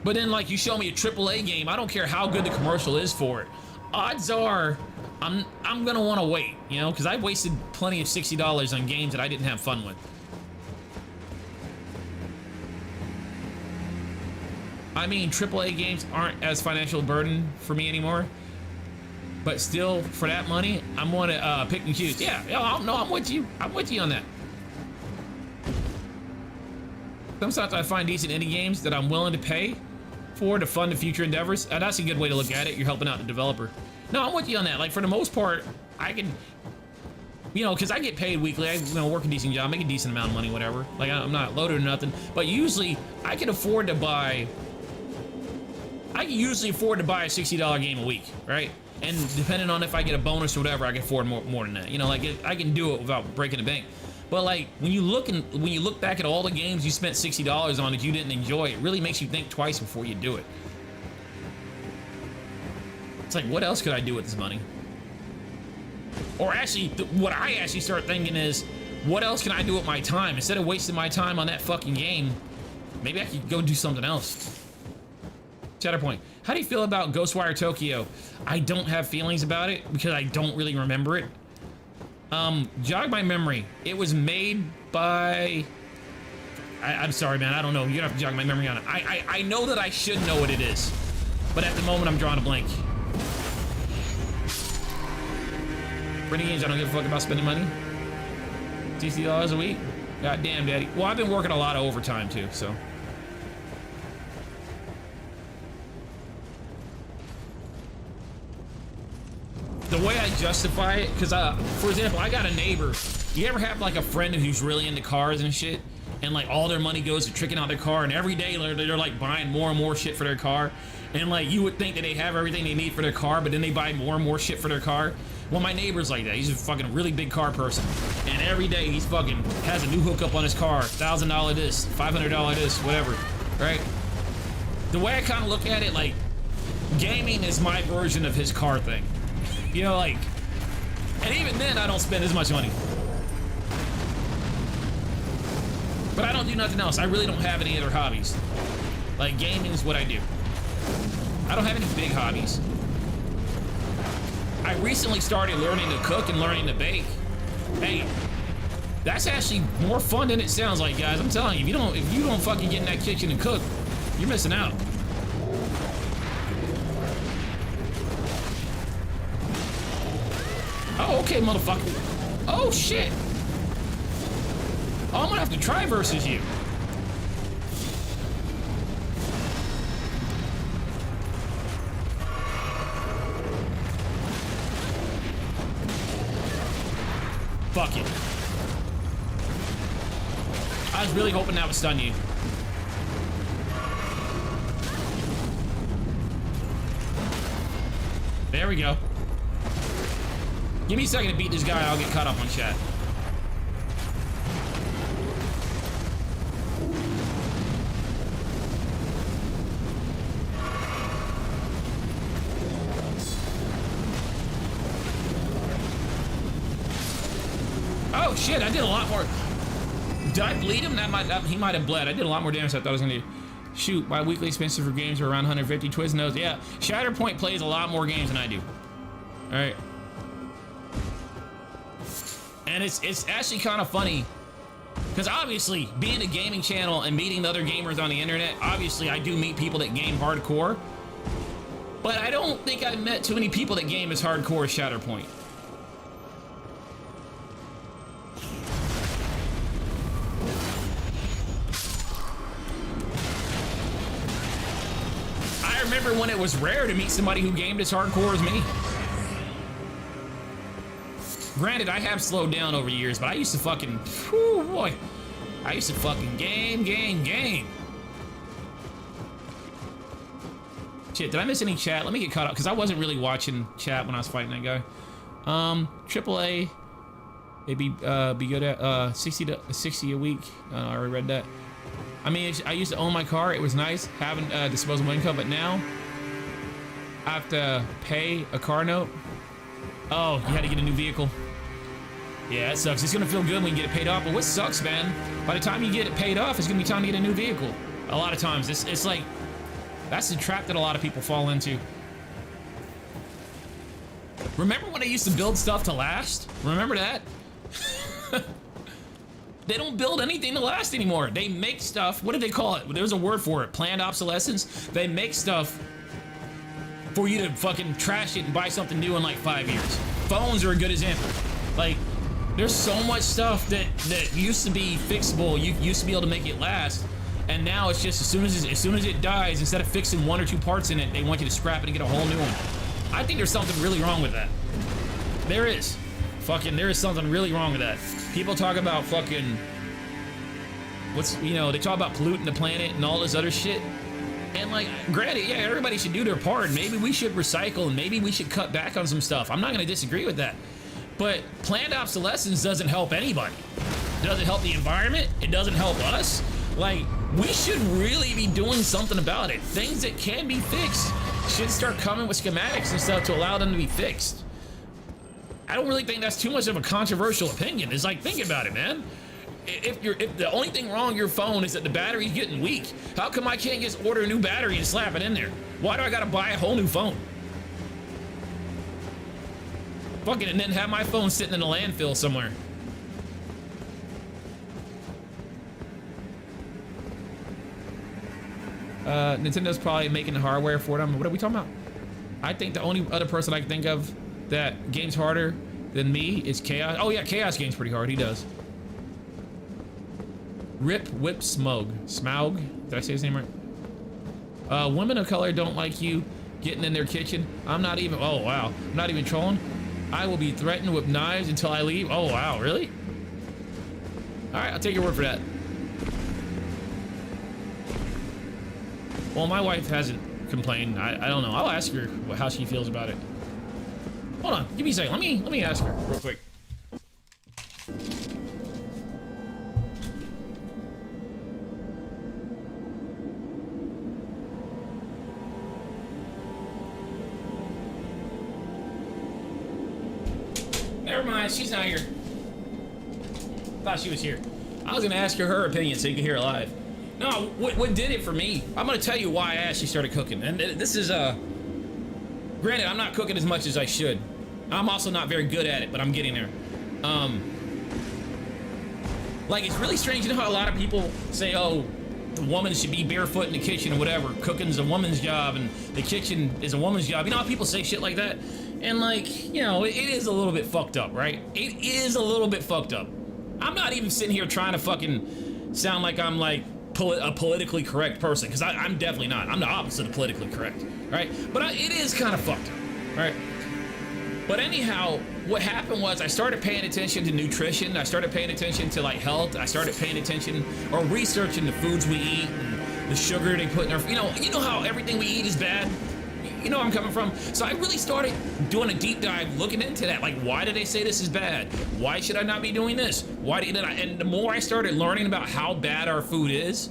But then like you show me a AAA game, I don't care how good the commercial is for it. Odds are, I'm gonna want to wait, you know, because I wasted plenty of $60 on games that I didn't have fun with. I mean, AAA games aren't as financial burden for me anymore, but still, for that money, I'm gonna pick and choose. Yeah, no, I'm with you. I'm with you on that. Sometimes I find decent indie games that I'm willing to pay for to fund the future endeavors. That's a good way to look at it. You're helping out the developer. No, I'm with you on that. Like, for the most part, I can, you know, because I get paid weekly. I work a decent job, make a decent amount of money, whatever. Like, I'm not loaded or nothing. But usually, I can afford to buy, a $60 game a week, right? And depending on if I get a bonus or whatever, I can afford more than that. You know, like, I can do it without breaking the bank. But like, when you look back at all the games you spent $60 on that you didn't enjoy, it really makes you think twice before you do it. It's like, what else could I do with this money? Or actually, what I actually start thinking is, what else can I do with my time? Instead of wasting my time on that fucking game, maybe I could go do something else. Chatterpoint, how do you feel about Ghostwire Tokyo? I don't have feelings about it because I don't really remember it. Jog my memory. It was made by... I'm sorry, man. I don't know. You're gonna have to jog my memory on it. I know that I should know what it is. But at the moment, I'm drawing a blank. For any games, I don't give a fuck about spending money. $60 a week? God damn, daddy. Well, I've been working a lot of overtime too, so. The way I justify it, because for example, I got a neighbor. You ever have like a friend who's really into cars and shit? And like all their money goes to tricking out their car, and every day they're like buying more and more shit for their car. And like you would think that they have everything they need for their car, but then they buy more and more shit for their car. Well, my neighbor's like that. He's a fucking really big car person. And every day he's fucking has a new hookup on his car. $1,000 this, $500 this, whatever, right? The way I kind of look at it, like, gaming is my version of his car thing. You know, like, and even then I don't spend as much money. But I don't do nothing else. I really don't have any other hobbies. Like, gaming is what I do. I don't have any big hobbies. I recently started learning to cook and learning to bake. Hey, that's actually more fun than it sounds like, guys. I'm telling you, if you don't fucking get in that kitchen and cook, you're missing out. Oh, okay, motherfucker. Oh, shit. Oh, I'm gonna have to try versus you. Fuck it. I was really hoping that would stun you. There we go. Give me a second to beat this guy, I'll get caught up on chat. Oh shit, I did a lot more. Did I bleed him? He might have bled. I did a lot more damage than I thought I was gonna do. Shoot, my weekly expenses for games are around 150. Twiz knows. Yeah, Shatterpoint plays a lot more games than I do. All right. And it's actually kind of funny, because obviously, being a gaming channel and meeting the other gamers on the internet, obviously I do meet people that game hardcore, but I don't think I've met too many people that game as hardcore as Shatterpoint. I remember when it was rare to meet somebody who gamed as hardcore as me. Granted, I have slowed down over the years, but I used to fucking, whew, boy, I used to fucking game. Shit, did I miss any chat? Let me get caught up, because I wasn't really watching chat when I was fighting that guy. AAA, maybe be good at 60 a week. I already read that. I mean, I used to own my car. It was nice having disposable income, but now I have to pay a car note. Oh, you had to get a new vehicle. Yeah, it sucks. It's gonna feel good when you get it paid off, but what sucks, man, by the time you get it paid off, it's gonna be time to get a new vehicle. A lot of times, it's like, that's the trap that a lot of people fall into. Remember when they used to build stuff to last? Remember that? They don't build anything to last anymore. They make stuff, what do they call it? There's a word for it, planned obsolescence. They make stuff for you to fucking trash it and buy something new in like 5 years. Phones are a good example. Like, there's so much stuff that used to be fixable. You used to be able to make it last, and now it's just as soon as it dies, instead of fixing 1 or 2 parts in it, they want you to scrap it and get a whole new one. I think there's something really wrong with that. There is. There is something really wrong with that. People talk about fucking they talk about polluting the planet and all this other shit. And like, granted, yeah, everybody should do their part. Maybe we should recycle and maybe we should cut back on some stuff. I'm not gonna disagree with that. But planned obsolescence doesn't help anybody. It doesn't help the environment. It doesn't help us. Like, we should really be doing something about it. Things that can be fixed should start coming with schematics and stuff to allow them to be fixed. I don't really think that's too much of a controversial opinion. It's like, think about it, man. If the only thing wrong with your phone is that the battery's getting weak, how come I can't just order a new battery and slap it in there? Why do I gotta buy a whole new phone? Fuck it, and then have my phone sitting in a landfill somewhere. Nintendo's probably making the hardware for them. What are we talking about? I think the only other person I can think of that games harder than me is Chaos. Oh yeah, Chaos games pretty hard. He does. Rip Whip Smaug. Did I say his name right? Women of color don't like you getting in their kitchen. I'm not even. Oh wow. I'm not even trolling. I will be threatened with knives until I leave. Oh wow, really? All right, I'll take your word for that. Well, my wife hasn't complained. I don't know. I'll ask her how she feels about it. Hold on, give me a second. Let me ask her real quick. Never mind, she's not here. Thought she was here. I was gonna ask her opinion so you can hear it live. No, what did it for me? I'm gonna tell you why I actually started cooking. And this is, granted, I'm not cooking as much as I should. I'm also not very good at it, but I'm getting there. Like, it's really strange. You know how a lot of people say, oh, the woman should be barefoot in the kitchen or whatever. Cooking's a woman's job and the kitchen is a woman's job. You know how people say shit like that? And like, you know, it is a little bit fucked up, right? It is a little bit fucked up. I'm not even sitting here trying to fucking sound like I'm like a politically correct person, because I'm definitely not. I'm the opposite of politically correct, right? But it is kind of fucked, right? But anyhow, what happened was I started paying attention to nutrition. I started paying attention to like health. I started paying attention or researching the foods we eat and the sugar they put in our, you know how everything we eat is bad. You know where I'm coming from. So I really started doing a deep dive, looking into that. Like, why do they say this is bad? Why should I not be doing this? Why did I? And the more I started learning about how bad our food is,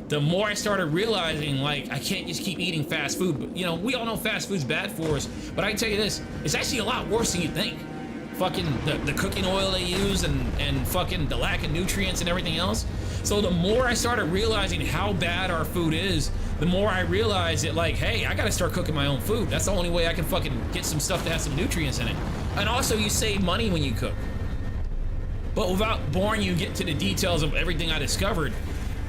the more I started realizing, like, I can't just keep eating fast food. But, you know, we all know fast food's bad for us. But I can tell you this, it's actually a lot worse than you think. Fucking the cooking oil they use and fucking the lack of nutrients and everything else. So the more I started realizing how bad our food is, the more I realized that, like, hey, I gotta start cooking my own food. That's the only way I can fucking get some stuff that has some nutrients in it. And also, you save money when you cook. But without boring you, get to the details of everything I discovered,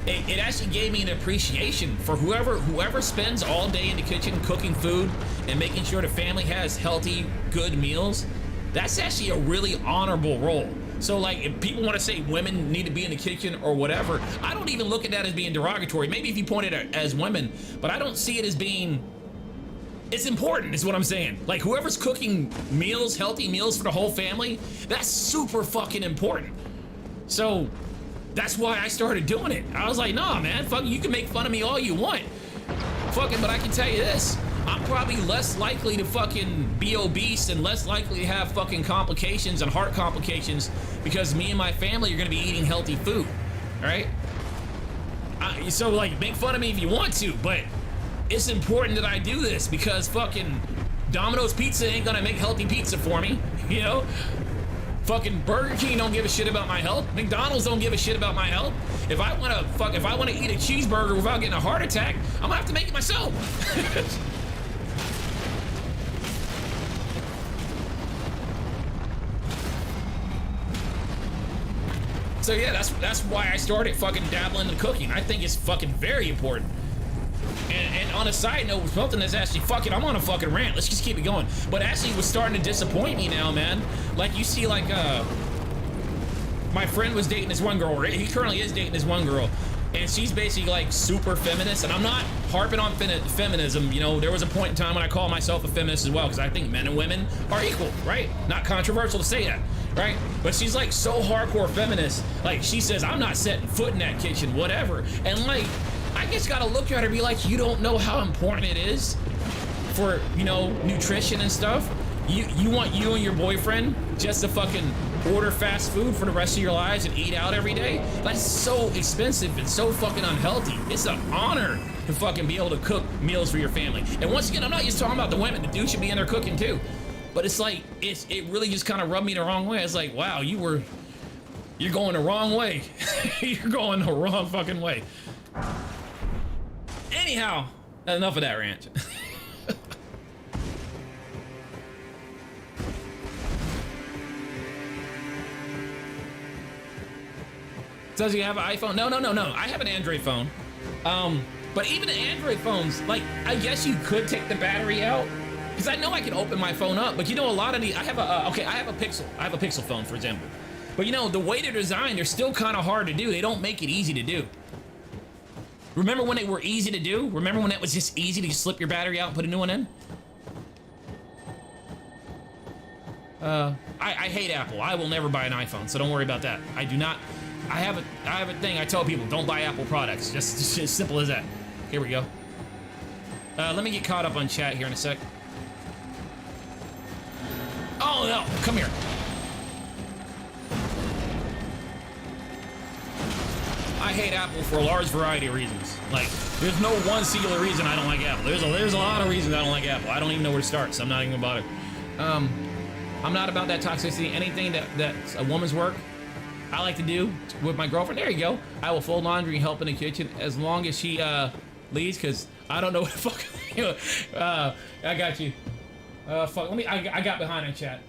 it actually gave me an appreciation for whoever spends all day in the kitchen cooking food and making sure the family has healthy, good meals. That's actually a really honorable role. So, like, if people want to say women need to be in the kitchen or whatever, I don't even look at that as being derogatory. Maybe if you point it at as women, but I don't see it as being, it's important is what I'm saying. Like, whoever's cooking meals, healthy meals for the whole family, that's super fucking important. So that's why I started doing it. I was like, nah, man, fuck, you can make fun of me all you want. Fucking, but I can tell you this, I'm probably less likely to fucking be obese and less likely to have fucking complications and heart complications because me and my family are gonna be eating healthy food, right? So, like, make fun of me if you want to, but it's important that I do this because fucking Domino's Pizza ain't gonna make healthy pizza for me, you know? Fucking Burger King don't give a shit about my health. McDonald's don't give a shit about my health. If I wanna eat a cheeseburger without getting a heart attack, I'm gonna have to make it myself. So yeah, that's why I started fucking dabbling in cooking. I think it's fucking very important. And on a side note, something that's actually fucking, I'm on a fucking rant. Let's just keep it going. But actually, it was starting to disappoint me now, man. Like, you see, like, my friend was dating this one girl. He currently is dating this one girl. And she's basically, like, super feminist. And I'm not harping on feminism. You know, there was a point in time when I called myself a feminist as well, because I think men and women are equal, right? Not controversial to say that, right? But she's, like, so hardcore feminist. Like, she says, I'm not setting foot in that kitchen, whatever. And, like, I just gotta look at her and be like, you don't know how important it is for, you know, nutrition and stuff. You want you and your boyfriend just to fucking order fast food for the rest of your lives and eat out every day? That's so expensive and so fucking unhealthy. It's an honor to fucking be able to cook meals for your family. And once again, I'm not just talking about the women. The dude should be in there cooking too. But it's like, it really just kind of rubbed me the wrong way. It's like, wow, you're going the wrong way. You're going the wrong fucking way. Anyhow, enough of that rant. Does he have an iPhone? No. I have an Android phone. But even the Android phones, like, I guess you could take the battery out, because I know I can open my phone up, but you know, a lot of the, I have a Pixel phone, for example. But you know, the way they're designed, they're still kind of hard to do. They don't make it easy to do. Remember when they were easy to do? Remember when it was just easy to just slip your battery out and put a new one in? I hate Apple. I will never buy an iPhone, so don't worry about that. I do not. I have a thing. I tell people, don't buy Apple products. Just as simple as that. Here we go. Let me get caught up on chat here in a sec. Oh no! Come here. I hate Apple for a large variety of reasons. Like, there's no one singular reason I don't like Apple. There's a lot of reasons I don't like Apple. I don't even know where to start, so I'm not even gonna bother. I'm not about that toxicity. Anything that's a woman's work, I like to do with my girlfriend. There you go. I will fold laundry and help in the kitchen as long as she leaves, because I don't know what the fuck. I got you. Fuck. I got behind in chat.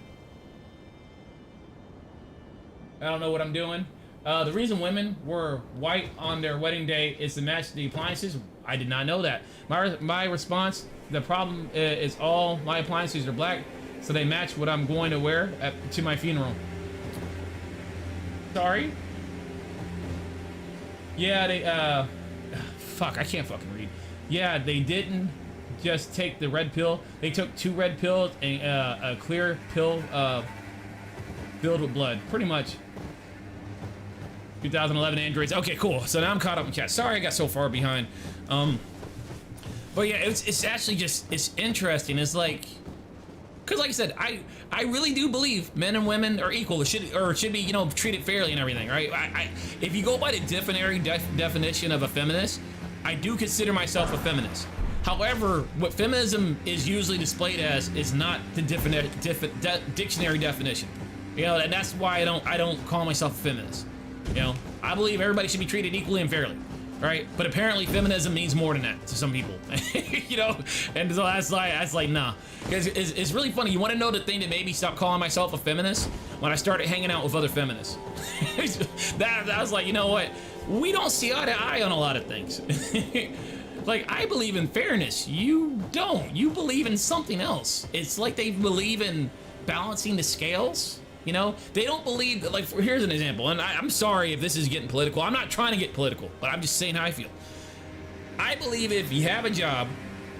I don't know what I'm doing. The reason women were white on their wedding day is to match the appliances. I did not know that. My response: the problem is all my appliances are black, so they match what I'm going to wear to my funeral. Sorry? Yeah, they, fuck, I can't fucking read. Yeah, they didn't just take the red pill. They took 2 red pills and a clear pill filled with blood. Pretty much. 2011 Androids. Okay, cool. So now I'm caught up in chat. Sorry I got so far behind. But yeah, it's actually just, it's interesting. It's like, because like I said, I really do believe men and women are equal. It should be, you know, treated fairly and everything, right? If you go by the definition of a feminist, I do consider myself a feminist. However, what feminism is usually displayed as is not the dictionary definition. You know, and that's why I don't call myself a feminist. You know, I believe everybody should be treated equally and fairly, right? But apparently feminism means more than that to some people. You know, and so that's like nah. Because it's really funny. You want to know the thing that made me stop calling myself a feminist? When I started hanging out with other feminists. that was like, you know what? We don't see eye to eye on a lot of things. Like, I believe in fairness. You don't. You believe in something else. It's like they believe in balancing the scales. You know, they don't believe that, like, here's an example, and I'm sorry if this is getting political. I'm not trying to get political, but I'm just saying how I feel. I believe if you have a job,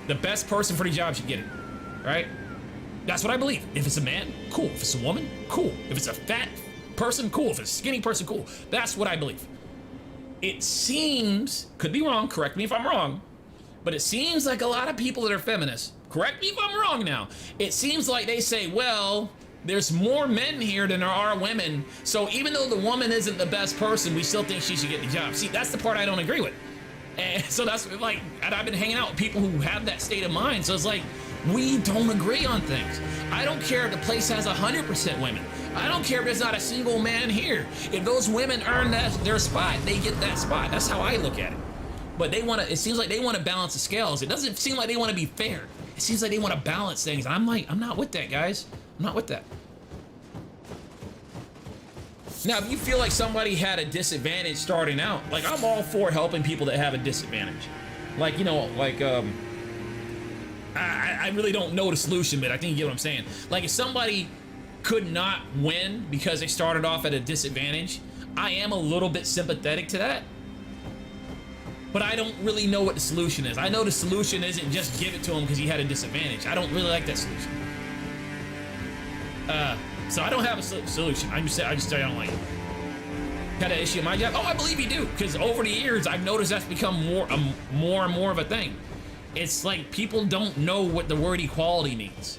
the best person for the job should get it, right? That's what I believe. If it's a man, cool. If it's a woman, cool. If it's a fat person, cool. If it's a skinny person, cool. That's what I believe. It seems, could be wrong, correct me if I'm wrong, but it seems like a lot of people that are feminists, correct me if I'm wrong now, it seems like they say, well, there's more men here than there are women, so even though the woman isn't the best person, we still think she should get the job. See, that's the part I don't agree with. And so that's like, and I've been hanging out with people who have that state of mind, so it's like, we don't agree on things. I don't care if the place has 100% women. I don't care if there's not a single man here. If those women earn their spot, they get that spot. That's how I look at it. But they want to, it seems like they want to balance the scales. It doesn't seem like they want to be fair. It seems like they want to balance things. And I'm like, I'm not with that, guys. I'm not with that. Now, if you feel like somebody had a disadvantage starting out, like, I'm all for helping people that have a disadvantage. Like, you know, like, I really don't know the solution, but I think you get what I'm saying. Like, if somebody could not win because they started off at a disadvantage, I am a little bit sympathetic to that. But I don't really know what the solution is. I know the solution isn't just give it to him because he had a disadvantage. I don't really like that solution. So I don't have a solution. I just I don't like it. Got an issue at my job? Oh, I believe you do. Because over the years, I've noticed that's become more and more of a thing. It's like people don't know what the word equality means.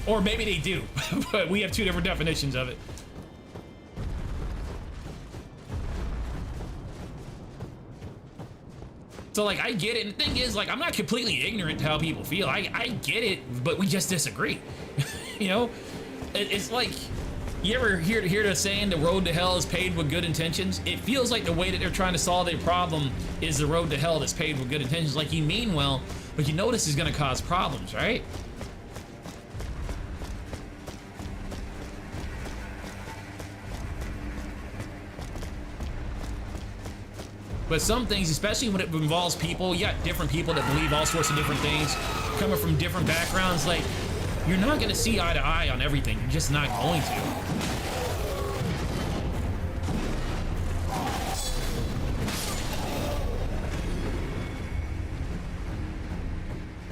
Or maybe they do, but we have 2 different definitions of it. So, like, I get it. And the thing is, like, I'm not completely ignorant to how people feel. I get it, but we just disagree. You know? It's like, you ever hear the saying, the road to hell is paved with good intentions? It feels like the way that they're trying to solve their problem is the road to hell that's paved with good intentions. Like, you mean well, but you know this is going to cause problems, right? But some things, especially when it involves people, you got different people that believe all sorts of different things, coming from different backgrounds. Like, you're not gonna see eye to eye on everything. You're just not going to.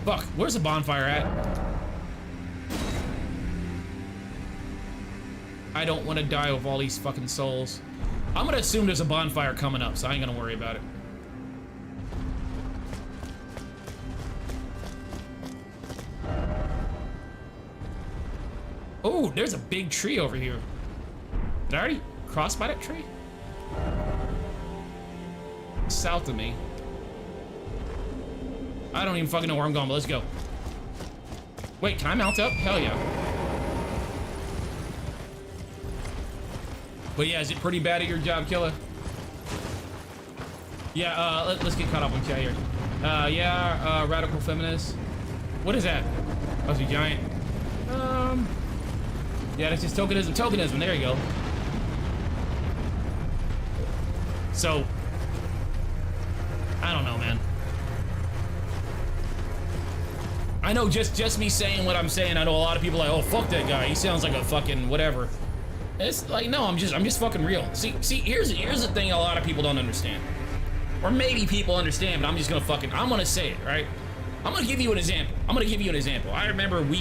Fuck, where's the bonfire at? I don't want to die with all these fucking souls. I'm gonna assume there's a bonfire coming up, so I ain't gonna worry about it. Oh, there's a big tree over here. Did I already cross by that tree? South of me. I don't even fucking know where I'm going, but let's go. Wait, can I mount up? Hell yeah. But yeah, is it pretty bad at your job, Killer? Yeah, let's get caught up on chat here. Yeah, radical feminist. What is that? Oh, it's a giant. Yeah, that's just tokenism. Tokenism, there you go. So, I don't know, man. I know just me saying what I'm saying, I know a lot of people are like, oh, fuck that guy. He sounds like a fucking whatever. It's like, no, I'm just fucking real. See, here's the thing a lot of people don't understand. Or maybe people understand, but I'm just gonna I'm gonna say it, right? I'm gonna give you an example. I remember we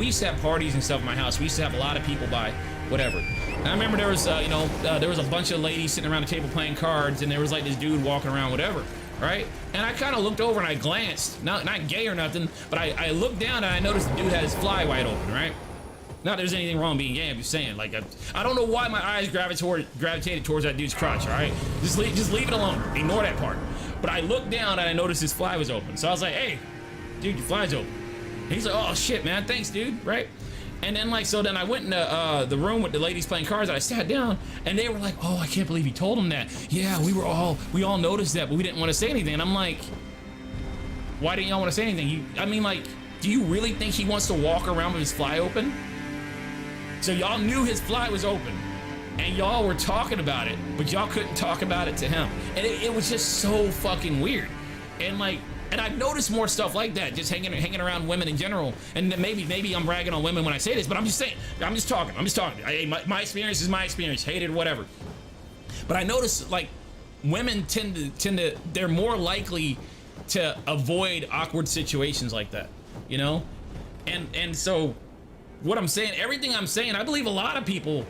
used to have parties and stuff in my house. We used to have a lot of people by, whatever. And I remember there was, there was a bunch of ladies sitting around the table playing cards, and there was like this dude walking around, whatever, right? And I kind of looked over and I glanced, not gay or nothing, but I looked down and I noticed the dude had his fly wide open, right? Not there's anything wrong being gay, I'm just saying, like, I don't know why my eyes gravitated towards that dude's crotch, all right? Just leave it alone, ignore that part. But I looked down and I noticed his fly was open. So I was like, hey, dude, your fly's open. And he's like, oh shit, man, thanks, dude, right? And then then I went into the room with the ladies playing cards, and I sat down, and they were like, oh, I can't believe you told him that. Yeah, we all noticed that, but we didn't want to say anything. And I'm like, why didn't y'all want to say anything? I mean, like, do you really think he wants to walk around with his fly open? So y'all knew his fly was open, and y'all were talking about it, but y'all couldn't talk about it to him. And it was just so fucking weird. And like, and I've noticed more stuff like that, just hanging around women in general. And maybe I'm ragging on women when I say this, but I'm just saying, I'm just talking. My experience is my experience, hate it or whatever. But I notice, like, women tend to, they're more likely to avoid awkward situations like that, you know? And so, what I'm saying, everything I'm saying, I believe a lot of people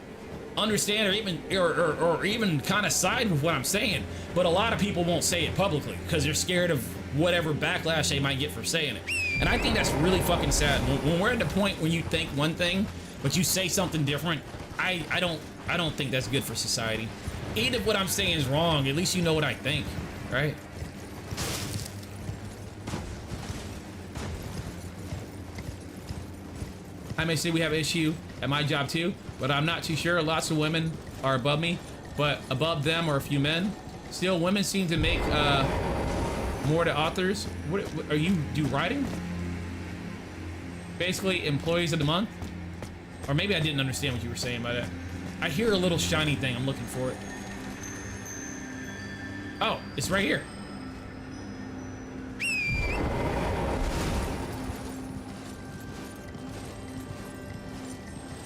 understand or even kind of side with what I'm saying, but a lot of people won't say it publicly because they're scared of whatever backlash they might get for saying it. And I think that's really fucking sad. When we're at the point where you think one thing, but you say something different, I don't think that's good for society. Even if what I'm saying is wrong, at least you know what I think, right? I may say we have an issue at my job too, but I'm not too sure. Lots of women are above me, but above them are a few men. Still, women seem to make more to authors. What are you do writing? Basically, employees of the month? Or maybe I didn't understand what you were saying by that. I hear a little shiny thing. I'm looking for it. Oh, it's right here.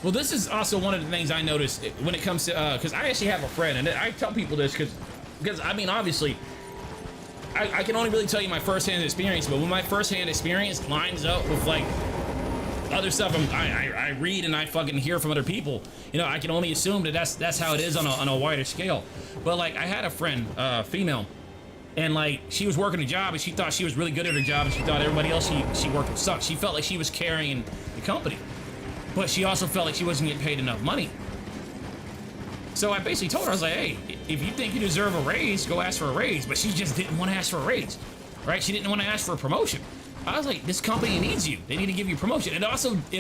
Well, this is also one of the things I noticed when it comes to, because I actually have a friend, and I tell people this because I mean, obviously, I can only really tell you my firsthand experience, but when my firsthand experience lines up with like other stuff I read and I fucking hear from other people, you know, I can only assume that that's how it is on a wider scale. But like, I had a friend, female, and like, she was working a job and she thought she was really good at her job, and she thought everybody else she worked with sucked. She felt like she was carrying the company, but she also felt like she wasn't getting paid enough money. So I basically told her, I was like, hey, if you think you deserve a raise, go ask for a raise. But she just didn't want to ask for a raise, right? She didn't want to ask for a promotion. I was like, this company needs you. They need to give you a promotion. It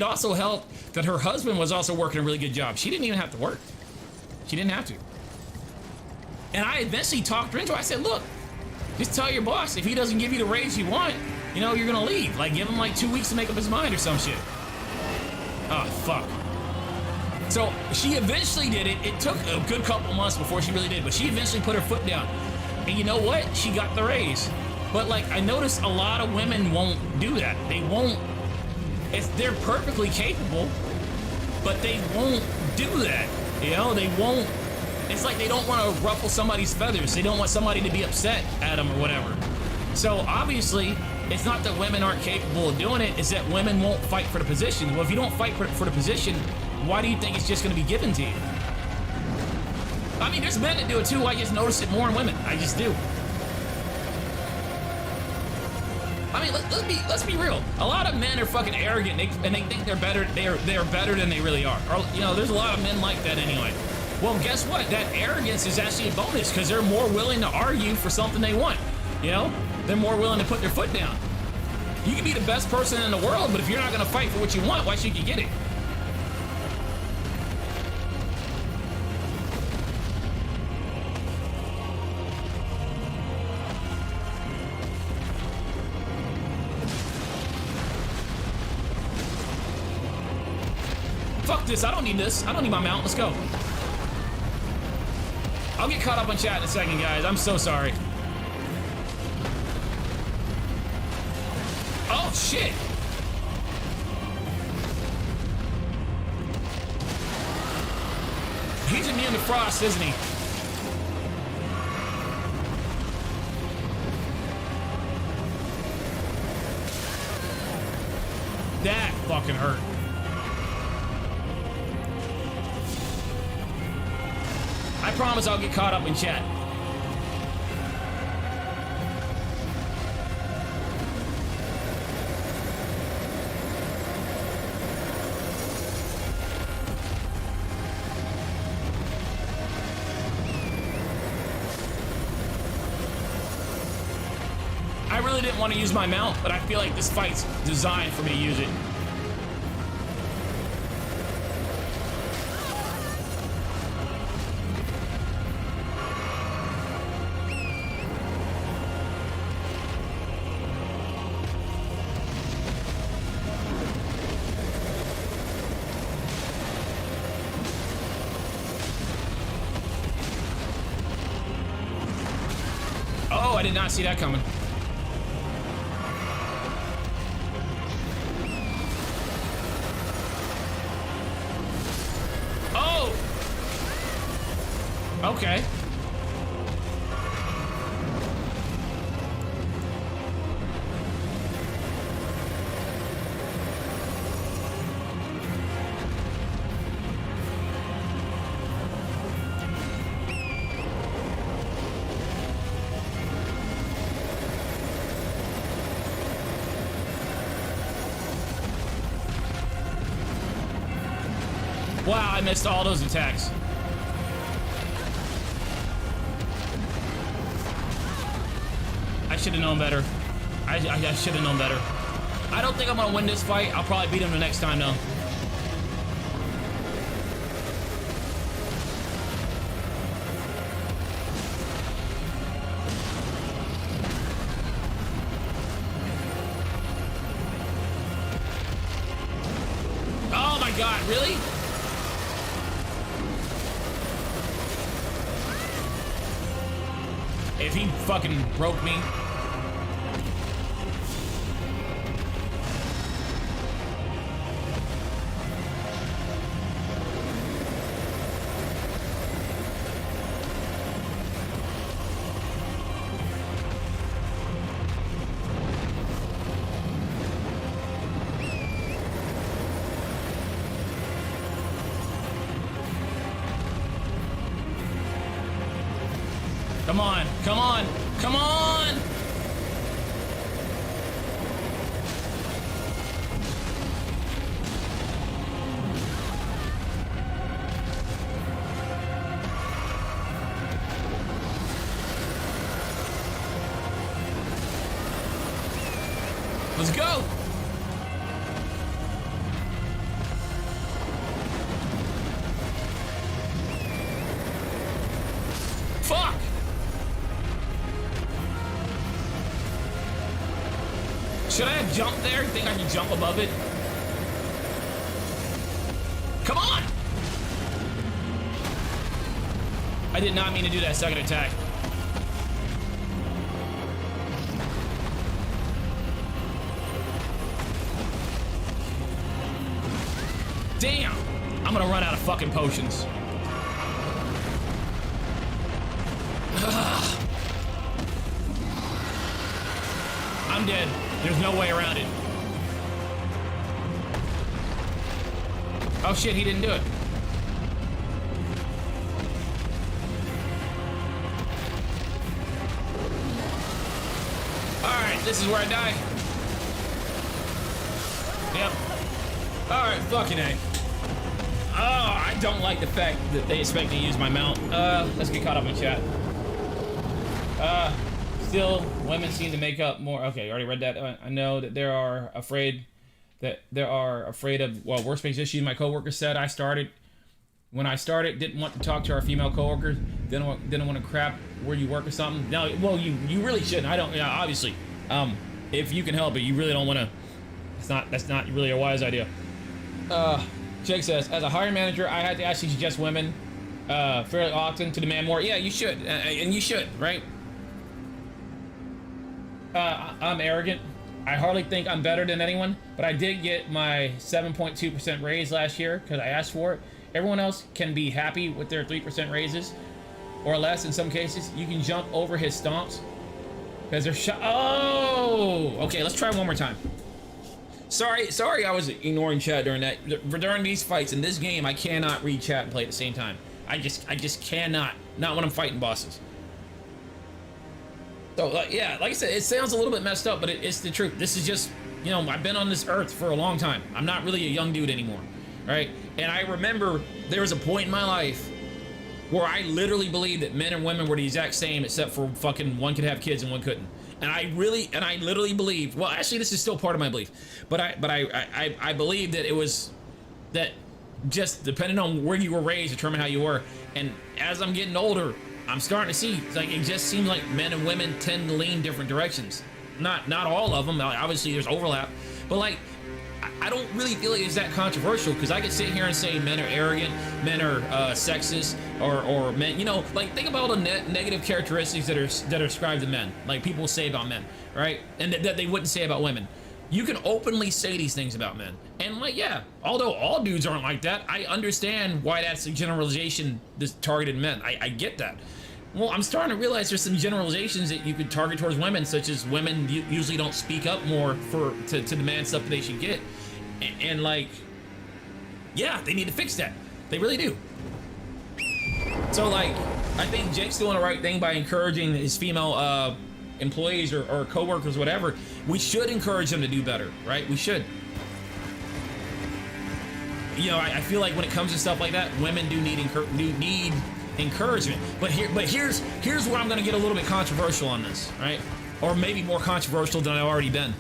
also helped that her husband was also working a really good job. She didn't even have to work. She didn't have to. And I eventually talked her into it. I said, look, just tell your boss, if he doesn't give you the raise you want, you know, you're gonna leave. Like, give him like 2 weeks to make up his mind or some shit. Oh, fuck. So she eventually did it. It took a good couple months before she really did, but she eventually put her foot down. And you know what? She got the raise. But like, I noticed a lot of women won't do that. They won't. They're perfectly capable, but they won't do that. You know, they won't. It's like they don't want to ruffle somebody's feathers. They don't want somebody to be upset at them or whatever. So obviously, it's not that women aren't capable of doing it. It's that women won't fight for the position. Well, if you don't fight for the position, why do you think it's just going to be given to you? I mean, there's men that do it too. I just notice it more in women. I just do. I mean, let's be real. A lot of men are fucking arrogant, and they think they're better. They're better than they really are. Or, you know, there's a lot of men like that anyway. Well, guess what? That arrogance is actually a bonus because they're more willing to argue for something they want. You know, they're more willing to put their foot down. You can be the best person in the world, but if you're not going to fight for what you want, why should you get it? Fuck this, I don't need this. I don't need my mount, let's go. I'll get caught up on chat in a second, guys. I'm so sorry. Oh, shit. He's immune to frost, isn't he? That fucking hurt. I promise I'll get caught up in chat. I really didn't want to use my mount, but I feel like this fight's designed for me to use it. Oh, I did not see that coming. Oh! Okay. Wow, I missed all those attacks. I should have known better. I should have known better. I don't think I'm gonna win this fight. I'll probably beat him the next time though. Oh my god, really? If he fucking broke me. Come on, come on, come on! Let's go! Fuck! Should I have jumped there? Think I can jump above it? Come on! I did not mean to do that second attack. Damn! I'm gonna run out of fucking potions. I'm dead. There's no way around it. Oh shit, he didn't do it. Alright, this is where I die. Yep. Alright, fucking A. Oh, I don't like the fact that they expect me to use my mount. Let's get caught up in chat. Still, women seem to make up more. Okay, I already read that. I know that there are afraid of, well, workspace issues. My coworker said when I started, didn't want to talk to our female coworkers, didn't want to crap where you work or something. No, well, you really shouldn't. I don't, yeah, obviously. If you can help it, you really don't want to. That's not really a wise idea. Jake says, as a hiring manager, I had to actually suggest women fairly often to demand more. Yeah, you should, and you should, right? I'm arrogant. I hardly think I'm better than anyone, but I did get my 7.2% raise last year because I asked for it. Everyone else can be happy with their 3% raises or less in some cases. You can jump over his stomps because they're oh, okay, let's try one more time. Sorry, I was ignoring chat during that. During these fights in this game, I cannot read chat and play at the same time. I just cannot. Not when I'm fighting bosses. So, yeah, like I said, it sounds a little bit messed up, but it's the truth. This is just, you know, I've been on this earth for a long time. I'm not really a young dude anymore, right? And I remember there was a point in my life where I literally believed that men and women were the exact same, except for fucking one could have kids and one couldn't. And I literally believed, well, actually, this is still part of my belief, but I believed that it was, that just depending on where you were raised, determine how you were. And as I'm getting older, I'm starting to see, like, it just seems like men and women tend to lean different directions. Not all of them, obviously there's overlap, but like, I don't really feel like it's that controversial, because I could sit here and say men are arrogant, men are sexist, or men, you know, like, think about all the negative characteristics that are ascribed to men, like people say about men, right? And that they wouldn't say about women. You can openly say these things about men. And like, yeah, although all dudes aren't like that, I understand why that's a generalization that's targeted men. I get that. Well, I'm starting to realize there's some generalizations that you could target towards women, such as women usually don't speak up more to demand stuff that they should get. And like, yeah, they need to fix that. They really do. So like, I think Jake's doing the right thing by encouraging his female employees or co-workers, whatever. We should encourage them to do better, right? We should. You know, I feel like when it comes to stuff like that, women do need encouragement. But here's where I'm gonna get a little bit controversial on this, right? Or maybe more controversial than I've already been.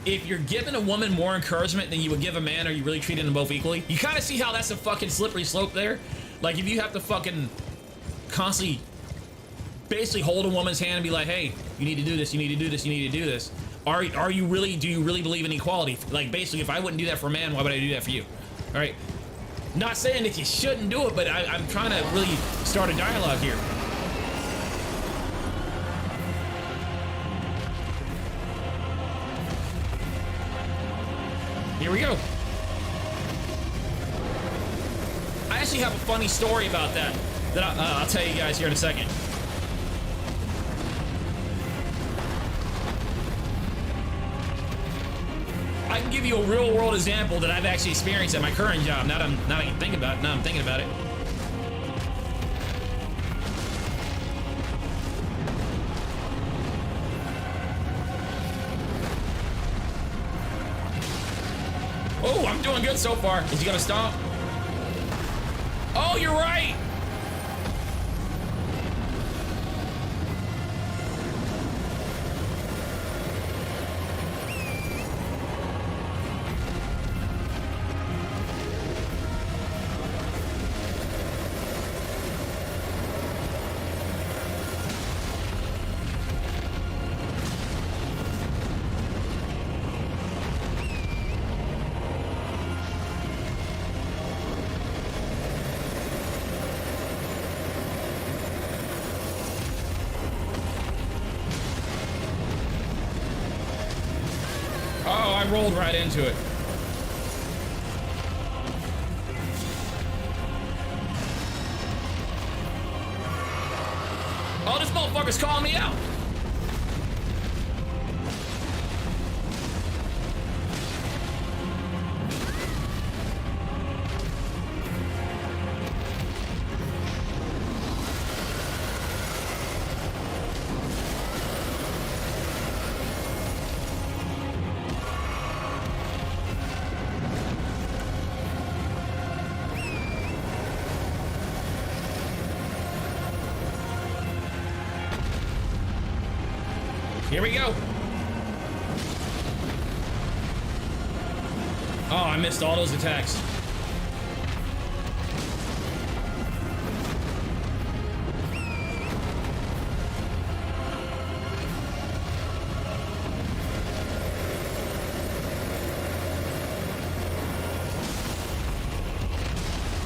If you're giving a woman more encouragement than you would give a man, are you really treating them both equally? You kind of see how that's a fucking slippery slope there? Like, if you have to fucking constantly basically hold a woman's hand and be like, hey, you need to do this, you need to do this, you need to do this. Do you really believe in equality? Like, basically, if I wouldn't do that for a man, why would I do that for you? All right? Not saying that you shouldn't do it, but I'm trying to really start a dialogue here. Here we go. I actually have a funny story about that I'll tell you guys here in a second. I can give you a real world example that I've actually experienced at my current job. Now I'm thinking about it. Oh, I'm doing good so far. Is he gonna stop? Oh, you're right. Rolled right into it. Oh, this motherfucker's calling me out. Here we go. Oh, I missed all those attacks.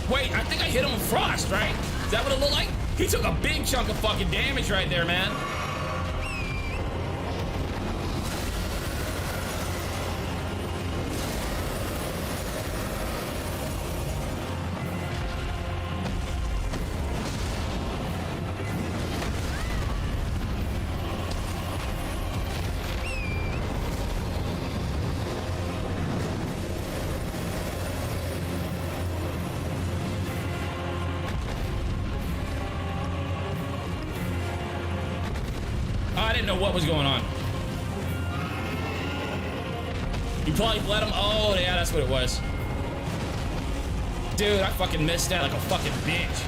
Wait, I think I hit him with frost, right? Is that what it looked like? He took a big chunk of fucking damage right there, man. What was going on? You probably bled him. Oh, yeah, that's what it was. Dude, I fucking missed that like a fucking bitch.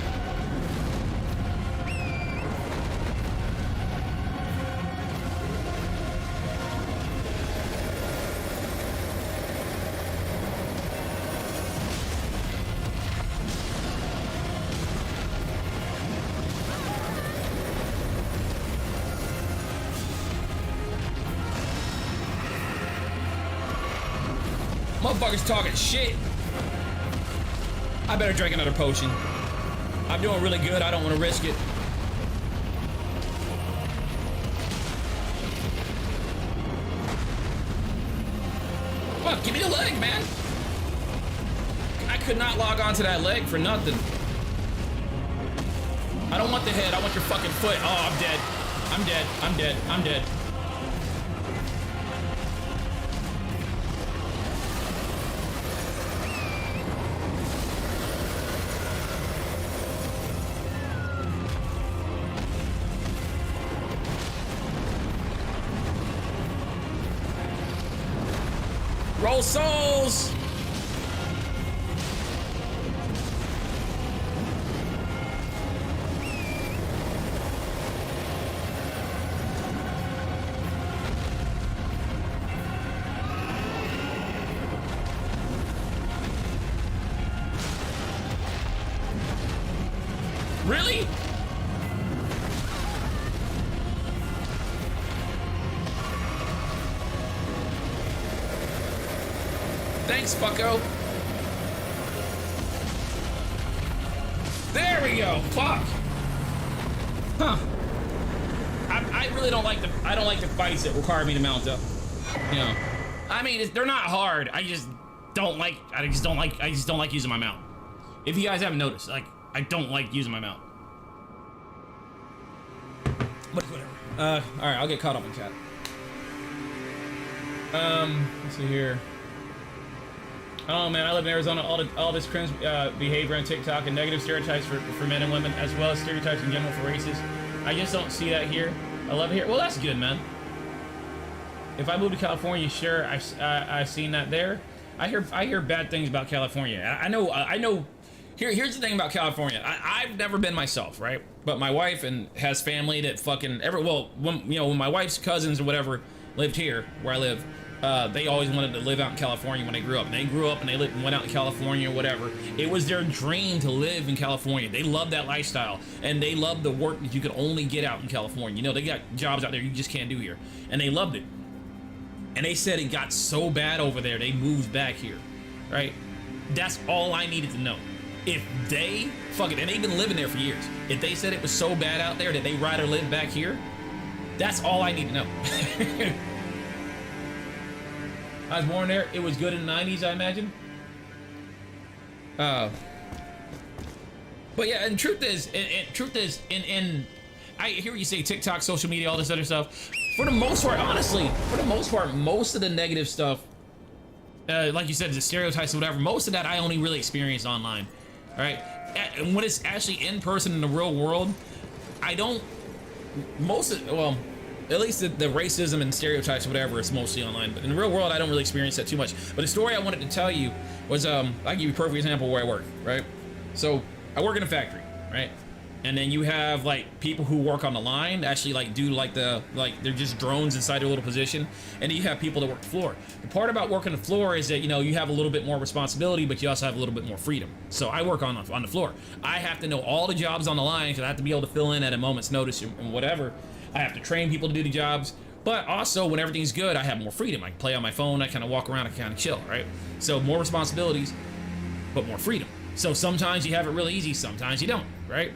Motherfuckers talking shit. I better drink another potion. I'm doing really good. I don't want to risk it. Fuck, give me the leg, man. I could not log on to that leg for nothing. I don't want the head. I want your fucking foot. Oh, I'm dead. I'm dead. I'm dead. I'm dead. Roll souls! Really? Thanks, fucko. There we go. Fuck. Huh. I really don't like the fights that require me to mount up. You know. I mean, they're not hard. I just don't like using my mount. If you guys haven't noticed, like, I don't like using my mount. But whatever. All right, I'll get caught up in chat. Let's see here. Oh man, I live in Arizona. All this cringe behavior on TikTok and negative stereotypes for men and women, as well as stereotypes in general for races. I just don't see that here. I love it here. Well, that's good, man. If I move to California, sure, I've seen that there. I hear bad things about California. I know. Here's the thing about California. I've never been myself, right? But my wife has family that fucking when my wife's cousins or whatever lived here where I live. They always wanted to live out in California when they grew up. And they grew up and they went out in California or whatever. It was their dream to live in California. They loved that lifestyle. And they loved the work that you could only get out in California. You know, they got jobs out there you just can't do here. And they loved it. And they said it got so bad over there, they moved back here, right? That's all I needed to know. If they, fuck it, and they've been living there for years. If they said it was so bad out there that they'd rather live back here, that's all I need to know. I was born there. It was good in the 90s, I imagine. But yeah, and truth is, I hear you say TikTok, social media, all this other stuff. For the most part, honestly, most of the negative stuff, like you said, the stereotypes or whatever, most of that I only really experienced online. All right, and when it's actually in person in the real world, I don't. Well, at least the racism and stereotypes, whatever, it's mostly online. But in the real world, I don't really experience that too much. But the story I wanted to tell you was, I'll give you a perfect example where I work, right? So I work in a factory, right? And then you have like people who work on the line, actually like do like they're just drones inside their little position. And then you have people that work the floor. The part about working the floor is that, you know, you have a little bit more responsibility, but you also have a little bit more freedom. So I work on the floor. I have to know all the jobs on the line because I have to be able to fill in at a moment's notice and whatever. I have to train people to do the jobs, but also when everything's good, I have more freedom. I can play on my phone, I kind of walk around, I kind of chill, right? So more responsibilities, but more freedom. So sometimes you have it really easy, sometimes you don't, right?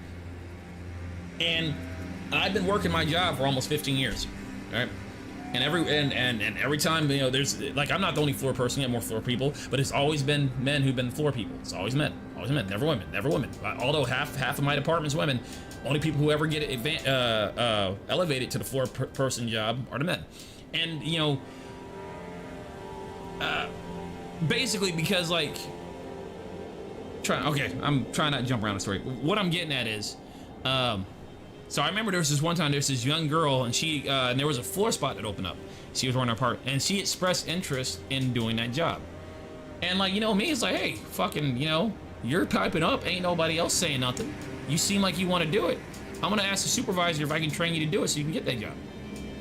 And I've been working my job for almost 15 years, right? And every time, you know, there's like, I'm not the only floor person, you have more floor people, but it's always been men who've been floor people. It's always men, never women. Although half of my department's women, only people who ever get elevated to the floor person job are the men. And, you know, basically because like, I'm trying not to jump around the story. What I'm getting at is, so I remember there was this one time, there's this young girl, and and there was a floor spot that opened up. She was running her part, and she expressed interest in doing that job. And like, you know, me, it's like, hey, fucking, you know, you're piping up, ain't nobody else saying nothing. You seem like you want to do it. I'm gonna ask the supervisor if I can train you to do it so you can get that job.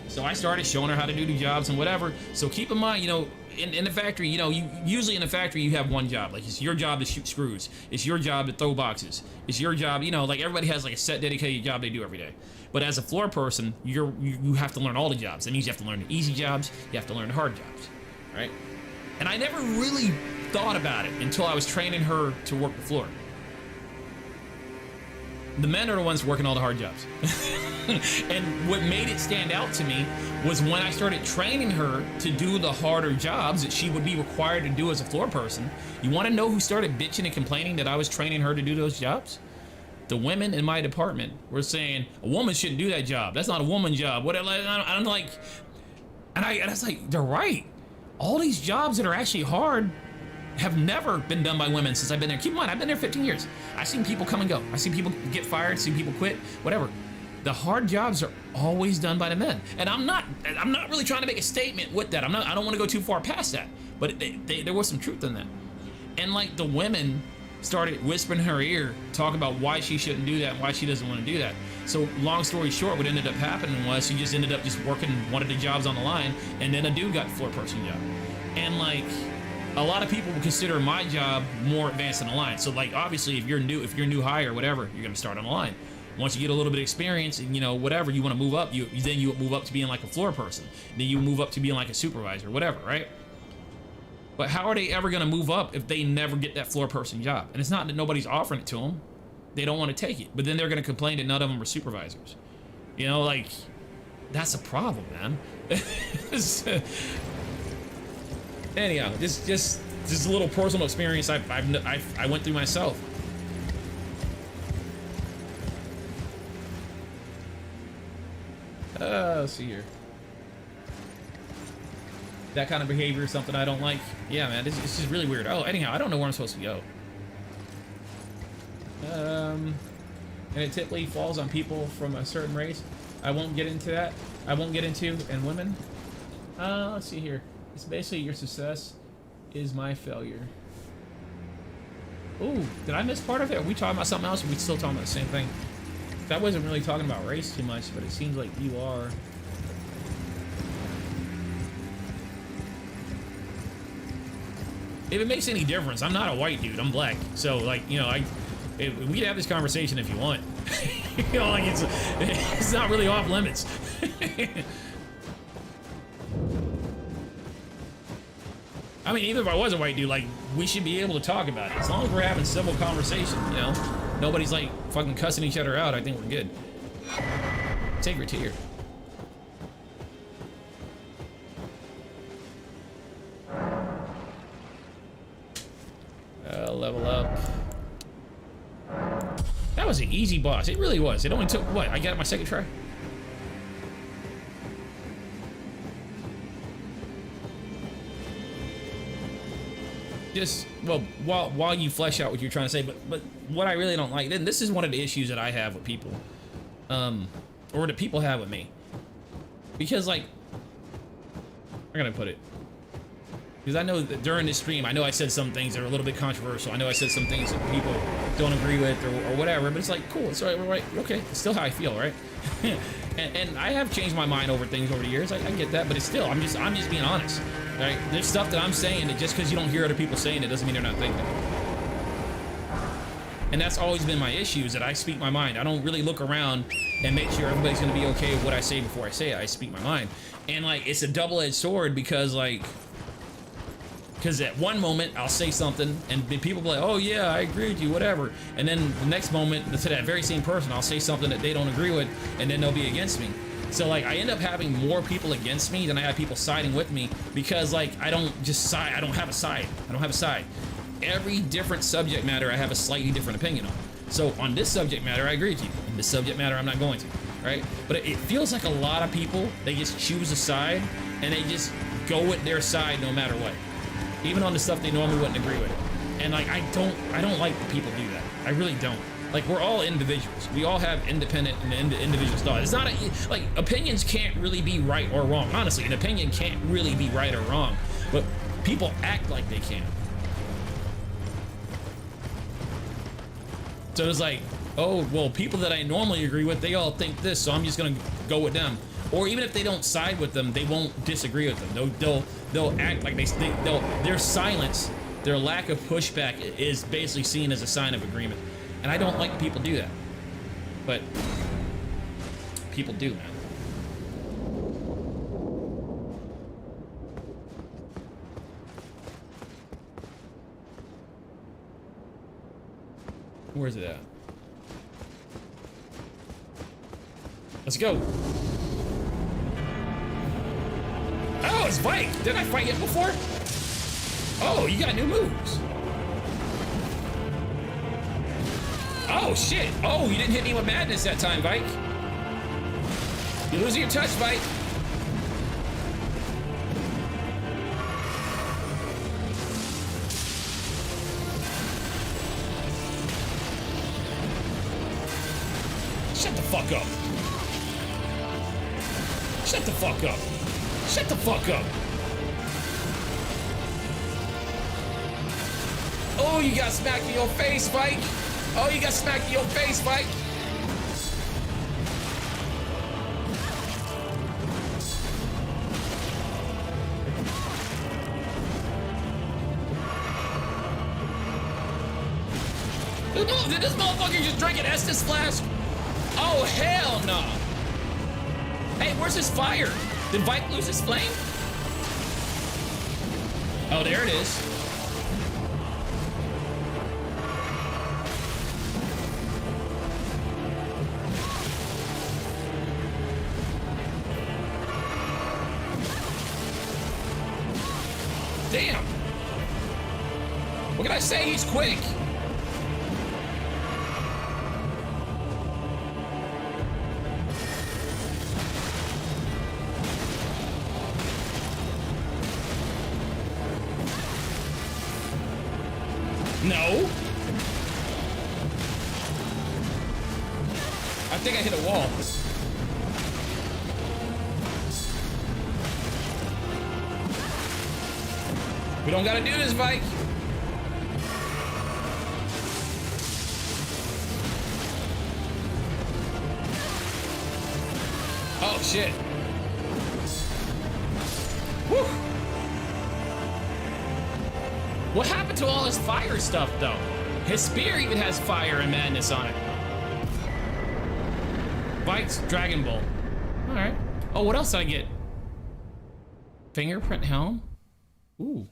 So I started showing her how to do the jobs and whatever. So keep in mind, you know, in the factory, you know, usually in the factory you have one job. Like, it's your job to shoot screws. It's your job to throw boxes. It's your job, you know, like everybody has like a set dedicated job they do every day. But as a floor person, you have to learn all the jobs. That means you have to learn the easy jobs, you have to learn the hard jobs, right? And I never really thought about it until I was training her to work the floor. The men are the ones working all the hard jobs. And what made it stand out to me was when I started training her to do the harder jobs that she would be required to do as a floor person. You want to know who started bitching and complaining that I was training her to do those jobs? The women in my department were saying, a woman shouldn't do that job. That's not a woman's job. What? I'm like, and I was like, they're right. All these jobs that are actually hard have never been done by women since I've been there. Keep in mind, I've been there 15 years. I've seen people come and go. I've seen people get fired, seen people quit, whatever. The hard jobs are always done by the men. And I'm not really trying to make a statement with that. I don't want to go too far past that. But there was some truth in that. And like the women started whispering in her ear, talking about why she shouldn't do that and why she doesn't want to do that. So long story short, what ended up happening was she just ended up just working one of the jobs on the line, and then a dude got the floor person job. And like, a lot of people would consider my job more advanced than the line. So like, obviously, if you're new hire or whatever, you're gonna start on the line. Once you get a little bit of experience and, you know, whatever, you want to move up, then you move up to being like a floor person. Then you move up to being like a supervisor, whatever, right? But how are they ever gonna move up if they never get that floor person job? And it's not that nobody's offering it to them. They don't want to take it. But then they're gonna complain that none of them are supervisors. You know, like, that's a problem, man. Anyhow, just a little personal experience I went through myself. Let's see here. That kind of behavior is something I don't like. Yeah, man, it's just really weird. Oh, anyhow, I don't know where I'm supposed to go. And it typically falls on people from a certain race. I won't get into that. And women. Let's see here. It's basically your success is my failure. Ooh, did I miss part of it? Are we talking about something else? Or are we still talking about the same thing? I wasn't really talking about race too much, but it seems like you are. If it makes any difference, I'm not a white dude, I'm black. So like, you know, we can have this conversation if you want. You know, like it's not really off limits. I mean, even if I was a white dude, like, we should be able to talk about it. As long as we're having civil conversation, you know? Nobody's, like, fucking cussing each other out. I think we're good. Take your tier. Level up. That was an easy boss. It really was. It only took, what, I got it my second try? Just, well, while you flesh out what you're trying to say, but what I really don't like, and this is one of the issues that I have with people, or that people have with me. Because, like, I'm gonna put it, because I know that during this stream, I know I said some things that are a little bit controversial. I know I said some things that people don't agree with or whatever, but it's like, cool, it's all right, we're right, okay, it's still how I feel, right? and I have changed my mind over things over the years. I get that, but it's still, I'm just being honest, right? There's stuff that I'm saying that just because you don't hear other people saying it doesn't mean they're not thinking it. And that's always been my issue, is that I speak my mind. I don't really look around and make sure everybody's gonna be okay with what I say before I say it. I speak my mind. And like, it's a double-edged sword because like, because at one moment I'll say something and people be like, oh yeah, I agree with you, whatever. And then the next moment to that very same person, I'll say something that they don't agree with and then they'll be against me. So like, I end up having more people against me than I have people siding with me because like, I don't just side, I don't have a side. I don't have a side. Every different subject matter I have a slightly different opinion on. So on this subject matter, I agree with you. In this subject matter, I'm not going to, right? But it feels like a lot of people, they just choose a side and they just go with their side no matter what. Even on the stuff they normally wouldn't agree with. And like, I don't like that people do that. I really don't. Like, we're all individuals. We all have independent and individual thoughts. It's not like, opinions can't really be right or wrong. Honestly, an opinion can't really be right or wrong, but people act like they can. So it's like, oh, well, people that I normally agree with, they all think this, so I'm just gonna go with them. Or even if they don't side with them, they won't disagree with them. They'll act like their silence, their lack of pushback is basically seen as a sign of agreement. And I don't like people do that. But people do, man. Where's it at? Let's go. Oh, it's Vike. Didn't I fight him before? Oh, you got new moves. Oh, shit. Oh, you didn't hit me with madness that time, Vike. You're losing your touch, Vike. Shut the fuck up. Shut the fuck up. Shut the fuck up. Oh, you got smacked in your face, Mike. Oh, you got smacked in your face, Mike. Did this motherfucker just drink an Estus flask? Oh, hell no. Hey, where's his fire? Did Vike lose his flame? Oh, there it is. Damn. What can I say? He's quick. No. I think I hit a wall. We don't gotta do this, Vike. Oh, shit. Whew. What happened to all his fire stuff, though? His spear even has fire and madness on it. Vike's Dragon Bolt. All right. Oh, what else did I get? Fingerprint helm? Ooh.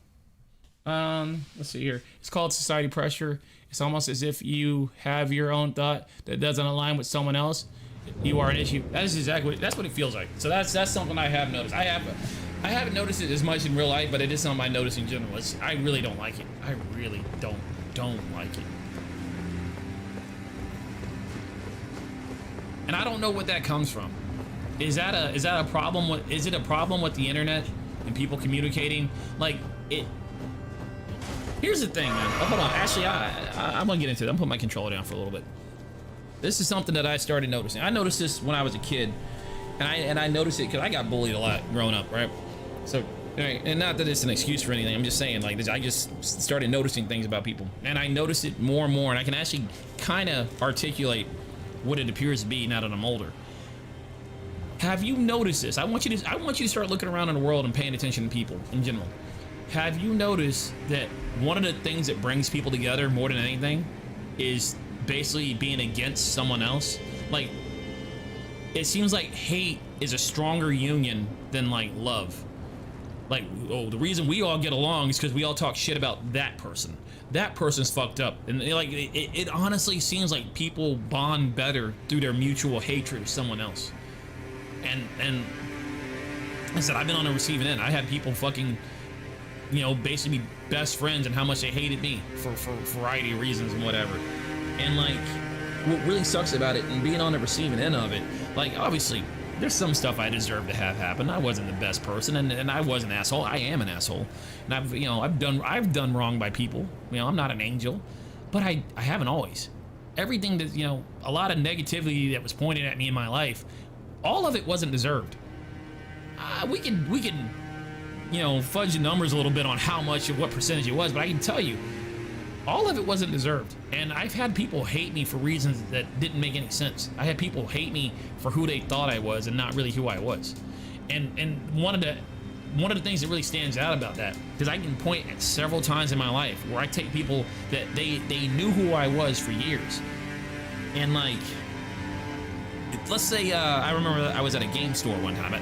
Let's see here. It's called Society Pressure. It's almost as if you have your own thought that doesn't align with someone else. You are an issue. That is exactly that's what it feels like. So that's something I have noticed. I haven't noticed it as much in real life, but it is something I notice in general. I really don't like it. I really don't like it. And I don't know what that comes from. Is that a problem with, is it a problem with the internet and people communicating? Like, it, here's the thing, man. Oh, hold on, actually, I'm gonna get into it. I'm putting my controller down for a little bit. This is something that I started noticing. I noticed this when I was a kid, and I noticed it because I got bullied a lot growing up, right? So, and not that it's an excuse for anything, I'm just saying, like, I just started noticing things about people, and I noticed it more and more, and I can actually kind of articulate what it appears to be now that I'm older. Have you noticed this? I want you to start looking around in the world and paying attention to people in general. Have you noticed that one of the things that brings people together more than anything is basically being against someone else? Like, it seems like hate is a stronger union than like love. Like, oh, the reason we all get along is because we all talk shit about that person. That person's fucked up, and like it honestly seems like people bond better through their mutual hatred of someone else. And I said, I've been on the receiving end. I had people fucking, you know, basically be best friends and how much they hated me for a variety of reasons and whatever. And like, what really sucks about it and being on the receiving end of it, like, obviously there's some stuff I deserve to have happen. I wasn't the best person, and I was an asshole. I am an asshole, and I've done wrong by people. You know, I'm not an angel, but I haven't always. Everything that, you know, a lot of negativity that was pointed at me in my life, all of it wasn't deserved. We can you know, fudge the numbers a little bit on how much of what percentage it was, but I can tell you, all of it wasn't deserved. And I've had people hate me for reasons that didn't make any sense. I had people hate me for who they thought I was and not really who I was. And one of the things that really stands out about that, because I can point at several times in my life where I take people that they knew who I was for years, and like, let's say I remember I was at a game store one time.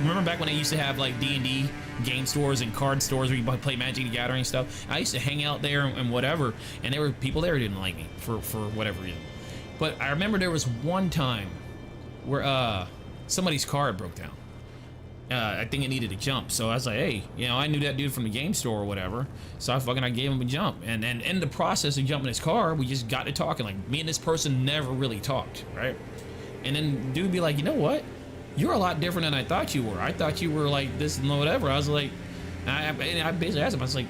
Remember back when I used to have like D&D game stores and card stores where you play Magic the Gathering stuff? I used to hang out there and whatever, and there were people there who didn't like me for whatever reason. But I remember there was one time where somebody's car broke down. I think it needed a jump, so I was like, hey, you know, I knew that dude from the game store or whatever, so I gave him a jump, and in the process of jumping his car, we just got to talking. Like, me and this person never really talked, right? And then dude be like, you know what? You're a lot different than I thought you were. I thought you were like this and whatever. I was like, I basically asked him, I was like,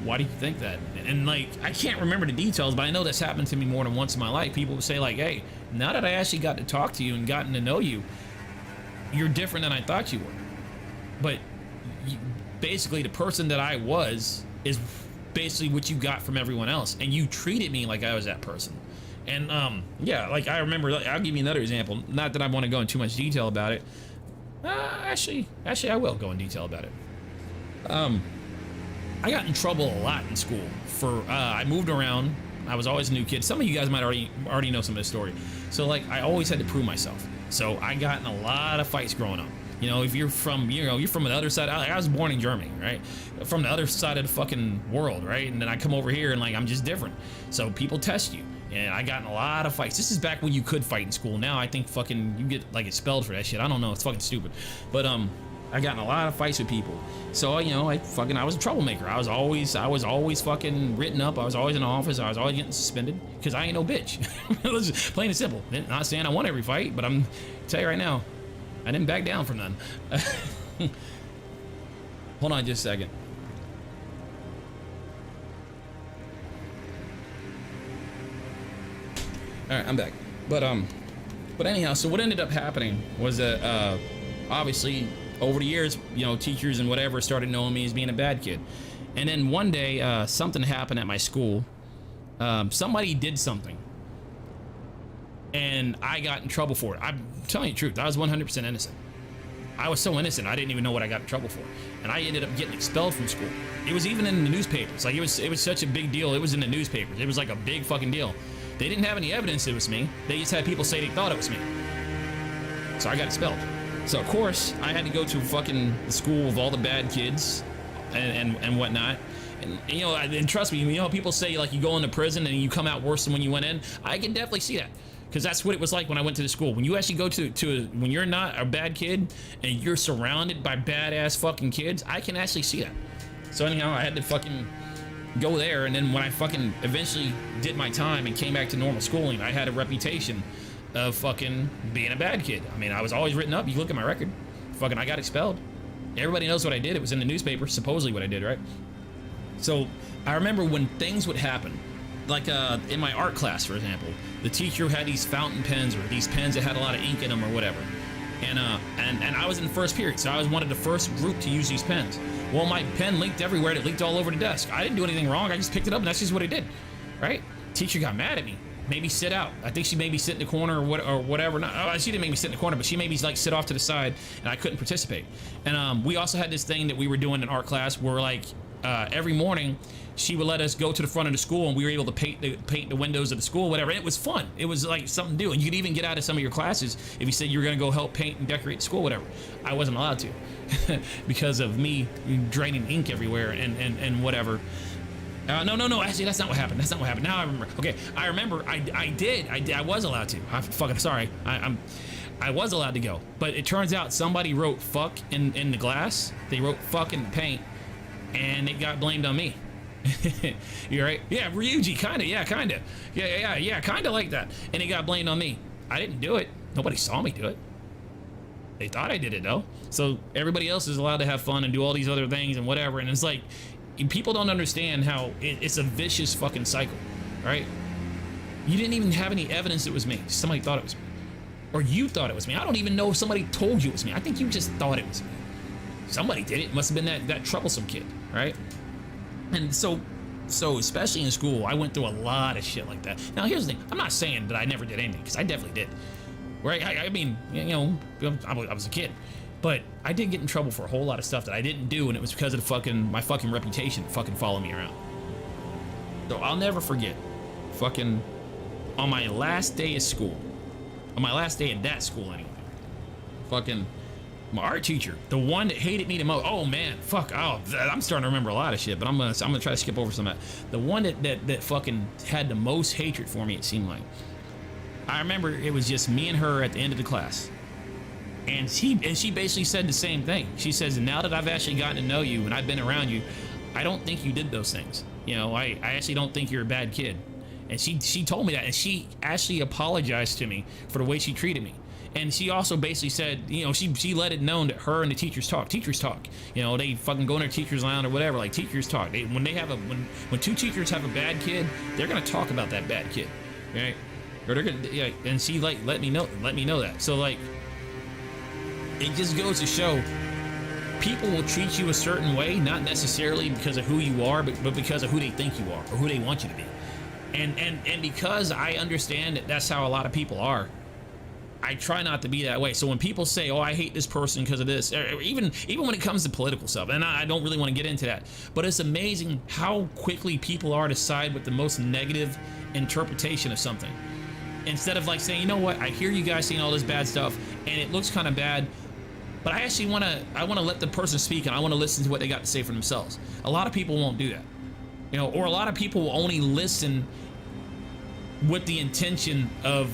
why do you think that? And like, I can't remember the details, but I know that's happened to me more than once in my life. People would say like, hey, now that I actually got to talk to you and gotten to know you, you're different than I thought you were. But basically the person that I was is basically what you got from everyone else. And you treated me like I was that person. And yeah, like I remember, I'll give you another example. Not that I want to go in too much detail about it. Actually, I will go in detail about it. I got in trouble a lot in school for, I moved around. I was always a new kid. Some of you guys might already know some of this story. So like, I always had to prove myself. So I got in a lot of fights growing up. You know, if you're from, you know, you're from the other side. I was born in Germany, right? From the other side of the fucking world, right? And then I come over here and like, I'm just different. So people test you. And I got in a lot of fights. This is back when you could fight in school. Now I think fucking you get like expelled for that shit. I don't know. It's fucking stupid. But I got in a lot of fights with people. So you know, I was a troublemaker. I was always fucking written up. I was always in the office. I was always getting suspended because I ain't no bitch. Plain and simple. Not saying I won every fight, but I'm tell you right now, I didn't back down from none. Hold on just a second. All right, I'm back. But anyhow, so what ended up happening was that obviously over the years, you know, teachers and whatever started knowing me as being a bad kid. And then one day, something happened at my school. Somebody did something, and I got in trouble for it. I'm telling you the truth. I was 100% innocent. I was so innocent, I didn't even know what I got in trouble for. And I ended up getting expelled from school. It was even in the newspapers. Like, it was such a big deal. It was in the newspapers. It was like a big fucking deal. They didn't have any evidence it was me. They just had people say they thought it was me. So I got expelled. So of course, I had to go to fucking the school with all the bad kids and whatnot. And you know, and trust me, you know, people say like you go into prison and you come out worse than when you went in. I can definitely see that. Because that's what it was like when I went to the school. When you actually go when you're not a bad kid and you're surrounded by badass fucking kids, I can actually see that. So anyhow, I had to fucking go there, and then when I fucking eventually did my time and came back to normal schooling, I had a reputation of fucking being a bad kid. I mean, I was always written up. You look at my record. Fucking, I got expelled. Everybody knows what I did. It was in the newspaper, supposedly what I did, right? So I remember when things would happen, like in my art class, for example, the teacher had these fountain pens or these pens that had a lot of ink in them or whatever. And I was in the first period, so I was one of the first group to use these pens. Well, my pen leaked everywhere. It leaked all over the desk. I didn't do anything wrong. I just picked it up, and that's just what I did, right? Teacher got mad at me. Made me sit out. I think she made me sit in the corner or whatever. Not, she didn't make me sit in the corner, but she made me like sit off to the side, and I couldn't participate. And we also had this thing that we were doing in art class where like every morning she would let us go to the front of the school, and we were able to paint the windows of the school, whatever. And it was fun. It was like something to do, and you could even get out of some of your classes if you said you were going to go help paint and decorate the school, whatever. I wasn't allowed to because of me draining ink everywhere and whatever. No. Actually, that's not what happened. That's not what happened. Now I remember. Okay, I remember. I was allowed to. I'm fucking sorry. I was allowed to go, but it turns out somebody wrote "fuck" in the glass. They wrote "fuck" in the paint, and it got blamed on me. You're right. Yeah, Ryuji, kinda. Yeah, kinda. Yeah, kinda like that. And it got blamed on me. I didn't do it. Nobody saw me do it. They thought I did it though. So everybody else is allowed to have fun and do all these other things and whatever. And it's like, people don't understand how it's a vicious fucking cycle, right? You didn't even have any evidence it was me. Somebody thought it was me. Or you thought it was me. I don't even know if somebody told you it was me. I think you just thought it was me. Somebody did it. It must have been that troublesome kid, right? And so especially in school, I went through a lot of shit like that. Now, here's the thing. I'm not saying that I never did anything, because I definitely did. Right? I mean, you know, I was a kid. But I did get in trouble for a whole lot of stuff that I didn't do, and it was because of my fucking reputation fucking following me around. So I'll never forget, fucking, on my last day of school, on my last day at that school anyway, fucking, my art teacher, the one that hated me the most. Oh man, fuck. Oh, I'm starting to remember a lot of shit, but I'm gonna try to skip over some of that. The one that fucking had the most hatred for me, it seemed like. I remember it was just me and her at the end of the class, and she basically said the same thing. She says, now that I've actually gotten to know you and I've been around you, I don't think you did those things. You know, I actually don't think you're a bad kid. And she told me that, and she actually apologized to me for the way she treated me. And she also basically said, you know, she let it known that her and the teachers talk. You know, they fucking go in their teachers' lounge or whatever, like teachers talk. When two teachers have a bad kid, they're gonna talk about that bad kid, right? Or they're gonna, yeah. And she like let me know that. So like, it just goes to show, people will treat you a certain way, not necessarily because of who you are, but because of who they think you are or who they want you to be. And because I understand that that's how a lot of people are, I try not to be that way. So when people say, oh, I hate this person because of this, or even when it comes to political stuff, and I don't really want to get into that, but it's amazing how quickly people are to side with the most negative interpretation of something. Instead of like saying, you know what, I hear you guys saying all this bad stuff, and it looks kind of bad, but I actually want to let the person speak, and I want to listen to what they got to say for themselves. A lot of people won't do that. You know, or a lot of people will only listen with the intention of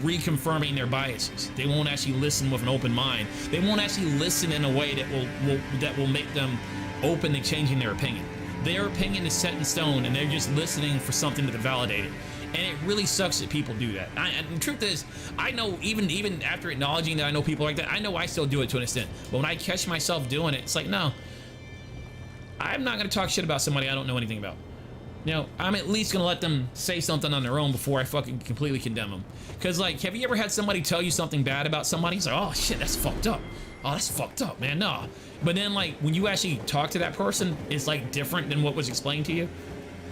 reconfirming their biases. They won't actually listen with an open mind. They won't actually listen in a way that will make them open to changing their opinion. Their opinion is set in stone, and they're just listening for something to validate it. And it really sucks that people do that. And the truth is, I know even after acknowledging that I know people like that, I know I still do it to an extent. But when I catch myself doing it, it's like, no, I'm not going to talk shit about somebody I don't know anything about. You know, I'm at least gonna let them say something on their own before I fucking completely condemn them. Cause like, have you ever had somebody tell you something bad about somebody? It's like, oh shit, that's fucked up. Oh, that's fucked up, man, no. But then like, when you actually talk to that person, it's like different than what was explained to you.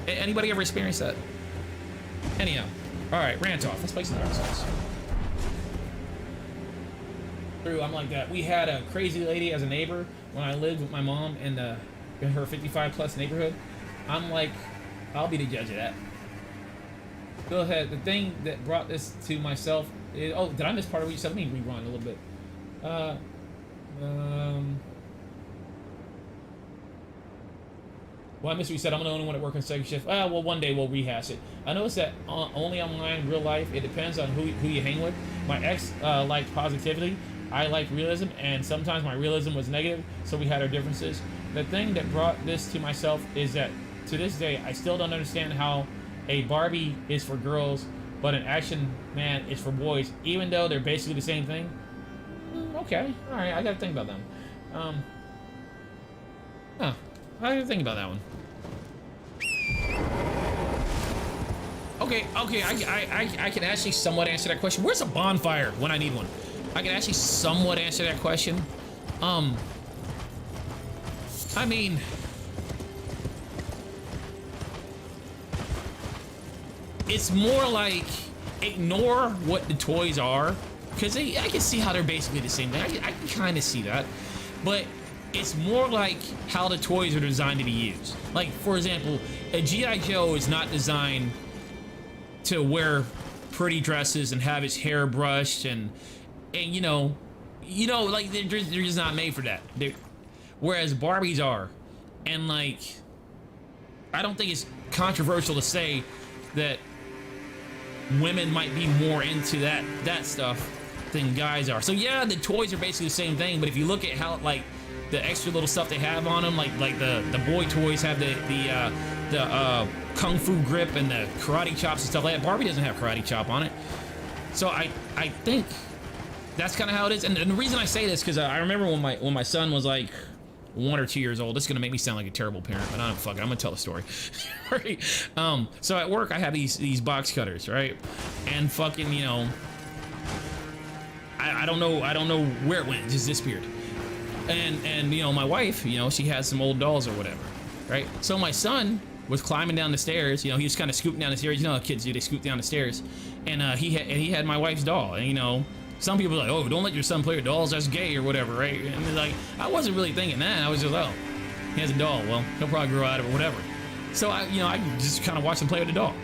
Anybody ever experienced that? Anyhow, all right, rant off. Let's play some Dark Souls. True, I'm like that. We had a crazy lady as a neighbor when I lived with my mom in her 55+ neighborhood. I'm like, I'll be the judge of that. Go ahead. The thing that brought this to myself is... Oh, did I miss part of what you said? Let me rewind a little bit. Well, I missed what you said. I'm the only one that works on second shift. Well, one day we'll rehash it. I noticed that only online, real life, it depends on who you hang with. My ex liked positivity. I liked realism, and sometimes my realism was negative, so we had our differences. The thing that brought this to myself is that to this day, I still don't understand how a Barbie is for girls but an action man is for boys, even though they're basically the same thing. Okay, all right, I gotta think about that one. Huh, I gotta think about that one. Okay, I can actually somewhat answer that question. Where's a bonfire when I need one? I can actually somewhat answer that question. I mean, it's more like ignore what the toys are, because I can see how they're basically the same thing. I can kind of see that, but it's more like how the toys are designed to be used. Like, for example, a G.I. Joe is not designed to wear pretty dresses and have his hair brushed and you know, like they're just not made for that. Whereas Barbies are, and like, I don't think it's controversial to say that women might be more into that stuff than guys are. So yeah, the toys are basically the same thing, but if you look at how like the extra little stuff they have on them, like the boy toys have the kung fu grip and the karate chops and stuff like that. Barbie doesn't have karate chop on it. So I think that's kind of how it is. And the reason I say this, because I remember when my son was like 1 or 2 years old. This is gonna make me sound like a terrible parent, but I don't fuck it. I'm gonna tell the story. Right? So at work I have these box cutters, right? And fucking, you know, I don't know where it went. It just disappeared. And you know, my wife, you know, she has some old dolls or whatever, right? So my son was climbing down the stairs. You know, he was kind of scooting down the stairs. You know how kids do, they scoot down the stairs. And he had my wife's doll. And you know, some people are like, oh, don't let your son play with dolls, that's gay or whatever, right? And they're like, I wasn't really thinking that. I was just, oh, he has a doll. Well, he'll probably grow out of it, whatever. So I just kind of watched him play with the doll.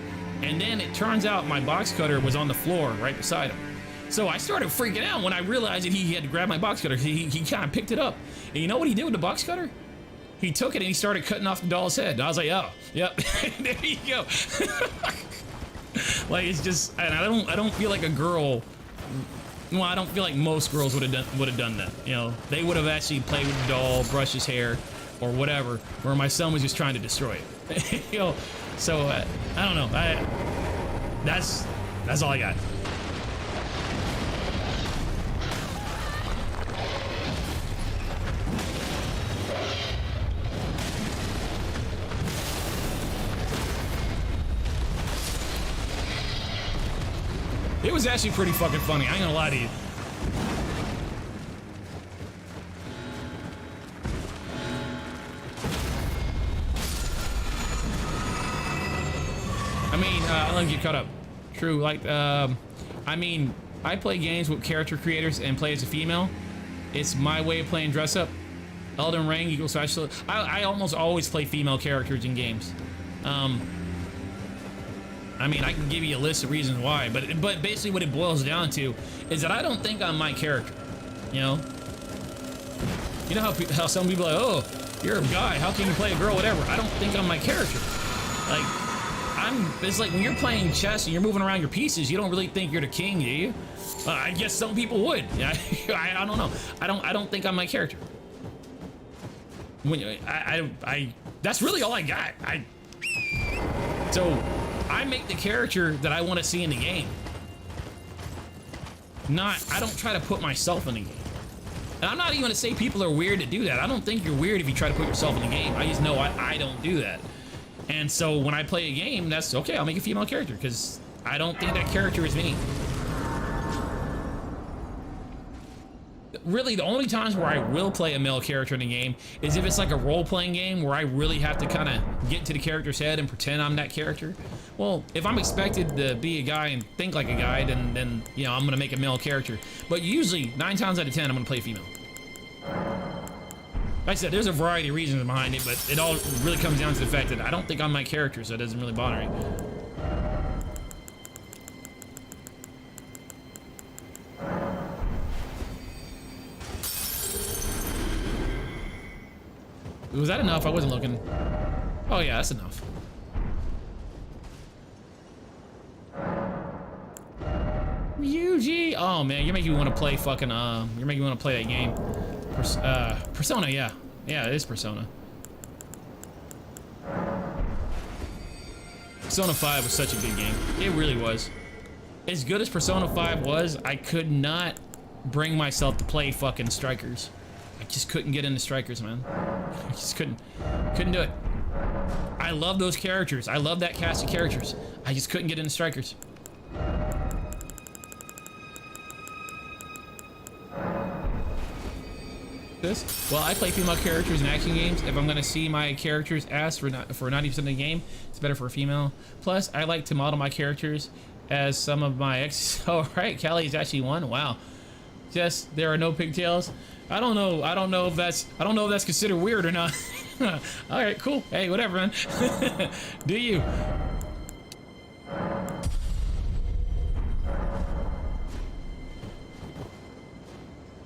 And then it turns out my box cutter was on the floor right beside him. So I started freaking out when I realized that he had to grab my box cutter. He kind of picked it up. And you know what he did with the box cutter? He took it and he started cutting off the doll's head. And I was like, oh, yep, there you go. Like, it's just, and I don't feel like a girl. Well, I don't feel like most girls would have done that. You know, they would have actually played with the doll, brushed his hair, or whatever. Where my son was just trying to destroy it. You know, so I don't know. That's all I got. It was actually pretty fucking funny. I ain't gonna lie to you. I mean, I'll let you get caught up. True, like, I mean, I play games with character creators and play as a female. It's my way of playing dress up. Elden Ring equals special. I almost always play female characters in games. I mean, I can give you a list of reasons why, but basically what it boils down to is that I don't think I'm my character, you know? You know how some people are like, oh, you're a guy, how can you play a girl, whatever? I don't think I'm my character. Like, it's like when you're playing chess and you're moving around your pieces, you don't really think you're the king, do you? I guess some people would. I don't know. I don't think I'm my character. When that's really all I got. So I make the character that I want to see in the game. I don't try to put myself in the game. And I'm not even gonna say people are weird to do that. I don't think you're weird if you try to put yourself in the game. I just know I don't do that. And so when I play a game, that's okay, I'll make a female character because I don't think that character is me. Really, the only times where I will play a male character in a game is if it's like a role-playing game where I really have to kind of get into the character's head and pretend I'm that character. Well, if I'm expected to be a guy and think like a guy, then you know, I'm gonna make a male character. But usually, 9 times out of 10, I'm gonna play female. Like I said, there's a variety of reasons behind it, but it all really comes down to the fact that I don't think I'm my character, so it doesn't really bother me. Was that enough? I wasn't looking. Oh yeah, that's enough. UG. Oh man, you're making me want to play fucking. You're making me want to play that game. Persona. Yeah, it is Persona. Persona 5 was such a good game. It really was. as good as Persona 5 was, I could not bring myself to play fucking Strikers. I just couldn't get into Strikers, man. I just couldn't do it. I love those characters. I love that cast of characters. I just couldn't get into Strikers. This? Well, I play female characters in action games. If I'm gonna see my character's ass for 90% of the game, it's better for a female. Plus, I like to model my characters as some of my exes. Oh, right, Callie is actually one. Wow. Just there are no pigtails. I don't know if that's considered weird or not. All right, cool. Hey, whatever, man. Do you?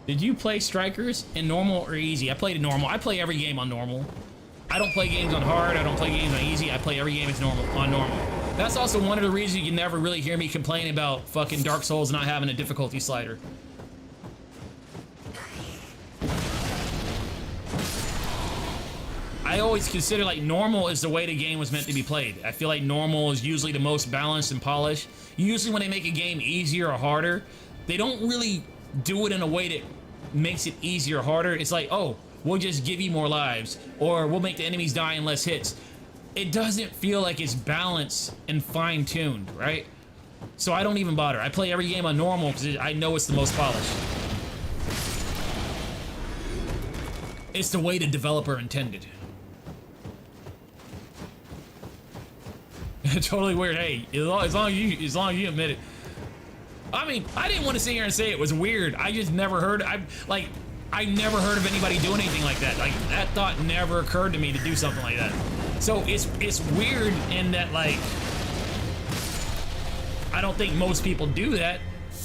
Did you play Strikers in normal or easy? I played it normal. I play every game on normal. I don't play games on hard. I don't play games on easy. I play every game on normal. That's also one of the reasons you never really hear me complain about fucking Dark Souls not having a difficulty slider. I always consider like normal is the way the game was meant to be played. I feel like normal is usually the most balanced and polished. Usually when they make a game easier or harder, they don't really do it in a way that makes it easier or harder. It's like, oh, we'll just give you more lives, or we'll make the enemies die in less hits. It doesn't feel like it's balanced and fine-tuned, right? So I don't even bother. I play every game on normal because I know it's the most polished. It's the way the developer intended. Totally weird. Hey, as long as you admit it. I mean, I didn't want to sit here and say it was weird. I just never heard. I never heard of anybody doing anything like that. Like that thought never occurred to me to do something like that. So it's weird in that like I don't think most people do that,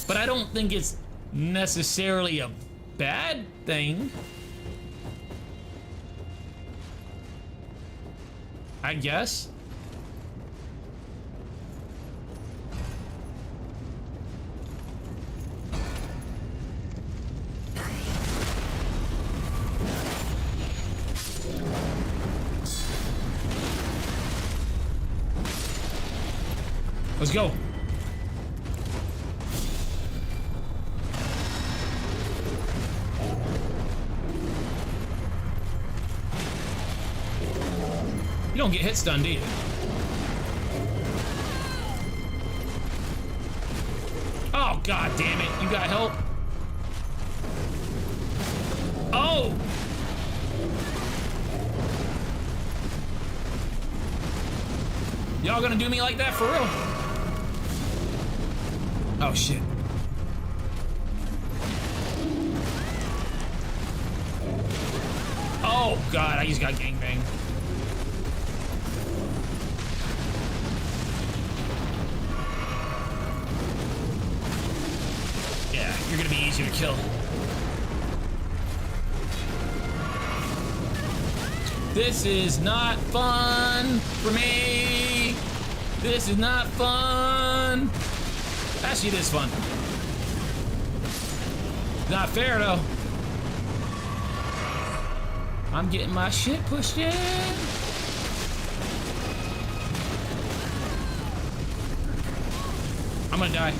but I don't think it's necessarily a bad thing. I guess. Let's go. You don't get hit stun, do you? Oh, god damn it. You got help? Oh! Y'all gonna do me like that for real? Oh shit. Oh god, I just got gangbanged. Yeah, you're gonna be easier to kill. This is not fun for me. This is not fun. Actually, it is fun. Not fair, though. I'm getting my shit pushed in. I'm gonna die.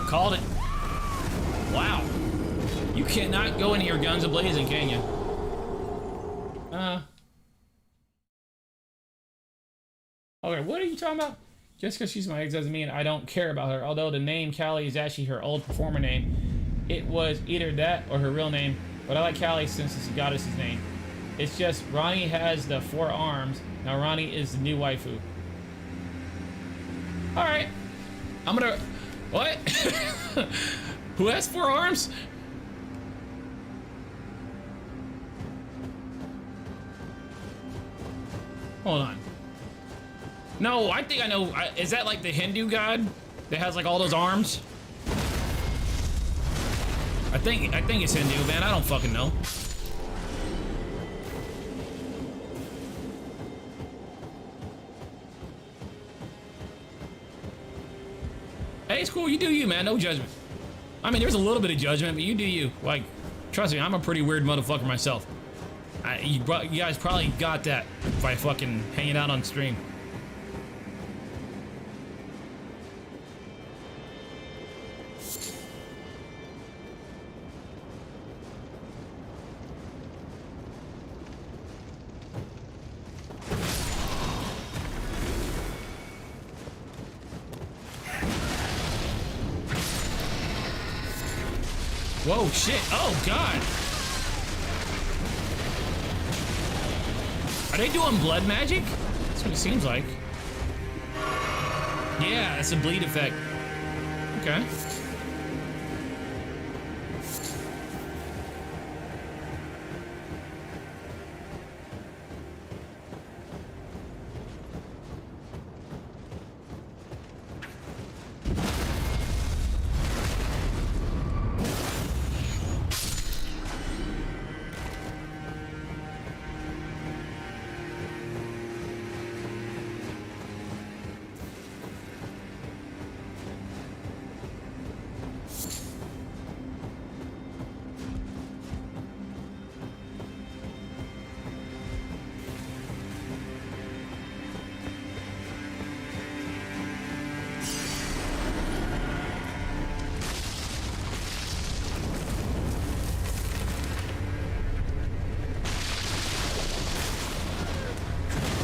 Called it. Wow. You cannot go into your guns a-blazing, can you? Okay, what are you talking about? Just because she's my ex doesn't mean I don't care about her. Although the name Callie is actually her old performer name. It was either that or her real name. But I like Callie since it's the goddess's name. It's just Ronnie has the 4 arms. Now Ronnie is the new waifu. Alright. I'm gonna... What? Who has 4 arms? Hold on. No, I think I know. Is that like the Hindu god that has like all those arms? I think it's Hindu, man. I don't fucking know. Hey, it's cool. You do you, man. No judgment. I mean, there's a little bit of judgment, but you do you. Like, trust me, I'm a pretty weird motherfucker myself. You guys probably got that by fucking hanging out on stream. Whoa, shit. Oh, God. Are they doing blood magic? That's what it seems like. Yeah, that's a bleed effect. Okay.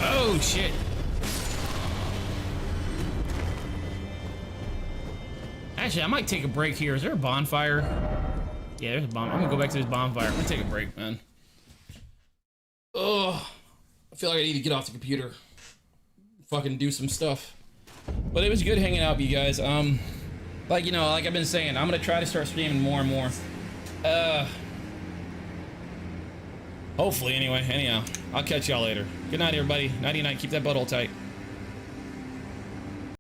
Oh, shit. Actually, I might take a break here. Is there a bonfire? Yeah, there's a bonfire. I'm gonna go back to this bonfire. I'm gonna take a break, man. Oh, I feel like I need to get off the computer. Fucking do some stuff. But it was good hanging out with you guys. Like, you know, like I've been saying, I'm gonna try to start streaming more and more. Hopefully, anyway. Anyhow, I'll catch y'all later. Good night, everybody. Nighty night. Keep that butthole tight.